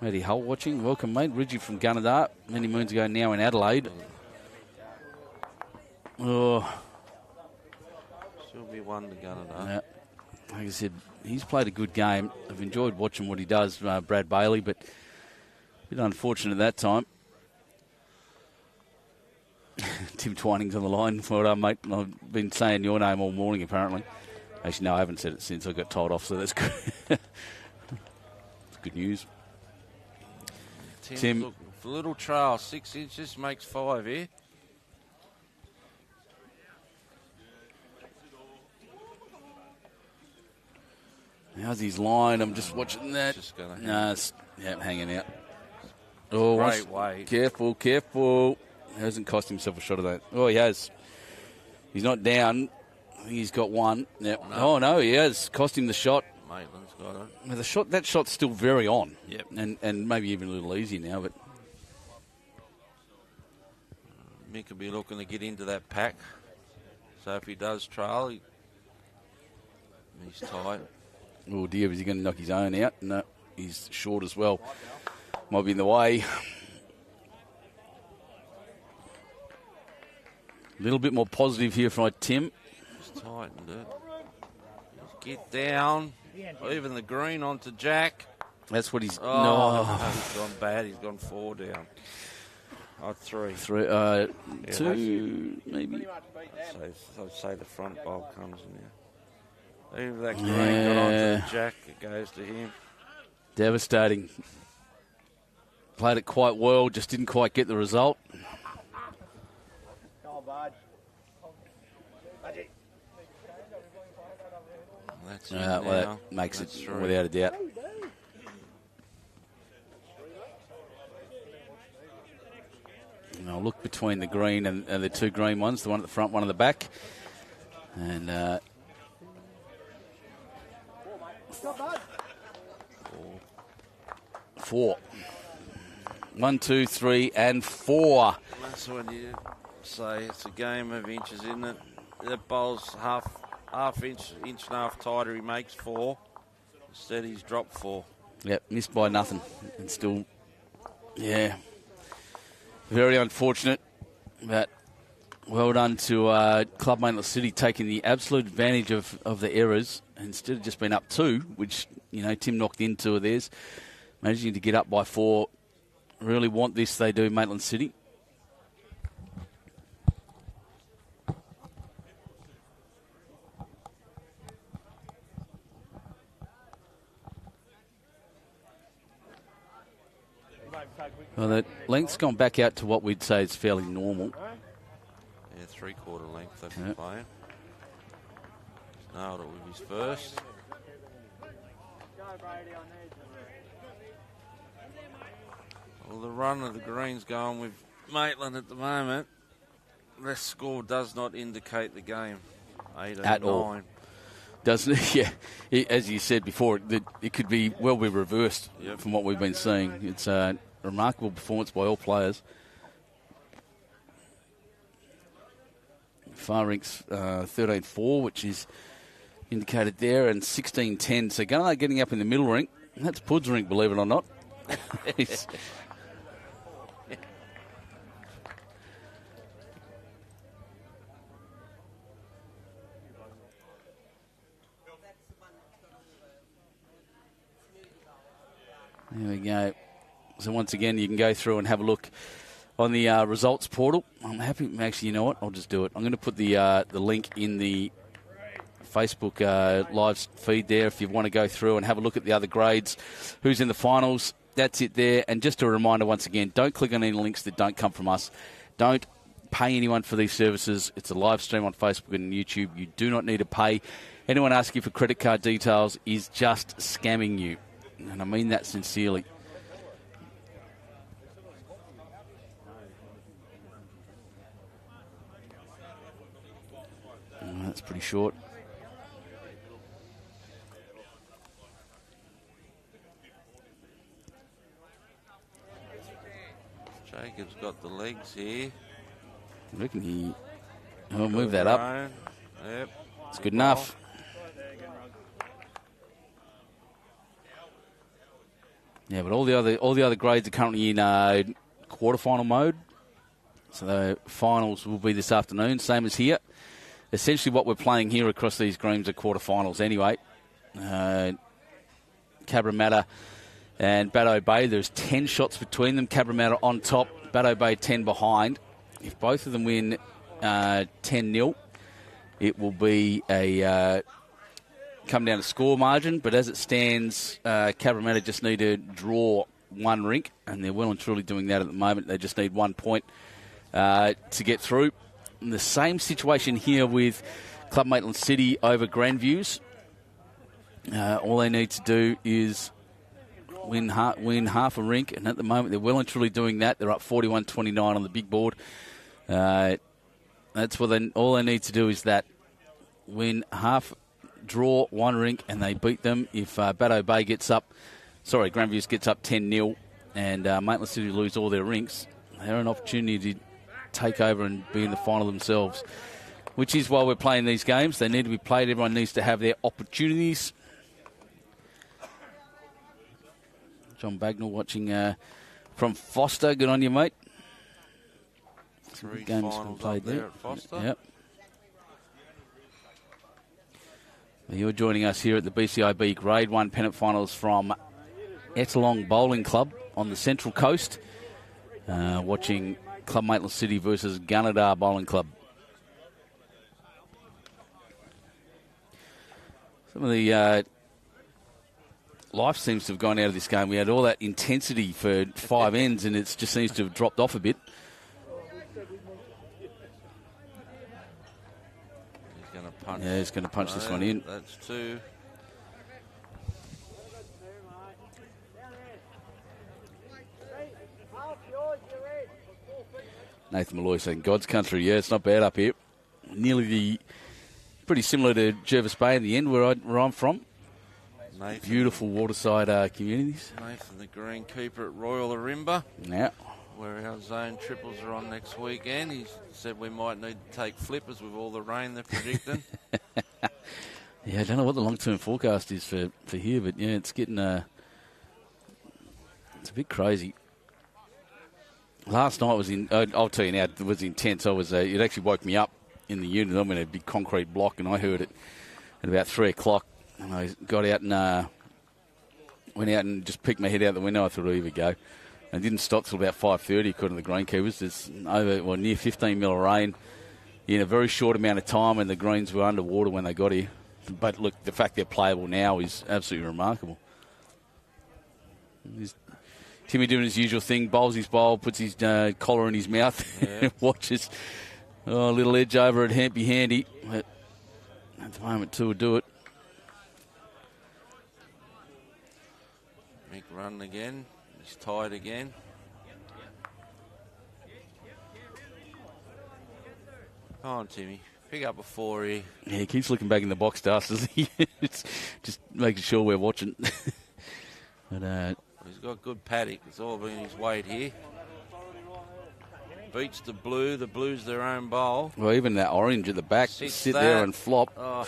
Matty Hull watching. Welcome, mate. Ridgie from Gunnedah. Many moons ago now in Adelaide. Oh. Still be 1 to Gunnedah. Yeah. Like I said, he's played a good game. I've enjoyed watching what he does, Brad Bailey, but a bit unfortunate that time. Tim Twining's on the line. Well done, mate. I've been saying your name all morning, apparently. Actually, no, I haven't said it since I got told off, so that's good. It's good news. Tim. Look, for little trail, 6 inches, makes 5 here. How's his line? I'm just watching that. Just gonna hanging out. Oh, great weight. Careful, careful. He hasn't cost himself a shot of that. Oh, he has. He's not down. I think he's got 1. Yep. No. Oh, no, he has. Cost him the shot. Maitland's got it. Well, that shot's still very on. Yep. And maybe even a little easier now, but... Mick will be looking to get into that pack. So if he does trail, he's tight. Oh, dear, is he going to knock his own out? No, he's short as well. Might be in the way. A little bit more positive here from Tim. Just tightened it. Just get down. Even the green onto Jack. That's what he's... No, he's gone bad. He's gone 4 down. Oh, 3. 3, Yeah, 2, maybe. I'd say the front bowl comes in there. Even if that green got onto the jack, it goes to him. Devastating. Played it quite well, just didn't quite get the result. That's Well, that makes it without a doubt. And I'll look between the green and the two green ones, the one at the front, one at the back. And 4. 1, 2, 3, and 4. That's when you say it's a game of inches, isn't it? That bowl's half inch and a half tighter, he makes 4. Instead, he's dropped 4. Yep, missed by nothing. And still, yeah, very unfortunate. But well done to Club Maitland City taking the absolute advantage of the errors. Instead of just being up 2, which, you know, Tim knocked in 2 of theirs, managing to get up by 4. Really want this, they do, Maitland City. Well, the length's gone back out to what we'd say is fairly normal. Yeah, 3/4 length they've been playing. He's nailed it with his first. Well, the run of the greens going with Maitland at the moment. This score does not indicate the game. 8 at 9. All. Doesn't it? Yeah, as you said before, it could be reversed from what we've been seeing. It's a remarkable performance by all players. Far Rink's 13-4, which is indicated there, and 16-10. So Gunnedah getting up in the middle rink. That's Pud's rink, believe it or not. There we go. So once again, you can go through and have a look on the results portal. I'm happy. Actually, you know what? I'll just do it. I'm going to put the link in the Facebook live feed there if you want to go through and have a look at the other grades, who's in the finals. That's it there. And just a reminder once again, don't click on any links that don't come from us. Don't pay anyone for these services. It's a live stream on Facebook and YouTube. You do not need to pay. Anyone asking for credit card details is just scamming you. And I mean that sincerely. That's pretty short. Jacob's got the legs here. I reckon he... I'll move that up. Yep. It's good enough. Yeah, but all the other grades are currently in quarterfinal mode. So the finals will be this afternoon, same as here. Essentially what we're playing here across these greens are quarterfinals anyway. Cabramatta and Baddo Bay, there's 10 shots between them. Cabramatta on top, Baddo Bay 10 behind. If both of them win 10-0, it will be a come down to score margin. But as it stands, Cabramatta just need to draw one rink, and they're well and truly doing that at the moment. They just need 1 point to get through. And the same situation here with Club Maitland City over Grandviews. All they need to do is win half a rink, and at the moment they're well and truly doing that. They're up 41-29 on the big board. That's what all they need to do is that win half, draw one rink, and they beat them. If Baddo Bay Grandviews gets up 10-0, and Maitland City lose all their rinks, they have an opportunity to take over and be in the final themselves, which is why we're playing these games. They need to be played. Everyone needs to have their opportunities. John Bagnall watching from Foster. Good on you, mate. 3 games finals played up there at Foster. Yep. Well, you're joining us here at the BCIB Grade 1 pennant finals from Ettalong Bowling Club on the Central Coast. Watching Club Maitland City versus Gunnedah Bowling Club. Some of the life seems to have gone out of this game. We had all that intensity for 5 ends, and it just seems to have dropped off a bit. He's going to punch. Yeah, he's going to punch this one in. That's 2. Nathan Malloy saying God's country. Yeah, it's not bad up here. Pretty similar to Jervis Bay in the end, where I'm from. Nathan, beautiful waterside communities. Nathan, the greenkeeper at Royal Arimba. Yeah. Where our zone triples are on next weekend. He said we might need to take flippers with all the rain they're predicting. Yeah, I don't know what the long-term forecast is for here, but yeah, it's getting it's a bit crazy. Last night was I'll tell you now, it was intense. It actually woke me up in the unit. I'm in a big concrete block, and I heard it at about 3 o'clock. And I got out and went out and just peeked my head out the window. I thought, here we go. And didn't stop till about 5:30, according to the greenkeepers. There's near 15 mil of rain in a very short amount of time, and the greens were underwater when they got here. But look, the fact they're playable now is absolutely remarkable. Timmy doing his usual thing, bowls his bowl, puts his collar in his mouth, and watches. Oh, a little edge over it, be handy. But at the moment, 2 will do it. Mick run again. He's tied again. Come on, Timmy. Pick up a 4 here. Yeah, he keeps looking back in the box to us, doesn't he? It's just making sure we're watching. But, he's got good paddock. It's all been his weight here. Beats the blue. The blue's their own bowl. Well, even that orange at the back, sit there and flop. Oh.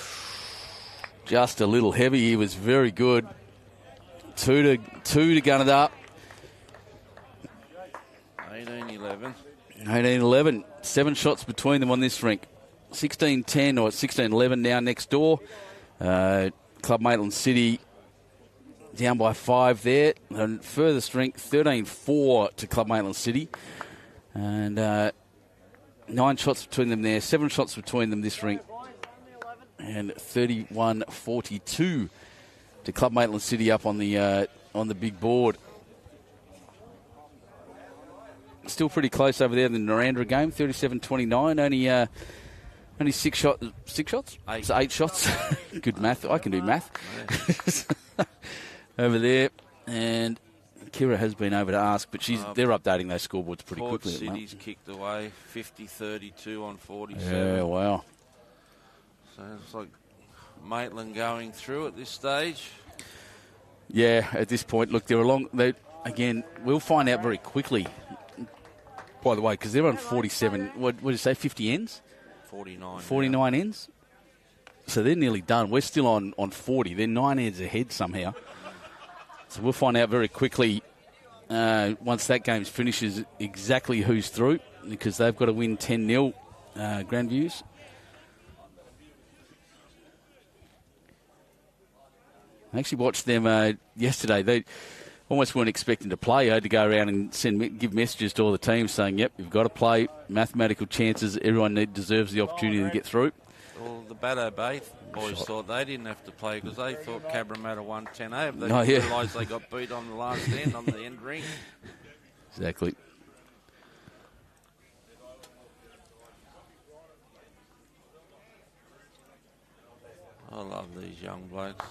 Just a little heavy. He was very good. 2 to Gunnedah. 18-11. 18-11. 7 shots between them on this rink. 16-10 or 16-11 now next door. Club Maitland City down by 5 there. And furthest rink, 13-4 to Club Maitland City. And 9 shots between them there. 7 shots between them this rink. And 31-42 to Club Maitland City up on the big board. Still pretty close over there in the Narandra game, 37-29. Only 6 shots. 6 shots? 8. So 8 shots. Good math. I can do math. Over there. And Kira has been over to ask, but they're updating those scoreboards pretty Port quickly. City's kicked away 50-32 on 47. Yeah, wow. So it's like Maitland going through at this stage. Yeah, at this point, look, again, we'll find out very quickly, by the way, because they're on 47, what did you say, 50 ends? 49. 49 ends. So they're nearly done. We're still on 40. They're 9 ends ahead somehow. So we'll find out very quickly once that game finishes exactly who's through, because they've got to win 10-0 Grandviews. I actually watched them yesterday. They almost weren't expecting to play. I had to go around and give messages to all the teams saying, yep, you've got to play. Mathematical chances. Everyone deserves the opportunity to get through. Well, the Baddo Bay boys thought they didn't have to play because they thought Cabramatta won 10-0. They didn't realise they got beat on the last end, on the end ring. Exactly. I love these young blokes.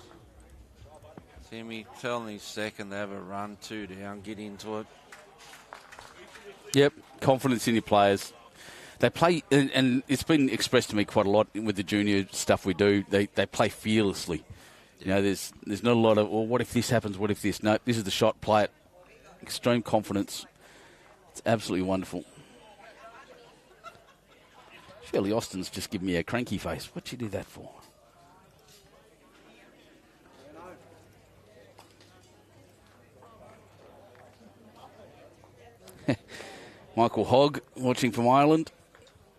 Timmy telling his second to have a run, 2 down, get into it. Yep, confidence in your players. They play, and it's been expressed to me quite a lot with the junior stuff we do. They play fearlessly. You know, there's not a lot of, well, what if this happens? What if this? No, this is the shot. Play it. Extreme confidence. It's absolutely wonderful. Shirley Austin's just given me a cranky face. What'd you do that for? Michael Hogg watching from Ireland.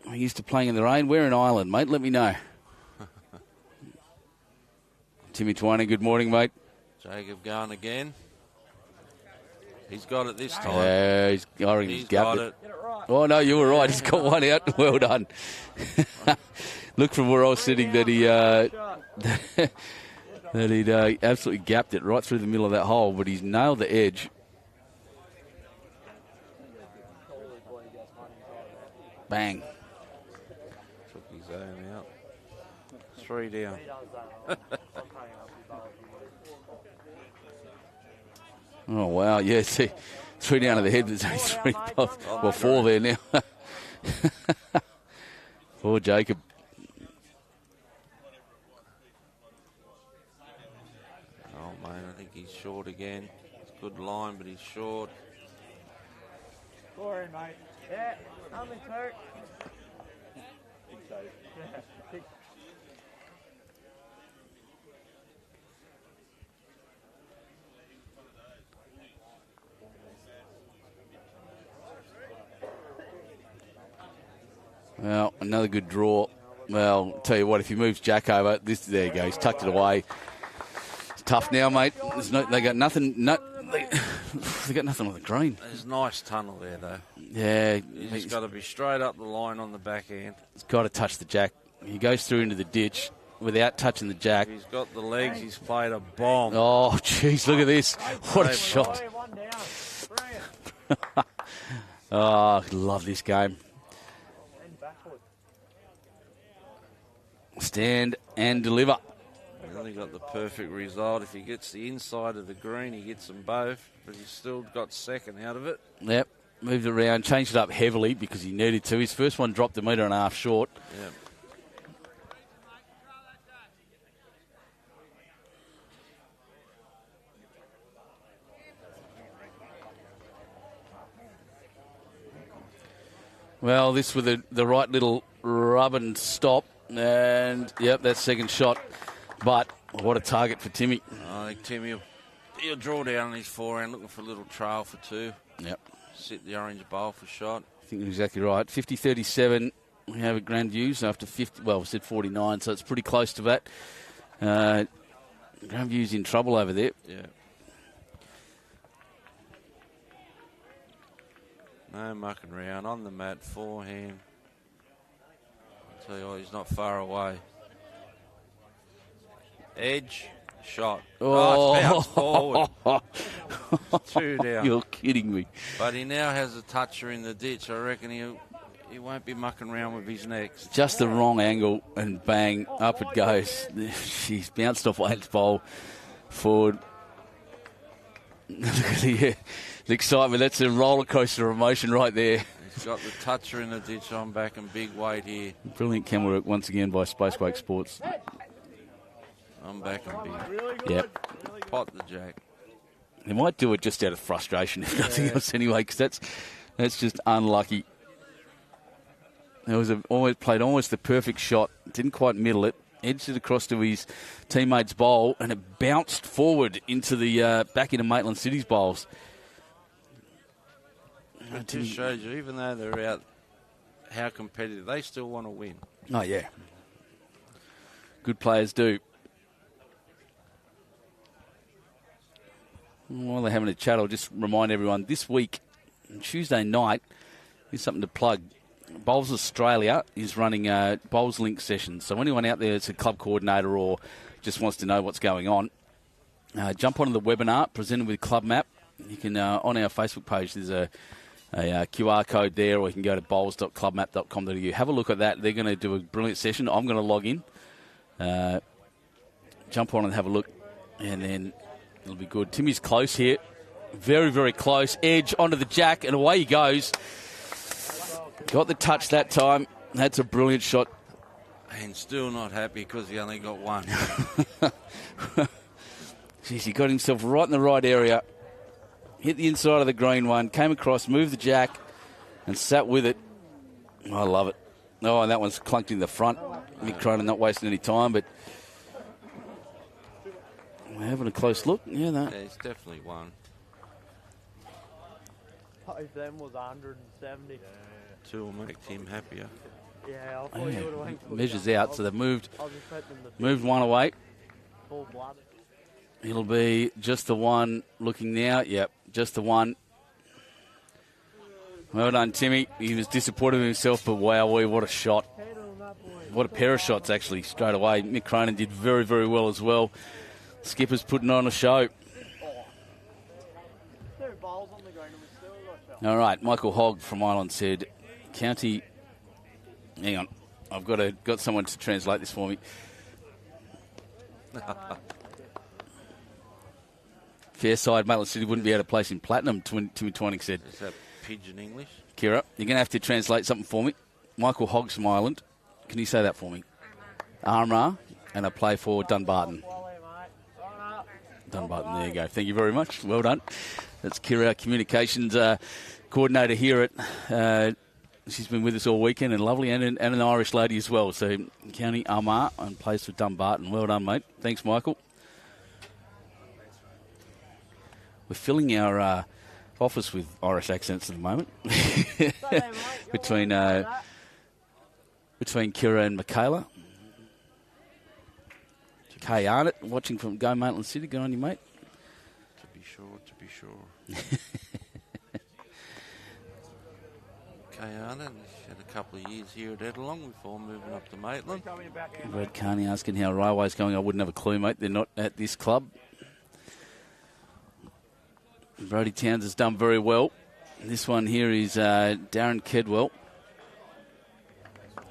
I'm used to playing in the rain. Where in Ireland, mate? Let me know. Timmy Twining, good morning, mate. Jacob going again. He's got it this time. Yeah, he's got it. Oh, no, you were right. He's got one out. Well done. Look from where I was sitting that he that he'd absolutely gapped it right through the middle of that hole, but he's nailed the edge. Bang. Took his own out. 3 down. Oh, wow. Yeah, see, 3 down to the head. There's only 3 pops. Well, 4 there now. Poor Jacob. Oh, man, I think he's short again. It's a good line, but he's short. Score in, mate. Yeah, only 2. Well, another good draw. Well, tell you what, if he moves Jack over, there he goes, tucked it away. It's tough now, mate. They got nothing. They got nothing on the green. There's a nice tunnel there, though. Yeah, He's got to be straight up the line on the back end. He's got to touch the jack. He goes through into the ditch without touching the jack. He's got the legs. He's played a bomb. Oh, jeez, look at this. What a shot. Oh, I love this game. Stand and deliver. He's only got the perfect result. If he gets the inside of the green, he gets them both, but he's still got second out of it. Yep, moved it around, changed it up heavily because he needed to. His first one dropped 1.5 meters short. Yep. Well, this with the right little rub and stop. And, yep, that second shot. But what a target for Timmy. I think Timmy he'll draw down on his forehand, looking for a little trail for 2. Yep. Sit the orange bowl for shot. I think you're exactly right. 50-37. We have a Grand Views after 50. Well, we said 49, so it's pretty close to that. Grand Views in trouble over there. Yeah. No mucking around. On the mat, forehand. I'll tell you what, he's not far away. Edge, shot. Oh, it's bounced forward. 2 down. You're kidding me. But he now has a toucher in the ditch. I reckon he won't be mucking around with his next. Just the wrong angle, and bang, up it goes. She's bounced off Wade's bowl forward. Look at the excitement. That's a roller coaster of emotion right there. He's got the toucher in the ditch on back and big weight here. Brilliant camera work once again by Spacequake Sports. I'm back and big. Yep. Pot the jack. They might do it just out of frustration, if nothing else, anyway, because that's just unlucky. It was played almost the perfect shot. Didn't quite middle it. Edged it across to his teammate's bowl, and it bounced forward into the back into Maitland City's bowls. It just shows you, even though they're out, how competitive they still want to win. Oh yeah, good players do. While they're having a chat, I'll just remind everyone this week, Tuesday night, here's something to plug. Bowls Australia is running Bowls Link sessions. So anyone out there that's a club coordinator or just wants to know what's going on, jump onto the webinar presented with Club Map. You can on our Facebook page. There's a QR code there, or you can go to bowls.clubmap.com.au. Have a look at that. They're going to do a brilliant session. I'm going to log in, jump on and have a look, and then it'll be good. Timmy's close here. Very, very close. Edge onto the jack, and away he goes. Got the touch that time. That's a brilliant shot. And still not happy because he only got one. Jeez, he got himself right in the right area. Hit the inside of the green one. Came across, moved the jack, and sat with it. Oh, I love it. Oh, and that one's clunked in the front. Mick Cronin not wasting any time, but we're having a close look. Yeah, He's definitely won. 5 of them was 170. 2 will make Tim happier. Yeah, I thought you would have went for measures that. out, so they've moved Moved one away. full blood. It'll be just the one looking now. Yep, just the one. Well done, Timmy. He was disappointed with himself, but wow, what a shot. What a pair of shots, actually, straight away. Mick Cronin did very, very well as well. Skipper's putting on a show. All right, Michael Hogg from Ireland said, County... Hang on, I've got someone to translate this for me. Fair side, Maitland City wouldn't be able to place in platinum, Timmy Twining said. Is that pigeon English? Kira, you're going to have to translate something for me. Michael Hogg's from Ireland. Can you say that for me? Armour and a play for Dunbarton. Dunbarton, there you go. Thank you very much. Well done. That's Kira, our communications coordinator here at... she's been with us all weekend, and lovely, and an Irish lady as well. So, County Armagh and plays for Dunbarton. Well done, mate. Thanks, Michael. We're filling our office with Irish accents at the moment. between Kira and Michaela. Kay Arnott, watching from Go Maitland City. Good on you, mate. To be sure. Kay Arnott had a couple of years here at Edelong before moving up to Maitland. Red Carney asking how Railway's going. I wouldn't have a clue, mate. They're not at this club. Brodie Towns has done very well. This one here is Darren Kedwell.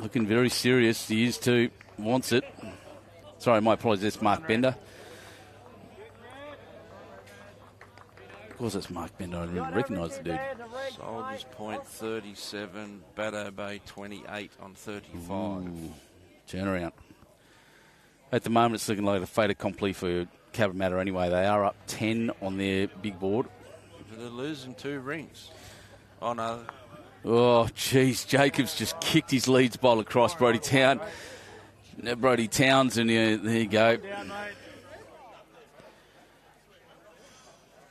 Looking very serious. He is too. Wants it. Sorry, my apologies. That's Mark Bender. Of course, that's Mark Bender. I didn't recognise the dude. Soldiers Point 37, Baddo Bay 28 on 35. Ooh, turn around. At the moment, it's looking like a fait accompli for Cabramatta anyway. They are up 10 on their big board. They're losing 2 rings. Oh, no. Oh, jeez. Jacobs just kicked his leads bowl across Brodie Town. Brodie Towns, and there you go.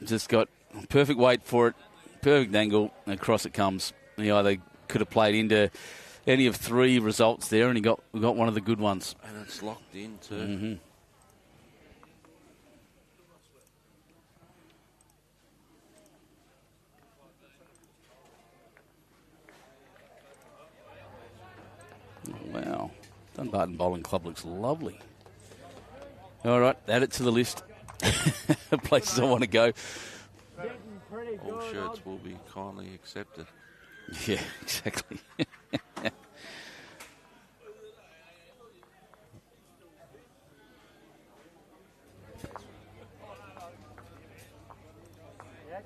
Just got perfect weight for it, perfect angle, and across it comes. He either could have played into any of 3 results there, and we got one of the good ones. And it's locked in too. Mm-hmm. Wow. Dunbarton Bowling Club looks lovely. All right, add it to the list. Places I want to go. All shirts will be kindly accepted. Yeah, exactly. Yeah,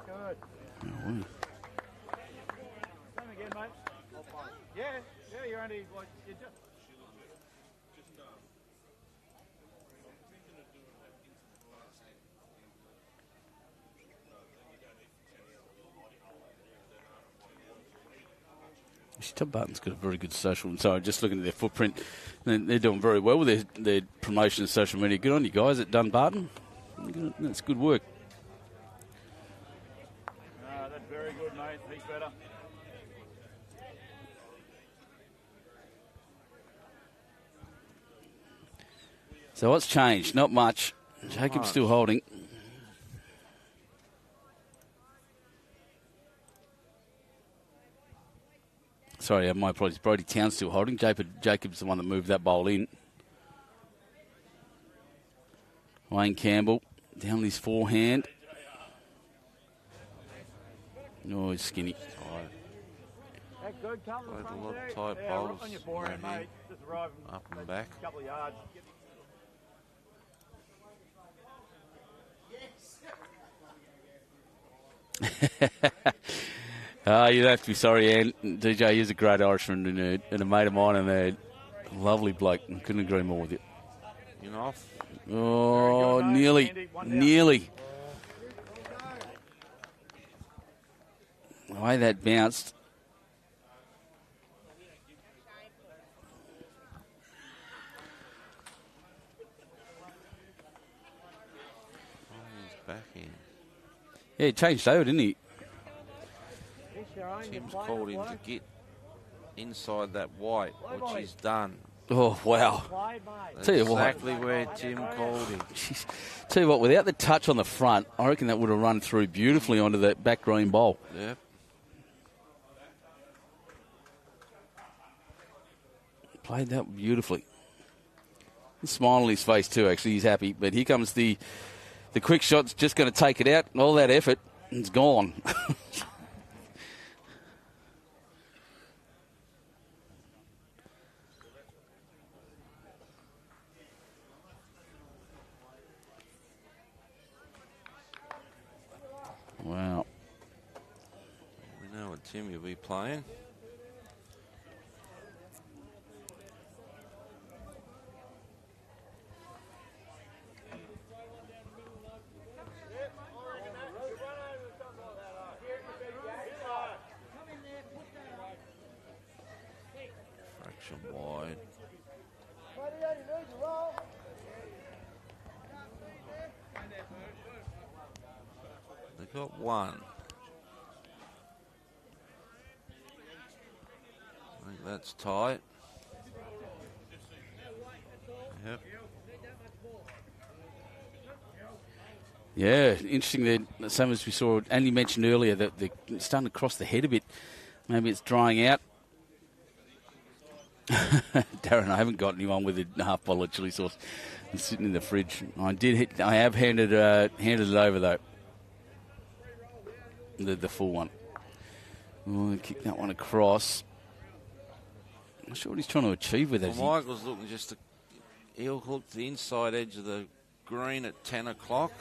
good. Oh, Same again, mate. Yeah, you're only like you just. Dunbarton's got a very good social. So just looking at their footprint, they're doing very well with their promotion of social media. Good on you guys at Dunbarton. That's good work. That's very good, mate. He's better. So what's changed? Not much. Jacob's still holding. Sorry, my apologies. Brodie Town's still holding. Jacob's the one that moved that bowl in. Wayne Campbell down his forehand. Oh, he's skinny. That good cover Played a from lot there. of tight Yeah, bowls on your forehand, around here, mate. Just arriving up and back. a couple of yards. You'd have to be sorry, Ann. DJ is a great Irishman and a mate of mine, and a lovely bloke. I couldn't agree more with you. You know, Oh, Very good, mate. nearly. Andy, one down. Nearly. The way that bounced. he's back in. Yeah, he changed over, didn't he? Tim's called him to get inside that white, which he's done. Oh, wow. That's Tell you what. exactly where Tim called him. Jeez. Tell you what, without the touch on the front, I reckon that would have run through beautifully onto that back green bowl. Yep. Played that beautifully. A smile on his face too, actually. He's happy. But here comes the quick shot's just going to take it out. All that effort, it's gone. Wow. We know what Timmy will be playing. Fraction wide. They got one. I think that's tight. Yep. Yeah, interesting that some as we saw, and you mentioned earlier that they're starting to cross the head a bit. Maybe it's drying out. Darren, I haven't got anyone with a half bottle of chili sauce. It's sitting in the fridge. I have handed it over though. The full one. Oh, kick that one across. I'm not sure what he's trying to achieve with it. Well, Michael's looking just to heel hook the inside edge of the green at 10 o'clock.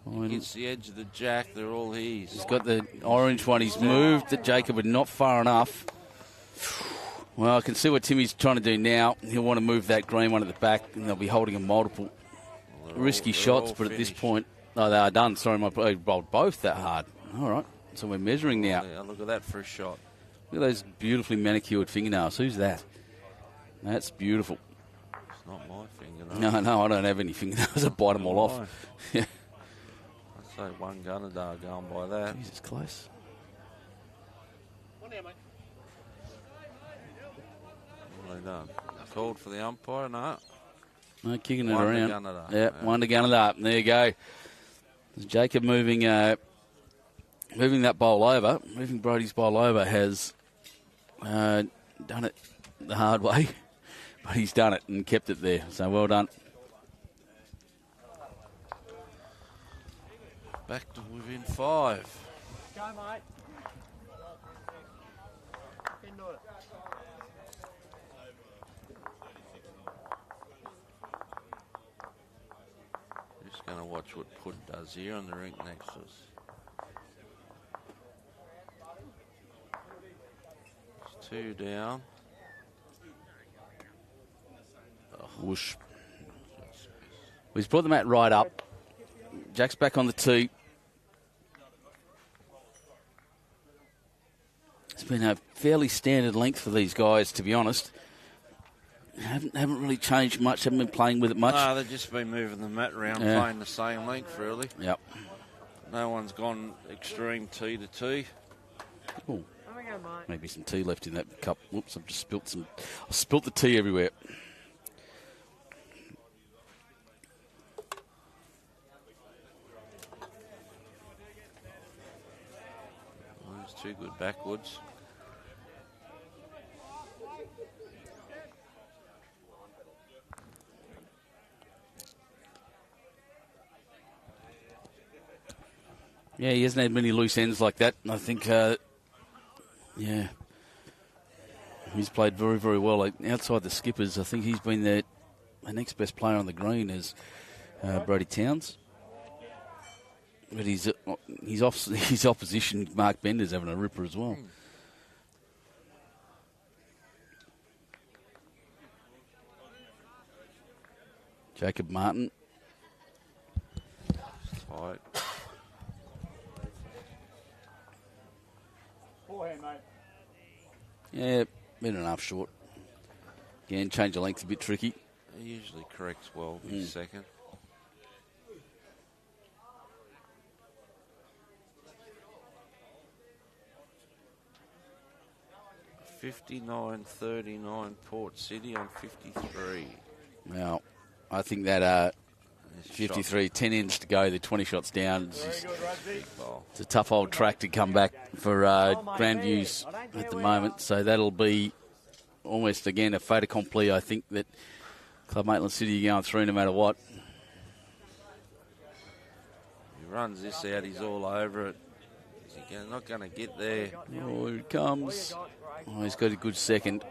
Against the edge of the jack, they're all his. He's got the orange one. He's moved the Jacob, but not far enough. Well, I can see what Timmy's trying to do now. He'll want to move that green one at the back, and they'll be holding a multiple risky shots. But at this point, no, they are done. Sorry, I rolled both that hard. All right, so we're measuring now. Yeah, look at that for a shot. Look at those beautifully manicured fingernails. Who's that? That's beautiful. It's not my fingernails. No, I don't have any fingernails. I bite them all off. Yeah. I'd say one Gunnedah going by that. Jesus, close. What have they done? Called for the umpire? No. No, kicking it One to around. Gunnedah. Yeah, one to Gunnedah. There you go. Jacob moving that bowl over. Moving Brodie's bowl over has done it the hard way, but he's done it and kept it there. So well done. Back to within 5. Go, mate. Just going to watch what Pud does here on the rink next to us. It's 2 down. Whoosh. He's brought the mat right up. Jack's back on the tee. It's been a fairly standard length for these guys, to be honest. Haven't really changed much. Haven't been playing with it much. No, they've just been moving the mat around, playing the same length, really. Yep. No one's gone extreme tee to tee. Ooh. Maybe some tea left in that cup. Whoops, I've just spilt some. I spilt the tea everywhere. It's too good backwards. Yeah, he hasn't had many loose ends like that. I think, yeah, he's played very, very well. Like, outside the skippers, I think he's been the next best player on the green is Brodie Towns. But his opposition, Marc Bender's having a ripper as well. Jacob Martin. Tight. Forehand, mate. Yeah, been enough short. Again, change the length a bit tricky. He usually corrects well his second. $59.39 Port City on 53. Now, I think that 53, 10 ends to go, the 20 shots down. It's a tough old track to come back for Grandviews at the moment. So that'll be almost, again, a fait accompli. I think that Club Maitland City are going through no matter what. He runs this out, he's all over it. Is he not going to get there? Oh, here it comes. Oh, he's got a good second.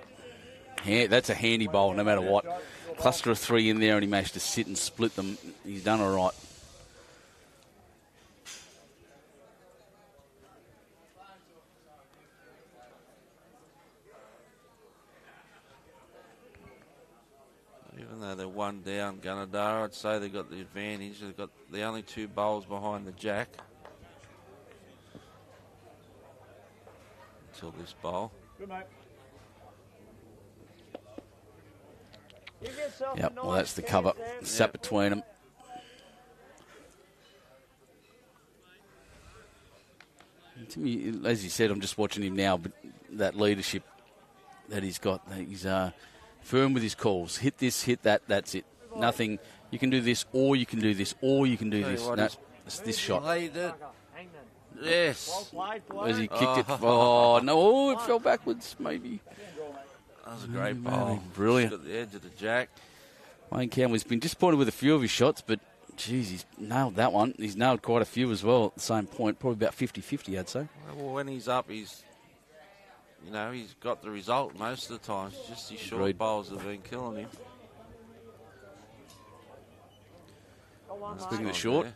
That's a handy bowl, no matter what. Cluster of 3 in there, and he managed to sit and split them. He's done all right. Even though they're one down, Gunnedah, I'd say they've got the advantage. They've got the only 2 bowls behind the jack until this bowl. Good, mate. Yep, well, that's the cover. Sat between them. To me, as you said, I'm just watching him now, but that leadership that he's got, he's firm with his calls. Hit this, hit that, that's it. Nothing, you can do this, or you can do this, or you can do this. No, it's this shot. Played it. Yes. As he kicked it. Oh, no, oh, it fell backwards, maybe. That was a great bowl. Brilliant. Just at the edge of the jack. Wayne Campbell's been disappointed with a few of his shots, but, geez, he's nailed that one. He's nailed quite a few as well at the same point, probably about 50-50, I'd say. Well, when he's up, he's got the result most of the time. It's just his short bowls have been killing him. Speaking of short.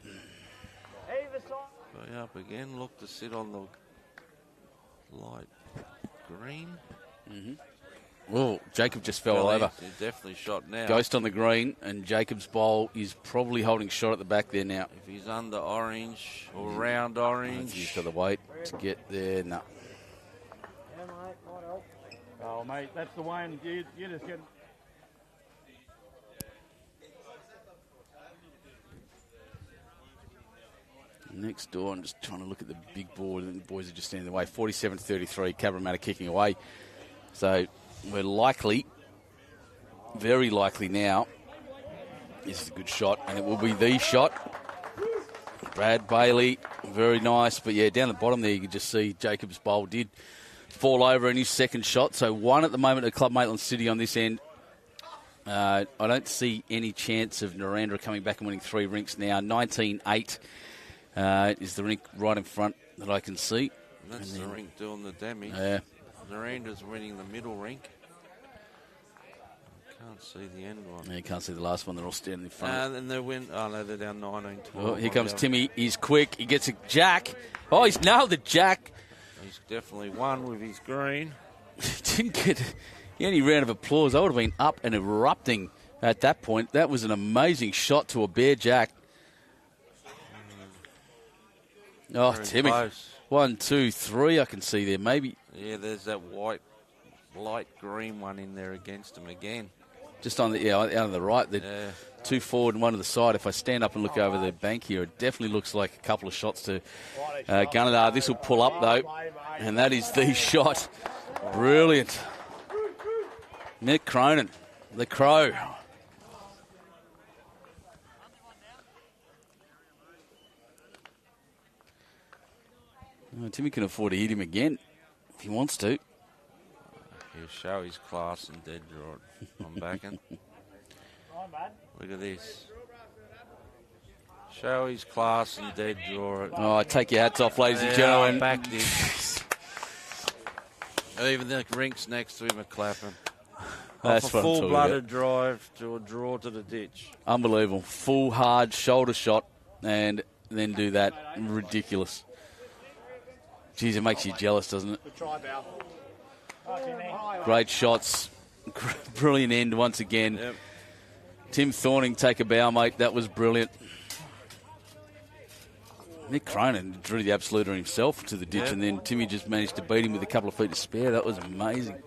Going up again, look to sit on the light green. Mm-hmm. Oh, Jacob just fell over. He's definitely shot now. Ghost on the green, and Jacob's bowl is probably holding shot at the back there now. If he's under orange or round orange. He's got to wait to get there. No. Oh, mate, that's the one. You just get... Next door, I'm just trying to look at the big board, and the boys are just standing in the way. 47-33, Cabramatta kicking away. So we're likely, very likely now, this is a good shot, and it will be the shot. Brad Bailey, very nice. But, yeah, down the bottom there, you can just see Jacob's bowl did fall over in his second shot. So 1 at the moment at Club Maitland City on this end. I don't see any chance of Narendra coming back and winning 3 rinks now. 19-8. Is the rink right in front that I can see. That's the rink doing the damage. Yeah. Narendra's winning the middle rink. Can't see the end one. Yeah, you can't see the last one. They're all standing in front. And they win. Oh, no, they're down 19-12. Oh, here comes Timmy. He's quick. He gets a jack. Oh, he's nailed the jack. He's definitely won with his green. He didn't get any round of applause. I would have been up and erupting at that point. That was an amazing shot to a bare jack. Oh, Very Timmy. close. 1, 2, 3 I can see there, maybe. Yeah, there's that light green one in there against him again. Just on the, out on the right. The 2 forward and 1 to the side. If I stand up and look over the bank here, it definitely looks like a couple of shots to Gunnedah. This will pull up, though, and that is the shot. Brilliant. Nick Cronin, the Crow. Timmy can afford to hit him again if he wants to. He'll show his class and dead draw it. I'm backing. Look at this. Show his class and dead draw it. Oh, take your hats off, ladies and gentlemen. I backed him. Even the rinks next to him are clapping. That's off a full-blooded drive to a draw to the ditch. Unbelievable. Full, hard shoulder shot and then do that. Ridiculous. Jeez, it makes you jealous, doesn't it? Great shots. Brilliant end once again. Yep. Tim Thorning, take a bow, mate. That was brilliant. Nick Cronin drew the absoluter himself to the ditch, and then Timmy just managed to beat him with a couple of feet to spare. That was amazing.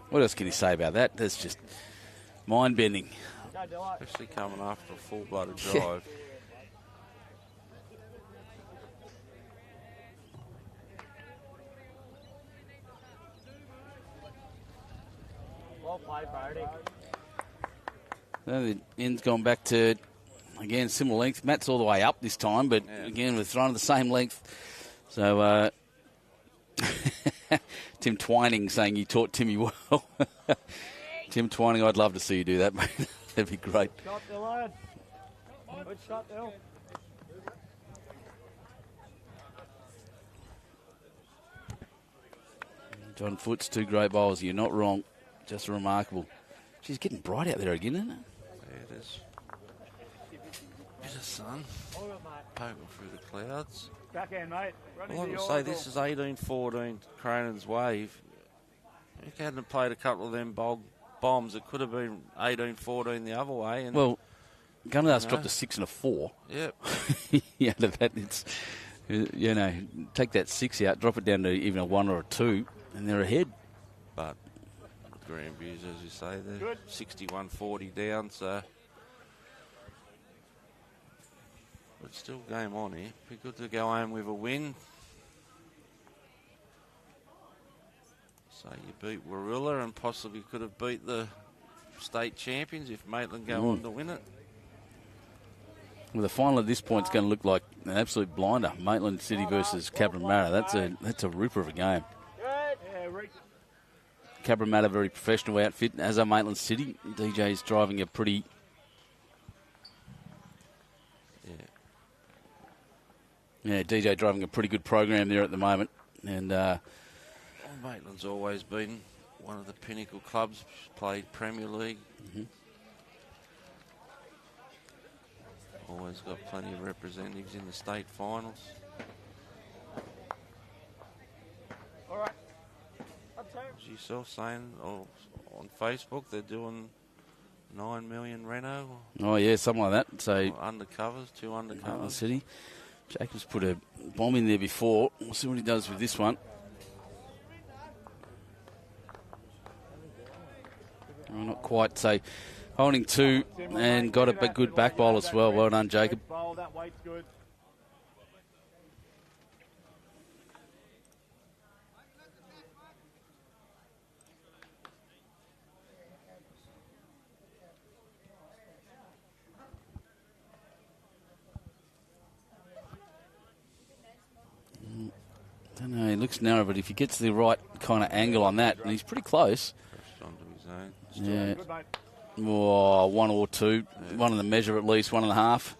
What else can you say about that? That's just mind-bending. Especially coming after a full-blooded drive. Well played, Brodie. The end's gone back to, again, similar length. Matt's all the way up this time, but again, we're throwing the same length. So, Tim Twining saying you taught Timmy well. Tim Twining, I'd love to see you do that, mate. That'd be great. Shot the lad. Good shot, Bill. John Foote's 2 great bowls. You're not wrong. Just remarkable. She's getting bright out there again, isn't it? Yeah, it is. Bit of sun poking through the clouds. Backhand, mate. I'd like to say this is 18-14 Cronin's way. If he hadn't played a couple of them bombs, it could have been 18-14 the other way. And well, Gunnedah's dropped a 6 and a 4. Yep. Yeah, that it's, take that 6 out, drop it down to even a 1 or a 2, and they're ahead. But Grandviews, as you say, they're 61-40 down, so but still game on here. Be good to go home with a win. So you beat Warilla and possibly could have beat the state champions if Maitland go on to win it. Well, the final at this point is going to look like an absolute blinder. Maitland City versus Cabramatta. That's a ripper of a game. Cabramatta, very professional outfit, as are Maitland City. DJ's driving a pretty... Yeah, DJ driving a pretty good program there at the moment. And Maitland's always been one of the pinnacle clubs, played Premier League. Mm-hmm. Always got plenty of representatives in the state finals. All right. As yourself saying on Facebook, they're doing 9 million reno. Oh, yeah, something like that. So undercovers, 2 undercovers. City. Jacobs put a bomb in there before. We'll see what he does with this one. Oh, not quite. So holding 2 and got a good back bowl as well. Well done, Jacob. That weight's good. I don't know, he looks narrow, but if he gets the right kind of angle on that, and he's pretty close. Onto his own. Yeah. Oh, 1 or 2. Yeah. One in the measure at least, 1.5.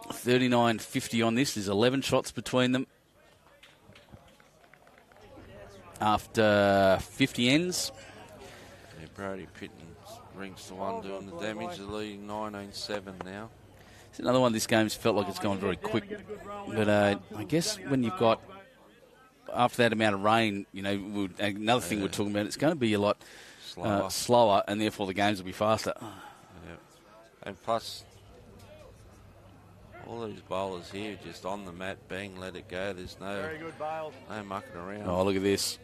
39.50 on this. There's 11 shots between them. After 50 ends. Yeah, Brodie Pitton rings the one doing the damage. They're leading 19-7 now. It's another one. This game's felt like it's gone very quick. But I guess when you've got, after that amount of rain, another thing we're talking about, it's going to be a lot slower, and therefore the games will be faster. Yeah. And plus, all these bowlers here just on the mat, bang, let it go. There's no mucking around. Oh, look at this.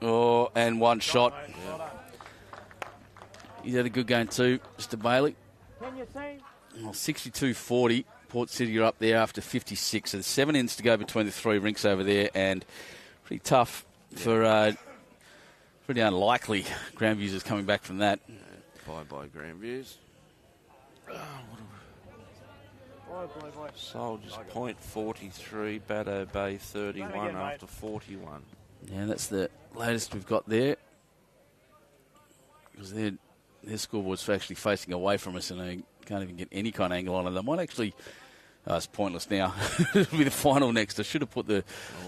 Oh, and one shot. Yeah. He's had a good game too, Mr. Bailey. Can you see? Well, 62-40. Port City are up there after 56. So there's 7 ends to go between the 3 rinks over there, and pretty tough for pretty unlikely Grandviews is coming back from that. Bye-bye, Grandviews. Soldiers .43, Baddo Bay 31 after 41. Yeah, that's the latest we've got there. Because their scoreboard's actually facing away from us, and they can't even get any kind of angle on it. They might actually... it's pointless now. It'll be the final next. I should have put the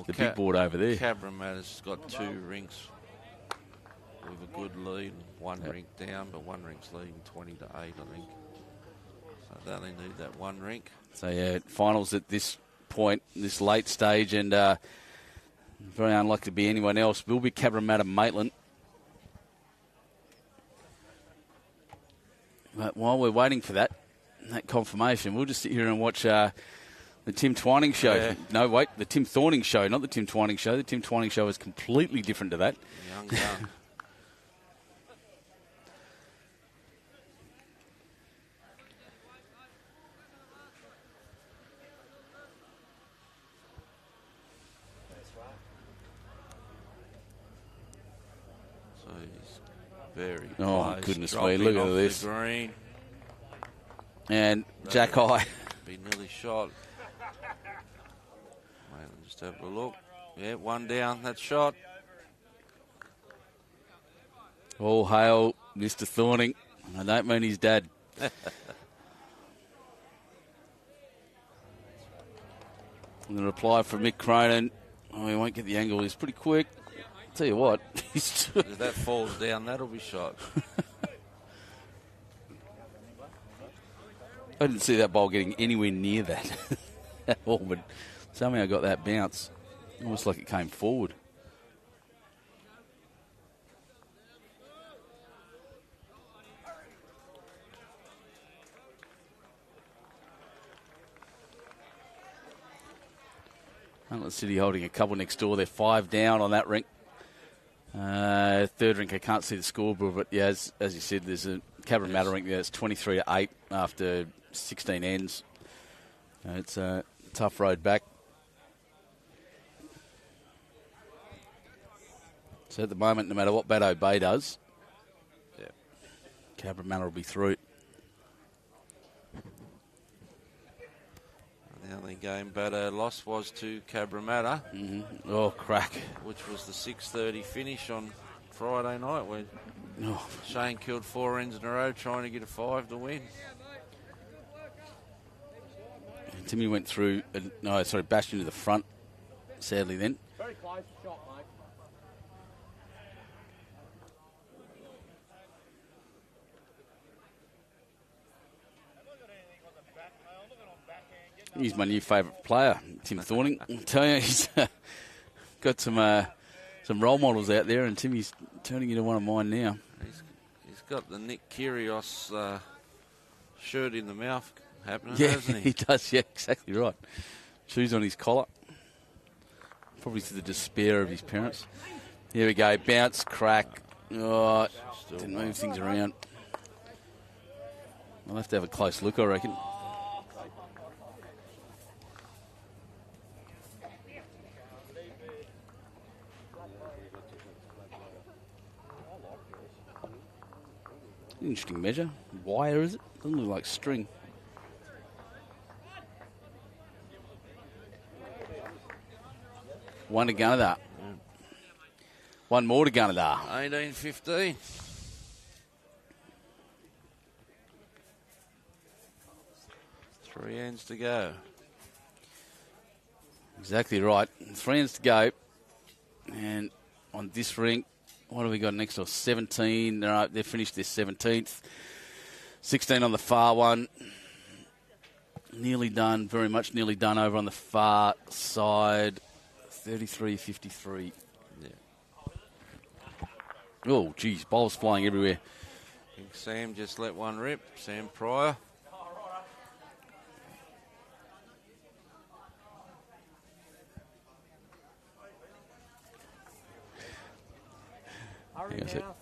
big board over there. Cabramatta's got 2 rinks with a good lead. 1 rink down, but 1 rink's leading 20-8, I think. So they only need that 1 rink. So, yeah, finals at this point, this late stage, and very unlikely to be anyone else. Will be Cabramatta Maitland. But while we're waiting for that confirmation, we'll just sit here and watch the Tim Twining show. Yeah. No, wait, the Tim Thorning show, not the Tim Twining show. The Tim Twining show is completely different to that. Young gun. So Very Oh, close. goodness me, Dropping look at off this. The green. And Jack High. Be nearly shot. Maitland just have a look. Yeah, one down. That's shot. All hail Mr. Thorning. I don't mean his dad. And the reply from Mick Cronin. Oh, he won't get the angle. He's pretty quick. Tell you what. If that falls down, that'll be shot. I didn't see that ball getting anywhere near that at all, but somehow I got that bounce. Almost like it came forward. Maitland City holding a couple next door. They're 5 down on that rink. Third rink, I can't see the scoreboard, but yeah, as you said, there's a Cabramatta rink there. It's 23-8 after 16 ends. It's a tough road back. So at the moment, no matter what Baddo Bay does, Cabramatta will be through. The only game Baddo lost was to Cabramatta. Mm-hmm. Oh, crack. Which was the 6:30 finish on Friday night where Shane killed 4 ends in a row trying to get a 5 to win. And Timmy went through, bashed into the front, sadly then. Very close shot, mate. He's my new favourite player, Tim Thorning. I'll tell you, he's got some role models out there, and Timmy's turning into one of mine now. He's got the Nick Kyrgios shirt in the mouth happening, Yeah, hasn't he does, yeah, exactly right. Shoes on his collar. Probably to the despair of his parents. Here we go, bounce, crack. Oh, didn't move things around. I'll have to have a close look, I reckon. Interesting measure. Wire, is it? Doesn't look like string. One to Gunnedah. One more to Gunnedah. 18-15. Three ends to go. Exactly right. 3 ends to go. And on this rink, what have we got next door? 17. They're finished their 17th. 16 on the far one. Nearly done, very much nearly done over on the far side. 33-53. Yeah. Oh, geez, bowls flying everywhere. I think Sam just let one rip. Sam Pryor. Hurry Hang on a sec. now.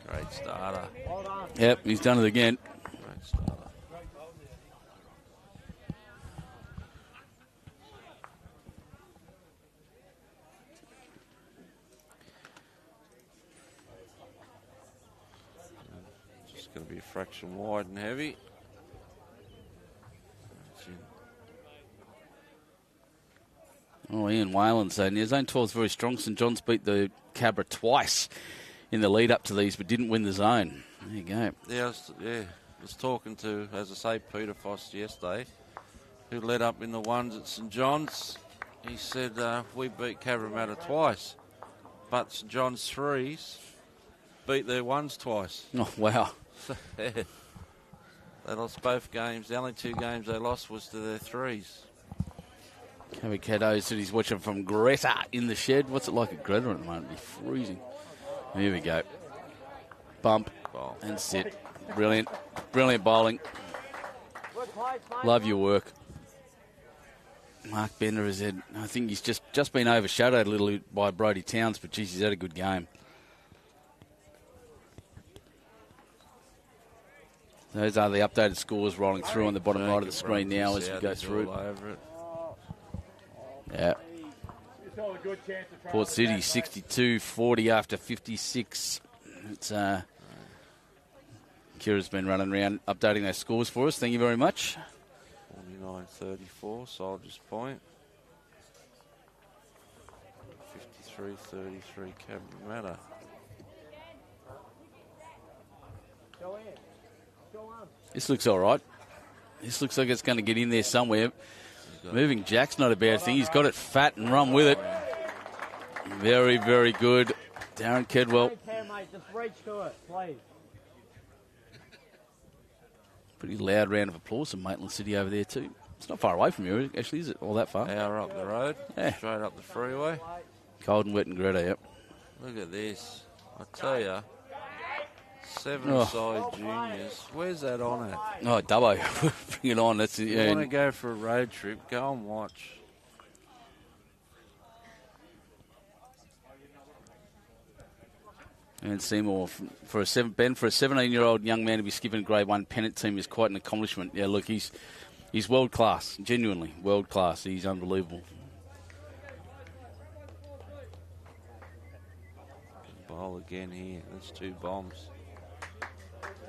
Great starter. Well done. Yep, he's done it again. Great starter. Just going to be a fraction wide and heavy. That's in. Oh, Ian Whalen saying his zone 12 is very strong. St John's beat the Cabra twice in the lead up to these, but didn't win the zone. There you go. Yeah, I was talking to, as I say, Peter Foster yesterday, who led up in the ones at St John's. He said, we beat Cabramatta twice, but St John's threes beat their ones twice. Oh, wow. Yeah. They lost both games. The only 2 games they lost was to their threes. Campbell said he's watching from Greta in the shed. What's it like at Greta at the moment? It'd be freezing. Here we go. Bump Bowl. and sit. Brilliant. Brilliant bowling. Good place, mate. Love your work. Mark Bender has said, I think he's just been overshadowed a little by Brodie Towns, but geez, he's had a good game. Those are the updated scores rolling through on the bottom right of the screen now as we go through. All over it. Yeah. You saw what good chance to try. Port City 62-40 after 56. It's Kira's been running around updating those scores for us. Thank you very much. 49-34, Soldiers Point. 53-33, Cabramatta. Go in. Go on. This looks all right. This looks like it's going to get in there somewhere. Moving Jack's not a bad thing. He's got it fat and run with it. Very, very good. Darren Kedwell. Take care, mate. Just reach to it, please. Pretty loud round of applause from Maitland City over there too. It's not far away from you, actually, is it? All that far? Hour up the road, straight up the freeway. Cold and wet and Greta, yep. Look at this. I tell you, 7-side juniors. Where's that on at? Oh, Dubbo. Bring it on. That's it. You want to go for a road trip, go and watch. And Seymour, for a 17-year-old young man to be skipping a Grade 1 pennant team is quite an accomplishment. Yeah, look, he's world class, genuinely world class. He's unbelievable. Bowl again here. That's 2 bombs.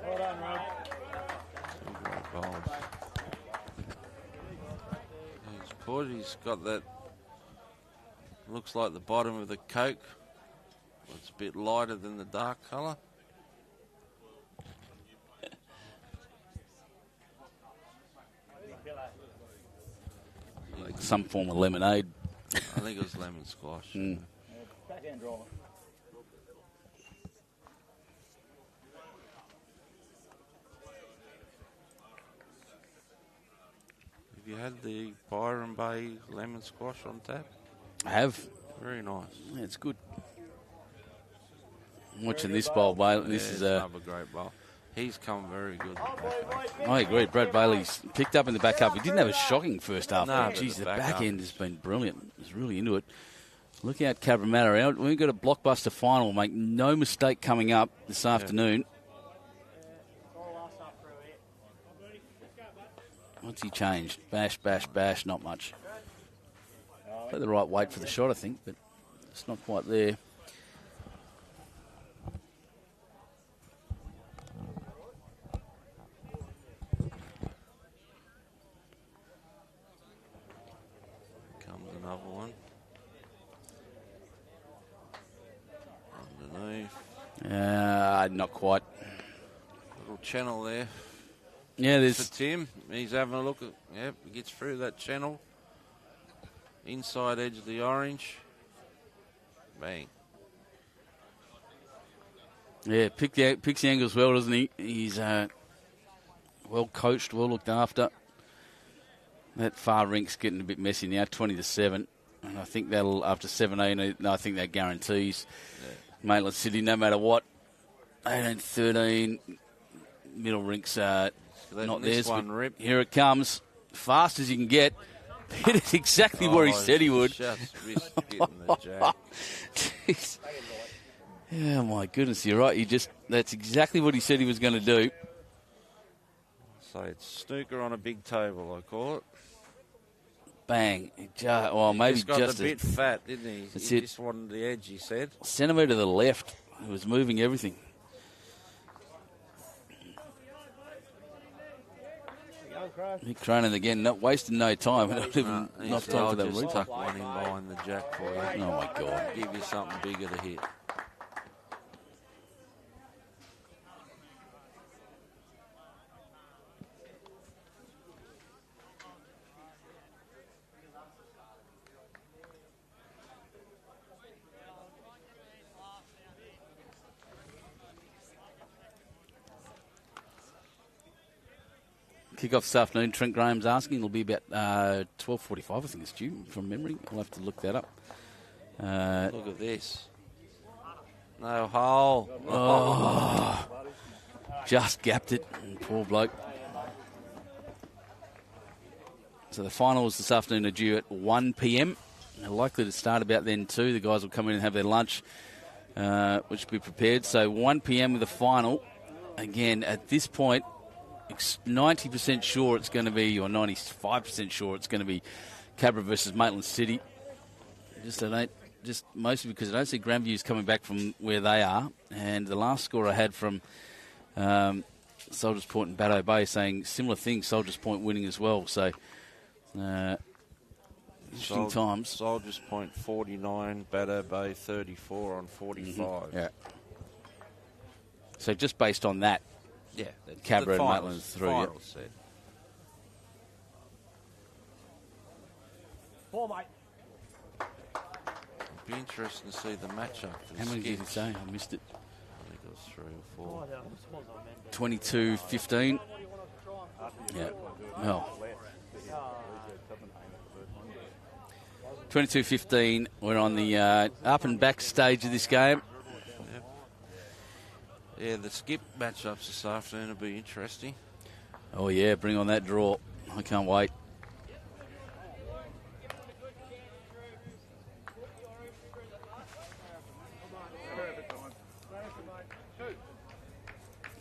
Well done, Rob. 2 great bowls. He's put. He's got that. Looks like the bottom of the Coke. It's a bit lighter than the dark colour. Like some form of lemonade. I think it was lemon squash. Backhand draw. Have you had the Byron Bay lemon squash on tap? I have. Very nice. Yeah, it's good. I'm watching this bowl, Bailey. This is another great bowl. He's come very good. I agree. Brad Bailey's picked up in the back half. He didn't have a shocking first half. No, Geez, the the back back half end has been brilliant. He's really into it. Look out, Cabramatta out. We've got a blockbuster final. Make no mistake coming up this afternoon. What's he changed? Bash, bash, bash. Not much. Got the right weight for the shot, I think, but it's not quite there. Comes another one. Underneath. Not quite. Little channel there. Yeah, For there's. Tim, he's having a look at. Yep, he gets through that channel. Inside edge of the orange. Bang. Yeah, picks the angles well, doesn't he? He's well coached, well looked after. That far rink's getting a bit messy now, 20-7. And I think that'll, after 17, I think that guarantees Maitland City, no matter what. 18-13, middle rink's not theirs. One rip. Here it comes, fast as you can get. Hit it exactly where he said he would. Just missed getting the jack. Jeez. Yeah, my goodness, you're right. That's exactly what he said he was going to do. So it's snooker on a big table, I call it. Bang. Maybe Just got just a bit fat, didn't he? That's He it. just wanted the edge, he said. Centimetre to the left. He was moving everything. Nick Cronin again, not wasting no time. Not even enough time for that just replay. tuck one in behind the jack for you. Oh, my God. Give you something bigger to hit. Kick-off this afternoon, Trent Graham's asking. It'll be about 12:45, I think it's due, from memory. I'll have to look that up. Look at this. No hole. Just gapped it. Poor bloke. So the finals this afternoon are due at 1 p.m. They're likely to start about then too. The guys will come in and have their lunch, which will be prepared. So 1 p.m. with the final. Again, at this point, 90% sure it's going to be, or 95% sure it's going to be Cabra versus Maitland City. Just just mostly because I don't see Grandview's coming back from where they are. And the last score I had from Soldiers Point and Batto Bay saying similar things, Soldiers Point winning as well. So, interesting times. Soldiers Point 49, Batto Bay 34 on 45. Yeah. So just based on that, Yeah. Cabra and Maitland's through. Yep. Set. Ball, mate. It'd be interesting to see the matchup. For How many did you skips. say? I missed it. I think it was 3 or 4. Oh, that was 22-15. Yeah. Well, 22-15. We're on the up and back stage of this game. Yeah, the skip matchups this afternoon will be interesting. Oh, yeah, bring on that draw. I can't wait.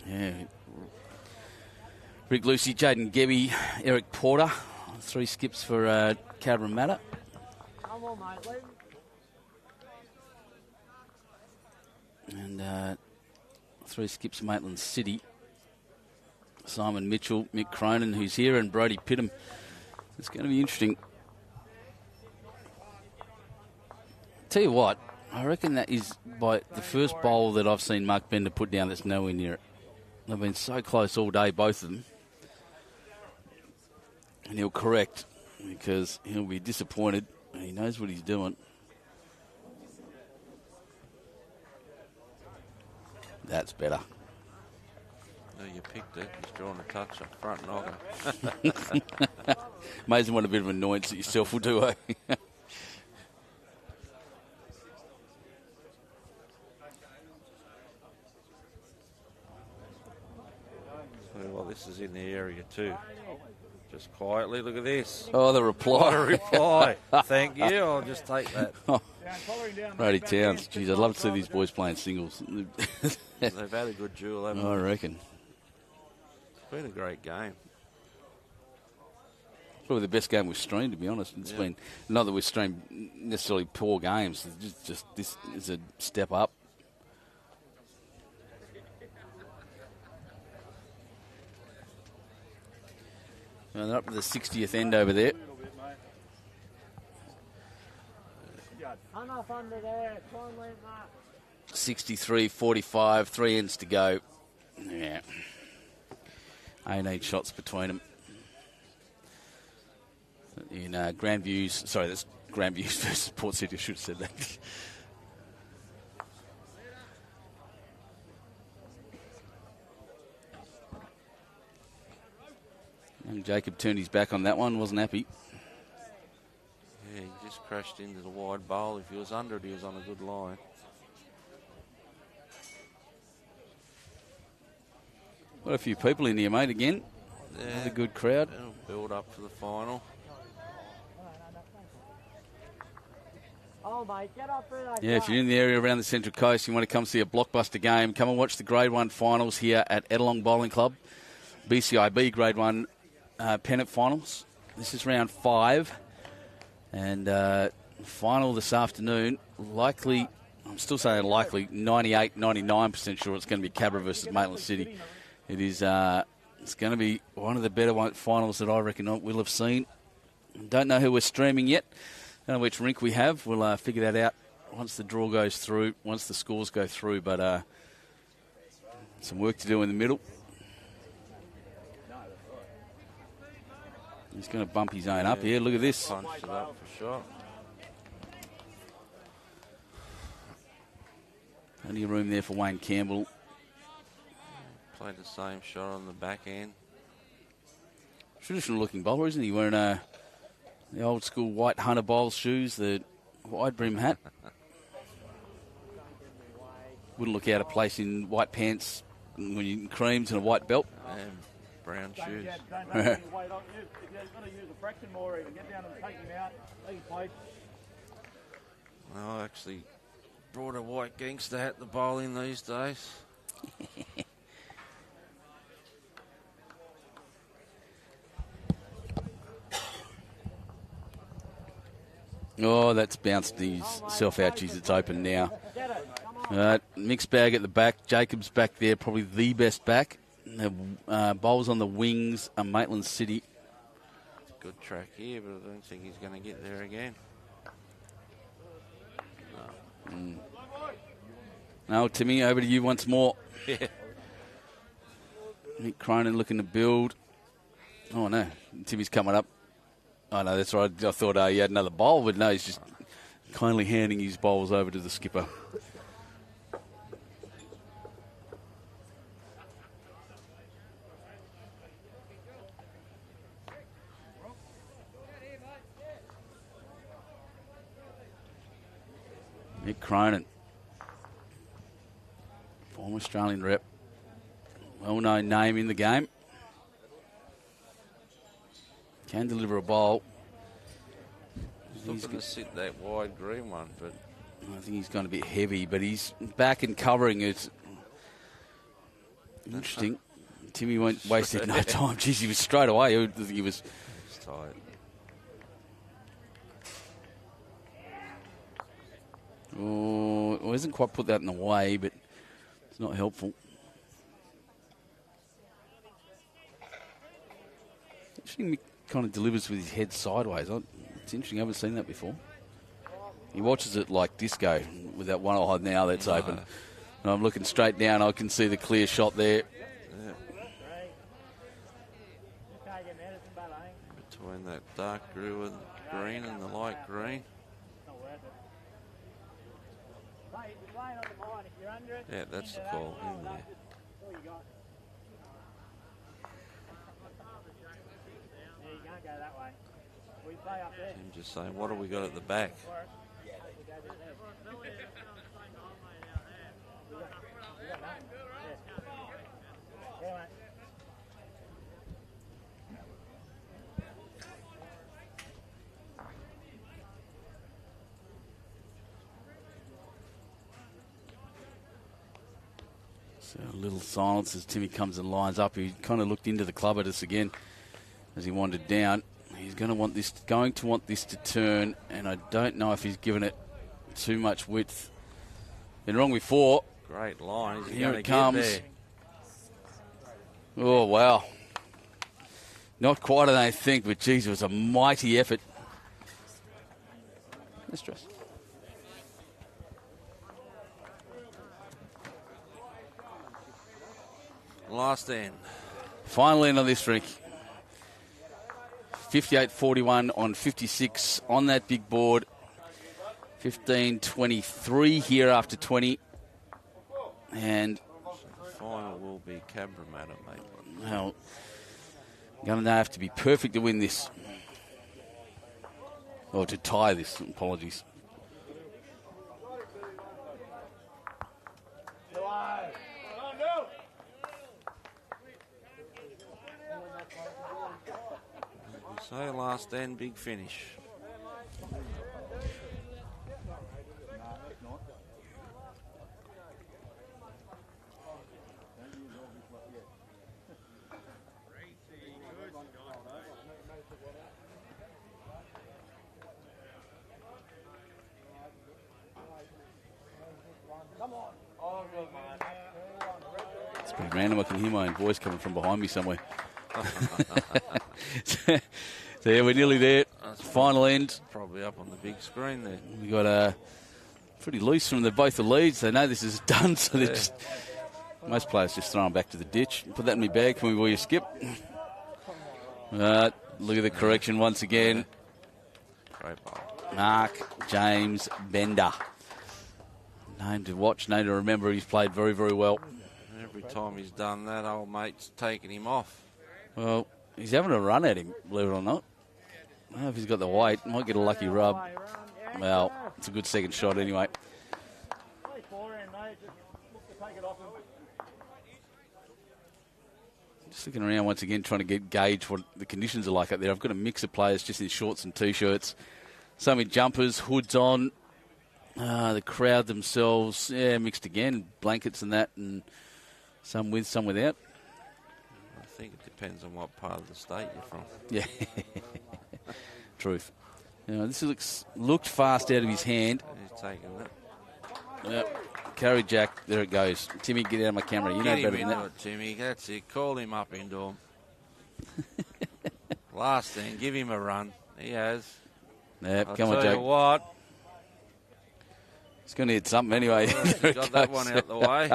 Yeah. Rick Lucy, Jaden Gebby, Eric Porter. 3 skips for Cabra Matter. Come on, Maitland. And 3 skips Maitland City. Simon Mitchell, Mick Cronin, who's here, and Brodie Pittam. It's going to be interesting. Tell you what, I reckon that is by the first bowl that I've seen Mark Bender put down that's nowhere near it. They've been so close all day, both of them. And he'll correct because he'll be disappointed. He knows what he's doing. That's better. No, you picked it. He's drawn a touch up front nogger. Amazing what a bit of annoyance that yourself will do, eh? Well, this is in the area too. Just quietly, look at this. Oh, the reply. What a reply. Thank you. I'll just take that. Brody Towns. Jeez, I'd love to see these boys playing singles. They've had a good duel, haven't they? I reckon. It's been a great game. Probably the best game we've streamed, to be honest. It's been, not that we've streamed necessarily poor games. It's just this is a step up. Well, they're up to the 60th end over there. Enough under there. Try and leave that. 63-45, 3 ends to go. Yeah. 18 shots between them. In Grandview's, sorry, that's Grandview's versus Port City. I should have said that. And Jacob turned his back on that one, wasn't happy. Yeah, he just crashed into the wide bowl. If he was under it, he was on a good line. Got a few people in here, mate, again. Yeah, Another good crowd. It'll build up for the final. Oh, mate, get up through that. Yeah, if you're in the area around the Central Coast, you want to come see a blockbuster game, come and watch the Grade 1 finals here at Ettalong Bowling Club. BCIB Grade 1 pennant finals. This is round 5. And final this afternoon, likely, I'm still saying likely, 98, 99% sure it's going to be Cabra versus Maitland City. It is, it's going to be one of the better finals that I reckon we'll have seen. Don't know who we're streaming yet. Don't know which rink we have. We'll figure that out once the draw goes through, once the scores go through. But some work to do in the middle. He's going to bump his own up here. Look at this. Punched it up for sure. Plenty of room there for Wayne Campbell. Played the same shot on the back end. Traditional looking bowler, isn't he? Wearing the old school white Hunter Bowles shoes, the wide brim hat. Wouldn't look out of place in white pants when you creams and a white belt. And brown shoes. Don't take any weight off you. If you're going to use a fraction more, even get down and take him out. Take his place. I actually brought a white gangster hat to bowling these days. Oh, that's bounced himself out. Jeez, it's open now. Mixed bag at the back. Jacobs back there, probably the best back. Bowls on the wings. Maitland City. Good track here, but I don't think he's going to get there again. No, Timmy, over to you once more. Yeah. Nick Cronin looking to build. Oh, no. Timmy's coming up. Oh, no, that's right. I thought he had another bowl, but no, he's just kindly handing his bowls over to the skipper. Nick Cronin, former Australian rep, well-known name in the game. Can deliver a bowl. He's looking to sit that wide green one, but I think he's going to be heavy, but he's back and covering it. Interesting. Timmy wasted no time. Jeez, he was straight away. He was tight. Oh, well, hasn't quite put that in the way, but it's not helpful. Actually, kind of delivers with his head sideways. It's interesting. I haven't seen that before. He watches it like disco with that one eye now that's open. And I'm looking straight down. I can see the clear shot there. Yeah. Between that dark green and the light green. Yeah, that's the call in there. I'm just saying, what have we got at the back? So a little silence as Timmy comes and lines up. He kind of looked into the club at us again as he wandered down. He's going to want this to turn, and I don't know if he's given it too much width. Been wrong before. Great line. Here it comes. There? Oh, wow. Not quite, I don't think, but geez, it was a mighty effort. No stress. Last end. Final end on this, Rick. 58.41 on 56 on that big board. 15.23 here after 20. And the final will be Cabramatta, Maitland. Well, going to have to be perfect to win this. Or to tie this. Apologies. So last end, big finish. It's pretty random. I can hear my own voice coming from behind me somewhere. So yeah, we're nearly there. Final end. Probably up on the big screen there. We got pretty loose from both the leads. They know this is done, so they're just most players just throw them back to the ditch. Put that in my bag. Can we will you skip? Look at the correction once again. Great ball. Marc James Bender. Name to watch, name to remember. He's played very, very well. Every time he's done that, old mate's taken him off. Well, he's having a run at him, believe it or not. I don't know if he's got the weight. Might get a lucky rub. Well, it's a good second shot anyway. Just looking around once again, trying to gauge what the conditions are like up there. I've got a mix of players just in shorts and T-shirts. Some in jumpers, hoods on. The crowd themselves, mixed again. Blankets and that, and some with, some without. I think it depends on what part of the state you're from. Yeah. Truth. This looked fast out of his hand. He's taking that. Yep. Carry Jack. There it goes. Timmy, get out of my camera. You know Get better him than into that. it, Timmy. That's it. Call him up into him. Last thing, give him a run. He has. Yep, I'll come on, tell you Jack. what. He's going to hit something anyway. There it Got that goes. one out the way.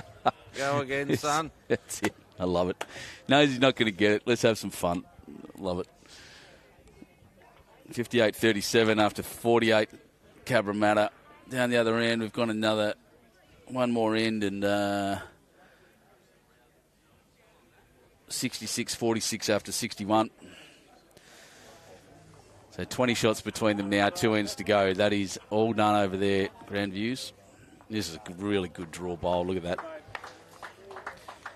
Go again, son. That's it. I love it. Knows he's not going to get it. Let's have some fun. Love it. 58-37 after 48. Cabramatta. Down the other end, we've got one more end, and 66-46 after 61. So 20 shots between them now, 2 ends to go. That is all done over there, Grand Views. This is a really good draw bowl. Look at that.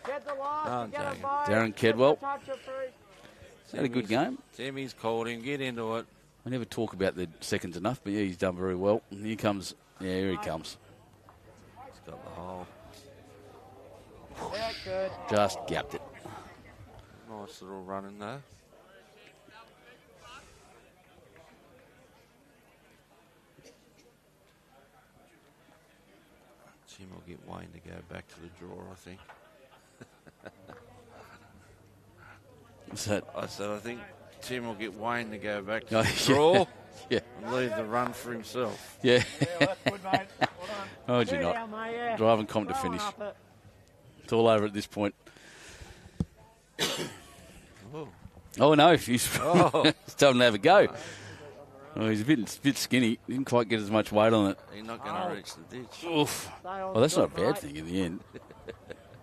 Get the loss, get Jack. a bite. Darren Kedwell. Touch it through. Had a good game. Timmy's called him. Get into it. I never talk about the seconds enough, but yeah, he's done very well. And here comes, here he comes. He's got the hole. Yeah, good. Just gapped it. Nice little run in there. Tim will get Wayne to go back to the draw, I think. What's that? I said, I think Tim will get Wayne to go back to Oh, the draw Yeah. and leave the run for himself. Yeah. Yeah, well, that's good, mate. Well done. Oh, would you Two not? down, mate, yeah. Driving comp to Throwing finish. up it. It's all over at this point. Oh. Oh, no. He's Oh. it's time to have a go. Oh, he's a bit skinny. Didn't quite get as much weight on it. He's not going to reach the ditch. Oof. Stay on Well, that's the not a good, bad mate. thing in the end.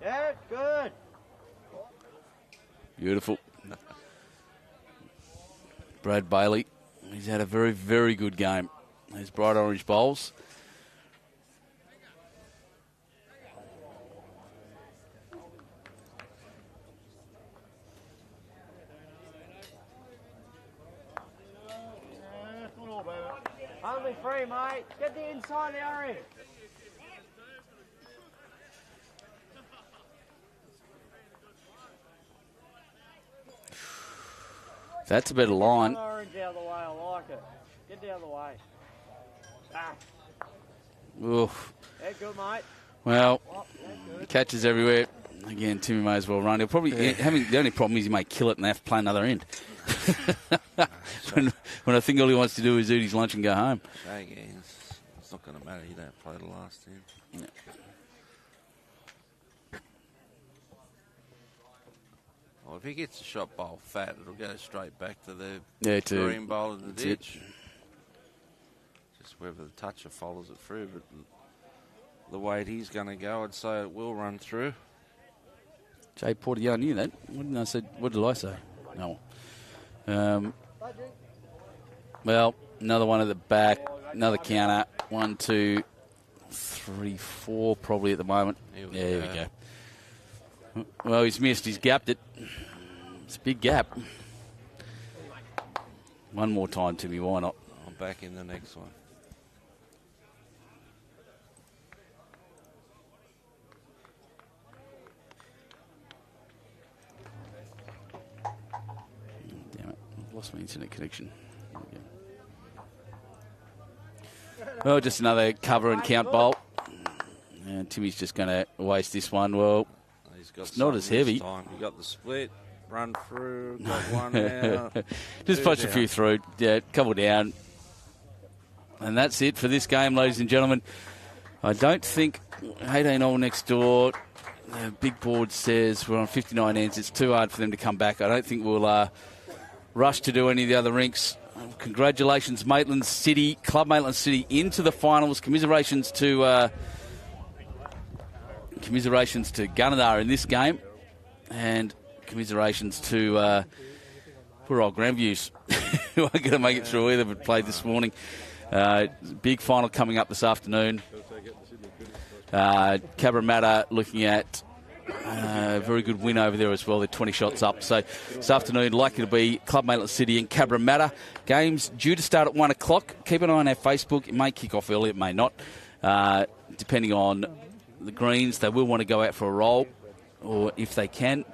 Yeah, good. Beautiful. Brad Bailey. He's had a very, very good game. These bright orange bowls. Yeah, it's not all bad. Only three, mate. Get the inside, Harry. That's a better line. Orange out of the way, I like it. Get down the way. Ah, Oof. yeah, good, mate. Well, Oh, yeah, good. catches everywhere. Again, Timmy may as well run. He'll probably the only problem is he may kill it and have to play another end. when I think all he wants to do is eat his lunch and go home. Shake hands. It's not going to matter. You don't play the last end. Well, if he gets the shot bowl fat, it'll go straight back to the green bowl in the that's it. ditch. Just whether the toucher follows it through, but the weight he's going to go, I'd say it will run through. Jay Porter, yeah, I knew that. What did I say? No. Well, another one at the back, another counter. 1, 2, 3, 4 probably at the moment. Here we There go. we go. Well, he's missed. He's gapped it. It's a big gap. One more time, Timmy. Why not? I'm back in the next one. Damn it. I've lost my internet connection. There we go. Well, just another cover and count bowl. And Timmy's just going to waste this one. Well, He's got It's not as something this heavy. Time. He got the split, run through, got one out. just Two punch a down. few through. Yeah, couple down. And that's it for this game, ladies and gentlemen. I don't think 18 all next door. The big board says we're on 59 ends. It's too hard for them to come back. I don't think we'll rush to do any of the other rinks. Congratulations, Maitland City, Club Maitland City into the finals. Commiserations to Gunnedah in this game, and commiserations to poor old Grandviews who aren't going to make it through either, but played this morning. Big final coming up this afternoon. Cabramatta looking at a very good win over there as well. They're 20 shots up. So this afternoon, likely to be Club Maitland City and Cabramatta. Games due to start at 1 o'clock. Keep an eye on our Facebook. It may kick off early, it may not. Depending on the Greens, they will want to go out for a roll, or if they can.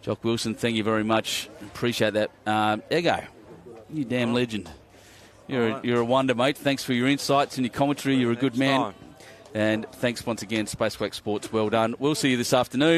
Jock Wilson, thank you very much. Appreciate that. Ego, you damn legend. You're a wonder, mate. Thanks for your insights and your commentary. You're a good man. Time. And thanks once again, Spacewalk Sports. Well done. We'll see you this afternoon.